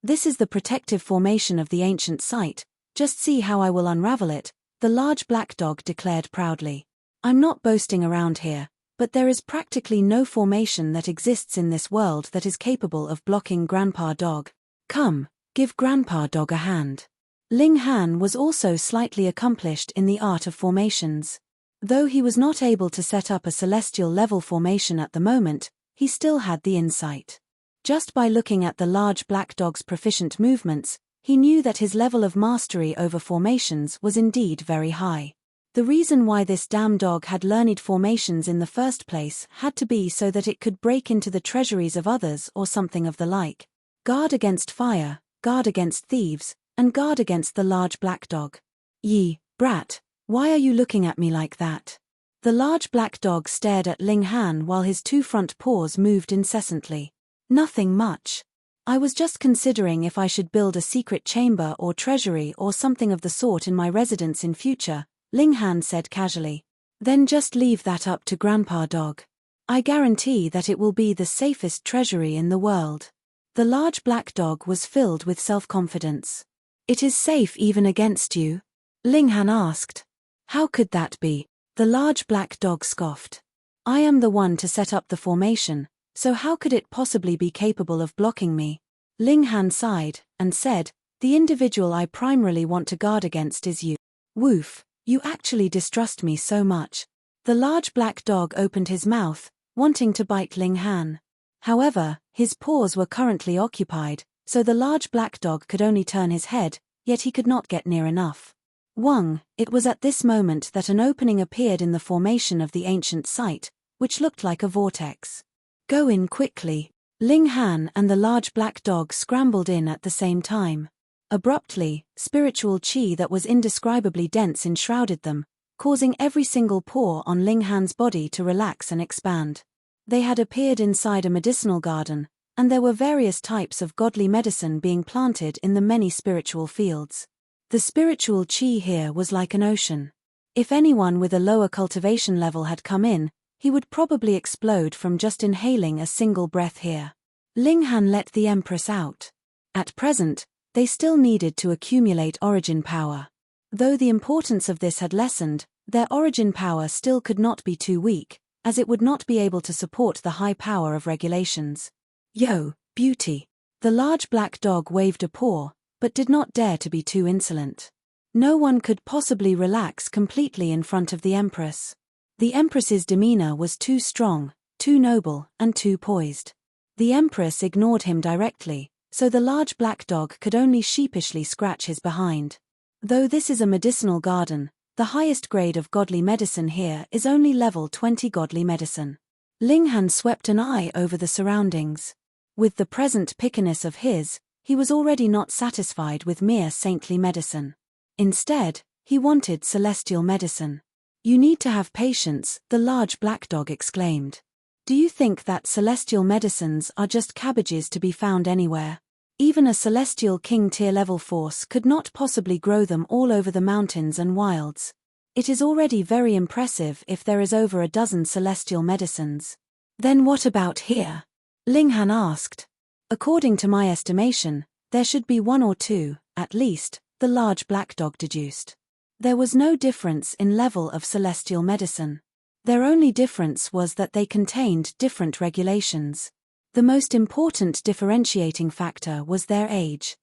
This is the protective formation of the ancient site, just see how I will unravel it, the large black dog declared proudly. I'm not boasting around here, but there is practically no formation that exists in this world that is capable of blocking Grandpa Dog. Come, give Grandpa Dog a hand. Ling Han was also slightly accomplished in the art of formations. Though he was not able to set up a celestial level formation at the moment, he still had the insight. Just by looking at the large black dog's proficient movements, he knew that his level of mastery over formations was indeed very high. The reason why this damn dog had learned formations in the first place had to be so that it could break into the treasuries of others or something of the like. Guard against fire, guard against thieves, and guard against the large black dog. Ye, brat, why are you looking at me like that? The large black dog stared at Ling Han while his 2 front paws moved incessantly. Nothing much. I was just considering if I should build a secret chamber or treasury or something of the sort in my residence in future, Ling Han said casually. Then just leave that up to Grandpa Dog. I guarantee that it will be the safest treasury in the world. The large black dog was filled with self-confidence. It is safe even against you? Ling Han asked. How could that be? The large black dog scoffed. I am the one to set up the formation, so how could it possibly be capable of blocking me? Ling Han sighed, and said, the individual I primarily want to guard against is you. Woof, you actually distrust me so much. The large black dog opened his mouth, wanting to bite Ling Han. However, his paws were currently occupied, so the large black dog could only turn his head, yet he could not get near enough. Wang, it was at this moment that an opening appeared in the formation of the ancient site, which looked like a vortex. Go in quickly. Ling Han and the large black dog scrambled in at the same time. Abruptly, spiritual qi that was indescribably dense enshrouded them, causing every single pore on Ling Han's body to relax and expand. They had appeared inside a medicinal garden, and there were various types of godly medicine being planted in the many spiritual fields. The spiritual qi here was like an ocean. If anyone with a lower cultivation level had come in, he would probably explode from just inhaling a single breath here. Ling Han let the Empress out. At present, they still needed to accumulate origin power. Though the importance of this had lessened, their origin power still could not be too weak, as it would not be able to support the high power of regulations. Yo, beauty. The large black dog waved a paw, but did not dare to be too insolent. No one could possibly relax completely in front of the Empress. The Empress's demeanor was too strong, too noble, and too poised. The Empress ignored him directly, so the large black dog could only sheepishly scratch his behind. Though this is a medicinal garden, the highest grade of godly medicine here is only level 20 godly medicine. Ling Han swept an eye over the surroundings. With the present pickiness of his, he was already not satisfied with mere saintly medicine. Instead, he wanted celestial medicine. You need to have patience, the large black dog exclaimed. Do you think that celestial medicines are just cabbages to be found anywhere? Even a celestial king tier level force could not possibly grow them all over the mountains and wilds. It is already very impressive if there is over a dozen celestial medicines. Then what about here? Ling Han asked. According to my estimation, there should be one or two, at least, the large black dog deduced. There was no difference in level of celestial medicine. Their only difference was that they contained different regulations. The most important differentiating factor was their age.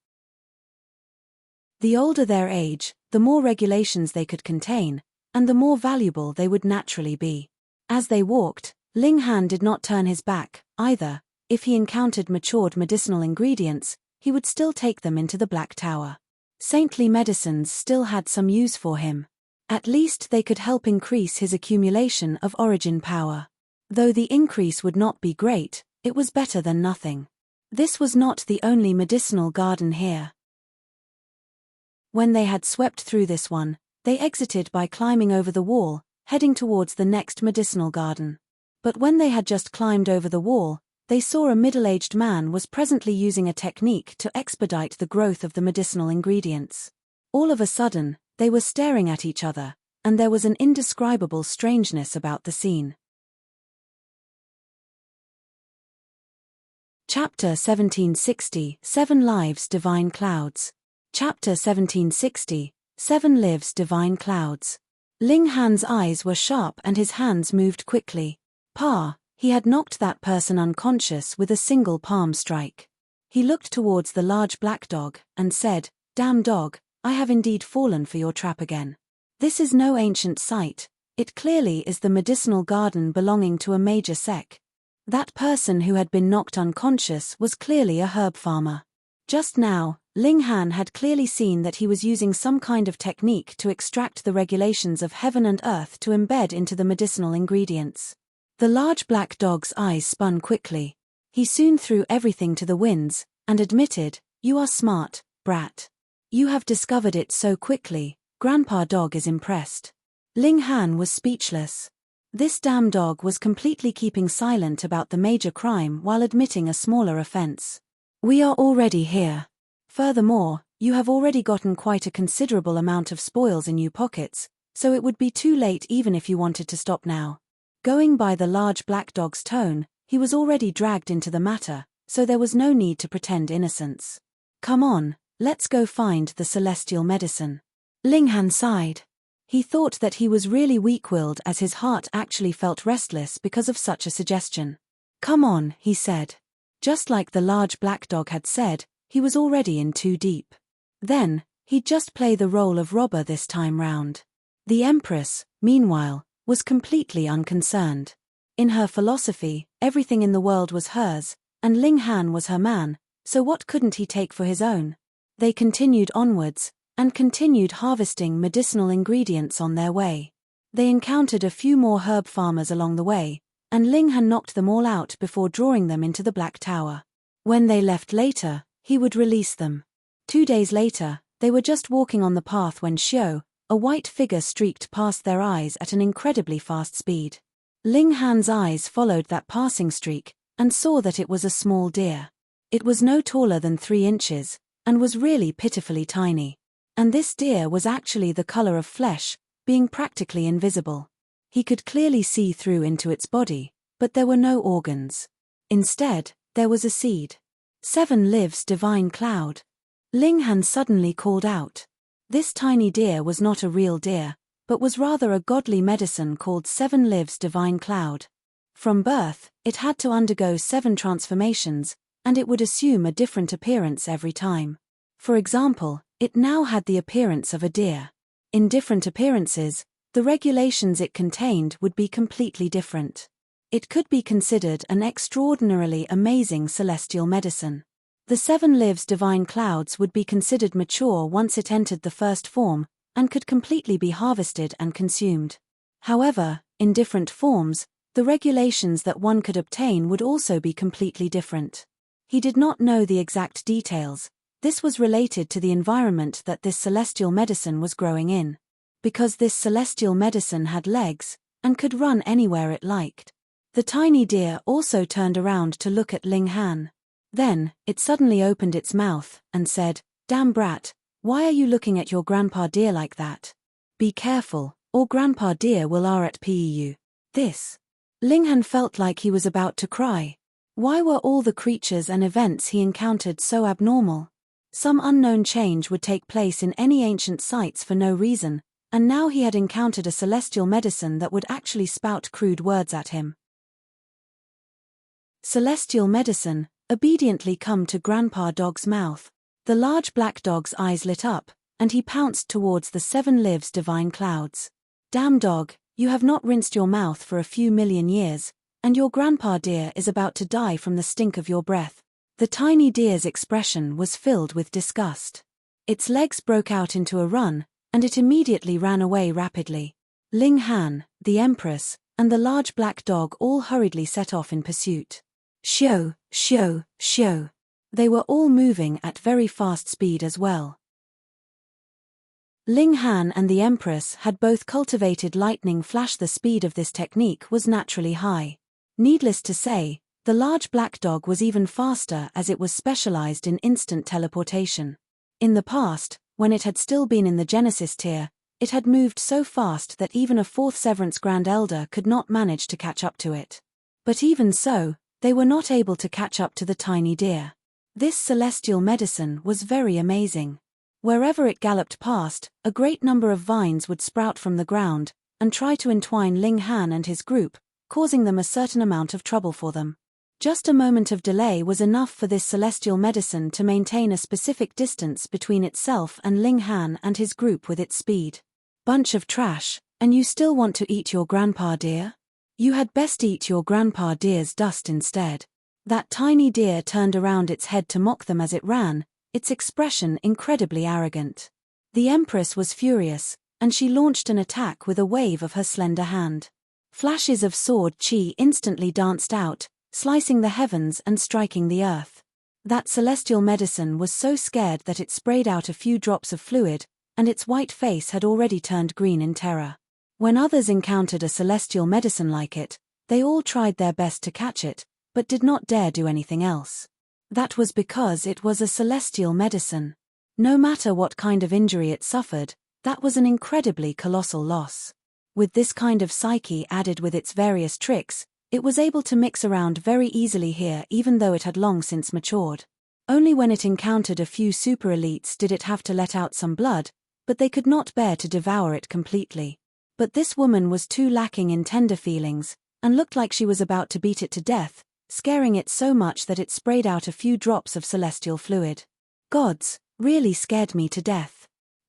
The older their age, the more regulations they could contain, and the more valuable they would naturally be. As they walked, Ling Han did not turn his back, either. If he encountered matured medicinal ingredients, he would still take them into the Black Tower. Saintly medicines still had some use for him. At least they could help increase his accumulation of origin power. Though the increase would not be great, it was better than nothing. This was not the only medicinal garden here. When they had swept through this one, they exited by climbing over the wall, heading towards the next medicinal garden. But when they had just climbed over the wall, they saw a middle-aged man was presently using a technique to expedite the growth of the medicinal ingredients. All of a sudden, they were staring at each other, and there was an indescribable strangeness about the scene. Chapter 1760, 7 Lives Divine Clouds. Chapter 1760, 7 Lives Divine Clouds. Ling Han's eyes were sharp and his hands moved quickly. He had knocked that person unconscious with a single palm strike. He looked towards the large black dog, and said, Damn dog, I have indeed fallen for your trap again. This is no ancient site, it clearly is the medicinal garden belonging to a major sect. That person who had been knocked unconscious was clearly a herb farmer. Just now, Ling Han had clearly seen that he was using some kind of technique to extract the regulations of heaven and earth to embed into the medicinal ingredients. The large black dog's eyes spun quickly. He soon threw everything to the winds, and admitted, You are smart, brat. You have discovered it so quickly, Grandpa Dog is impressed. Ling Han was speechless. This damn dog was completely keeping silent about the major crime while admitting a smaller offense. We are already here. Furthermore, you have already gotten quite a considerable amount of spoils in your pockets, so it would be too late even if you wanted to stop now. Going by the large black dog's tone, he was already dragged into the matter, so there was no need to pretend innocence. Come on, let's go find the celestial medicine. Ling Han sighed. He thought that he was really weak-willed as his heart actually felt restless because of such a suggestion. Come on, he said. Just like the large black dog had said, he was already in too deep. Then, he'd just play the role of robber this time round. The Empress, meanwhile, was completely unconcerned. In her philosophy, everything in the world was hers, and Ling Han was her man, so what couldn't he take for his own? They continued onwards, and continued harvesting medicinal ingredients on their way. They encountered a few more herb farmers along the way, and Ling Han knocked them all out before drawing them into the Black Tower. When they left later, he would release them. 2 days later, they were just walking on the path when Xiao, a white figure, streaked past their eyes at an incredibly fast speed. Ling Han's eyes followed that passing streak, and saw that it was a small deer. It was no taller than 3 inches, and was really pitifully tiny. And this deer was actually the color of flesh, being practically invisible. He could clearly see through into its body, but there were no organs. Instead, there was a seed. 7 lives divine cloud. Ling Han suddenly called out. This tiny deer was not a real deer, but was rather a godly medicine called 7 lives divine cloud. From birth, it had to undergo 7 transformations, and it would assume a different appearance every time. For example, it now had the appearance of a deer. In different appearances, the regulations it contained would be completely different. It could be considered an extraordinarily amazing celestial medicine. The 7 lives divine clouds would be considered mature once it entered the first form, and could completely be harvested and consumed. However, in different forms, the regulations that one could obtain would also be completely different. He did not know the exact details. This was related to the environment that this celestial medicine was growing in. Because this celestial medicine had legs, and could run anywhere it liked. The tiny deer also turned around to look at Ling Han. Then, it suddenly opened its mouth, and said, "Damn brat, why are you looking at your grandpa deer like that? Be careful, or grandpa deer will RATPE you." This. Ling Han felt like he was about to cry. Why were all the creatures and events he encountered so abnormal? Some unknown change would take place in any ancient sites for no reason, and now he had encountered a celestial medicine that would actually spout crude words at him. Celestial medicine, obediently come to Grandpa Dog's mouth. The large black dog's eyes lit up, and he pounced towards the 7 lives divine clouds. Damn dog, you have not rinsed your mouth for a few million years, and your grandpa deer is about to die from the stink of your breath. The tiny deer's expression was filled with disgust. Its legs broke out into a run, and it immediately ran away rapidly. Ling Han, the Empress, and the large black dog all hurriedly set off in pursuit. Xiao, Xiao, Xiao. They were all moving at very fast speed as well. Ling Han and the Empress had both cultivated lightning flash. The speed of this technique was naturally high. Needless to say, the large black dog was even faster as it was specialized in instant teleportation. In the past, when it had still been in the Genesis tier, it had moved so fast that even a 4th Severance Grand Elder could not manage to catch up to it. But even so, they were not able to catch up to the tiny deer. This celestial medicine was very amazing. Wherever it galloped past, a great number of vines would sprout from the ground, and try to entwine Ling Han and his group, causing them a certain amount of trouble for them. Just a moment of delay was enough for this celestial medicine to maintain a specific distance between itself and Ling Han and his group with its speed. Bunch of trash, and you still want to eat your grandpa deer? You had best eat your grandpa deer's dust instead. That tiny deer turned around its head to mock them as it ran, its expression incredibly arrogant. The Empress was furious, and she launched an attack with a wave of her slender hand. Flashes of sword chi instantly danced out, slicing the heavens and striking the earth. That celestial medicine was so scared that it sprayed out a few drops of fluid, and its white face had already turned green in terror. When others encountered a celestial medicine like it, they all tried their best to catch it, but did not dare do anything else. That was because it was a celestial medicine. No matter what kind of injury it suffered, That was an incredibly colossal loss. With this kind of psyche added with its various tricks, it was able to mix around very easily here even though it had long since matured. Only when it encountered a few super elites did it have to let out some blood, but they could not bear to devour it completely. But this woman was too lacking in tender feelings, and looked like she was about to beat it to death, scaring it so much that it sprayed out a few drops of celestial fluid. Gods, really scared me to death.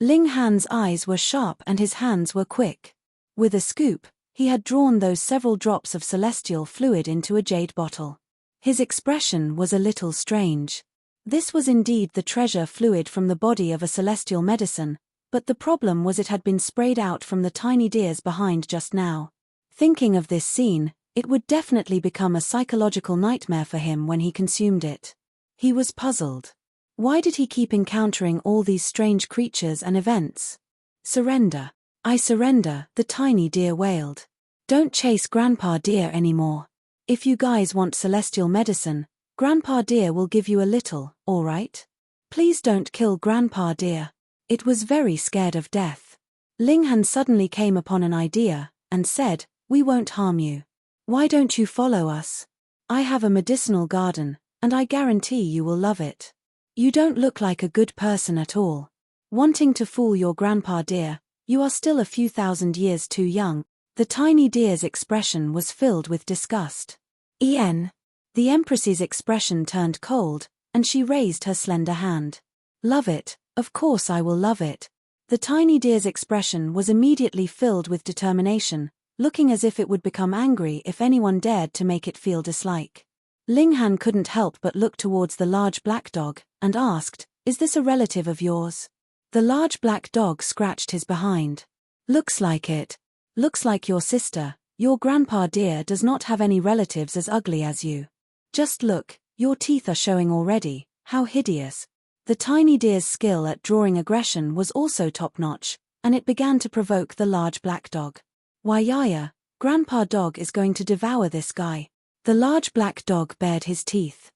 Ling Han's eyes were sharp and his hands were quick. With a scoop, he had drawn those several drops of celestial fluid into a jade bottle. His expression was a little strange. This was indeed the treasure fluid from the body of a celestial medicine, but the problem was it had been sprayed out from the tiny deers behind just now. Thinking of this scene, it would definitely become a psychological nightmare for him when he consumed it. He was puzzled. Why did he keep encountering all these strange creatures and events? Surrender. I surrender, the tiny deer wailed. Don't chase Grandpa Deer anymore. If you guys want celestial medicine, Grandpa Deer will give you a little, all right? Please don't kill Grandpa Deer. It was very scared of death. Ling Han suddenly came upon an idea, and said, we won't harm you. Why don't you follow us? I have a medicinal garden, and I guarantee you will love it. You don't look like a good person at all. Wanting to fool your Grandpa Deer, you are still a few thousand years too young. The tiny deer's expression was filled with disgust. The Empress's expression turned cold, and she raised her slender hand. Love it, of course I will love it. The tiny deer's expression was immediately filled with determination, looking as if it would become angry if anyone dared to make it feel dislike. Ling Han couldn't help but look towards the large black dog, and asked, is this a relative of yours? The large black dog scratched his behind. Looks like it. Looks like your sister. Your Grandpa Deer does not have any relatives as ugly as you. Just look, your teeth are showing already, how hideous. The tiny deer's skill at drawing aggression was also top-notch, and it began to provoke the large black dog. Why yaya, Grandpa Dog is going to devour this guy. The large black dog bared his teeth.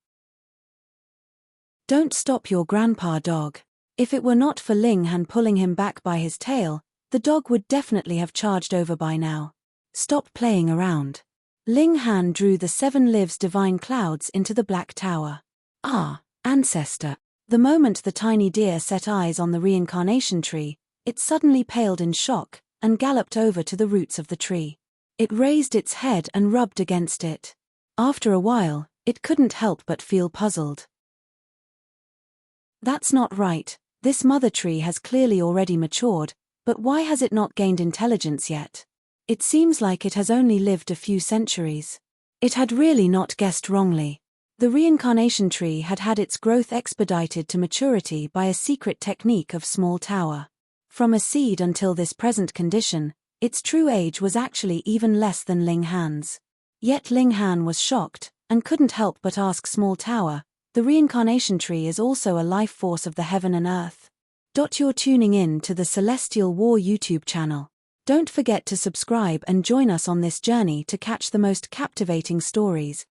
Don't stop your Grandpa Dog. If it were not for Ling Han pulling him back by his tail, the dog would definitely have charged over by now. Stop playing around. Ling Han drew the 7 lives divine clouds into the black tower. Ah, ancestor. The moment the tiny deer set eyes on the reincarnation tree, it suddenly paled in shock, and galloped over to the roots of the tree. It raised its head and rubbed against it. After a while, it couldn't help but feel puzzled. That's not right, this mother tree has clearly already matured, but why has it not gained intelligence yet? It seems like it has only lived a few centuries. It had really not guessed wrongly. The reincarnation tree had had its growth expedited to maturity by a secret technique of small tower. From a seed until this present condition, its true age was actually even less than Ling Han's. Yet Ling Han was shocked, and couldn't help but ask Small Tower, the reincarnation tree is also a life force of the heaven and earth. You're tuning in to the Celestial War YouTube channel. Don't forget to subscribe and join us on this journey to catch the most captivating stories,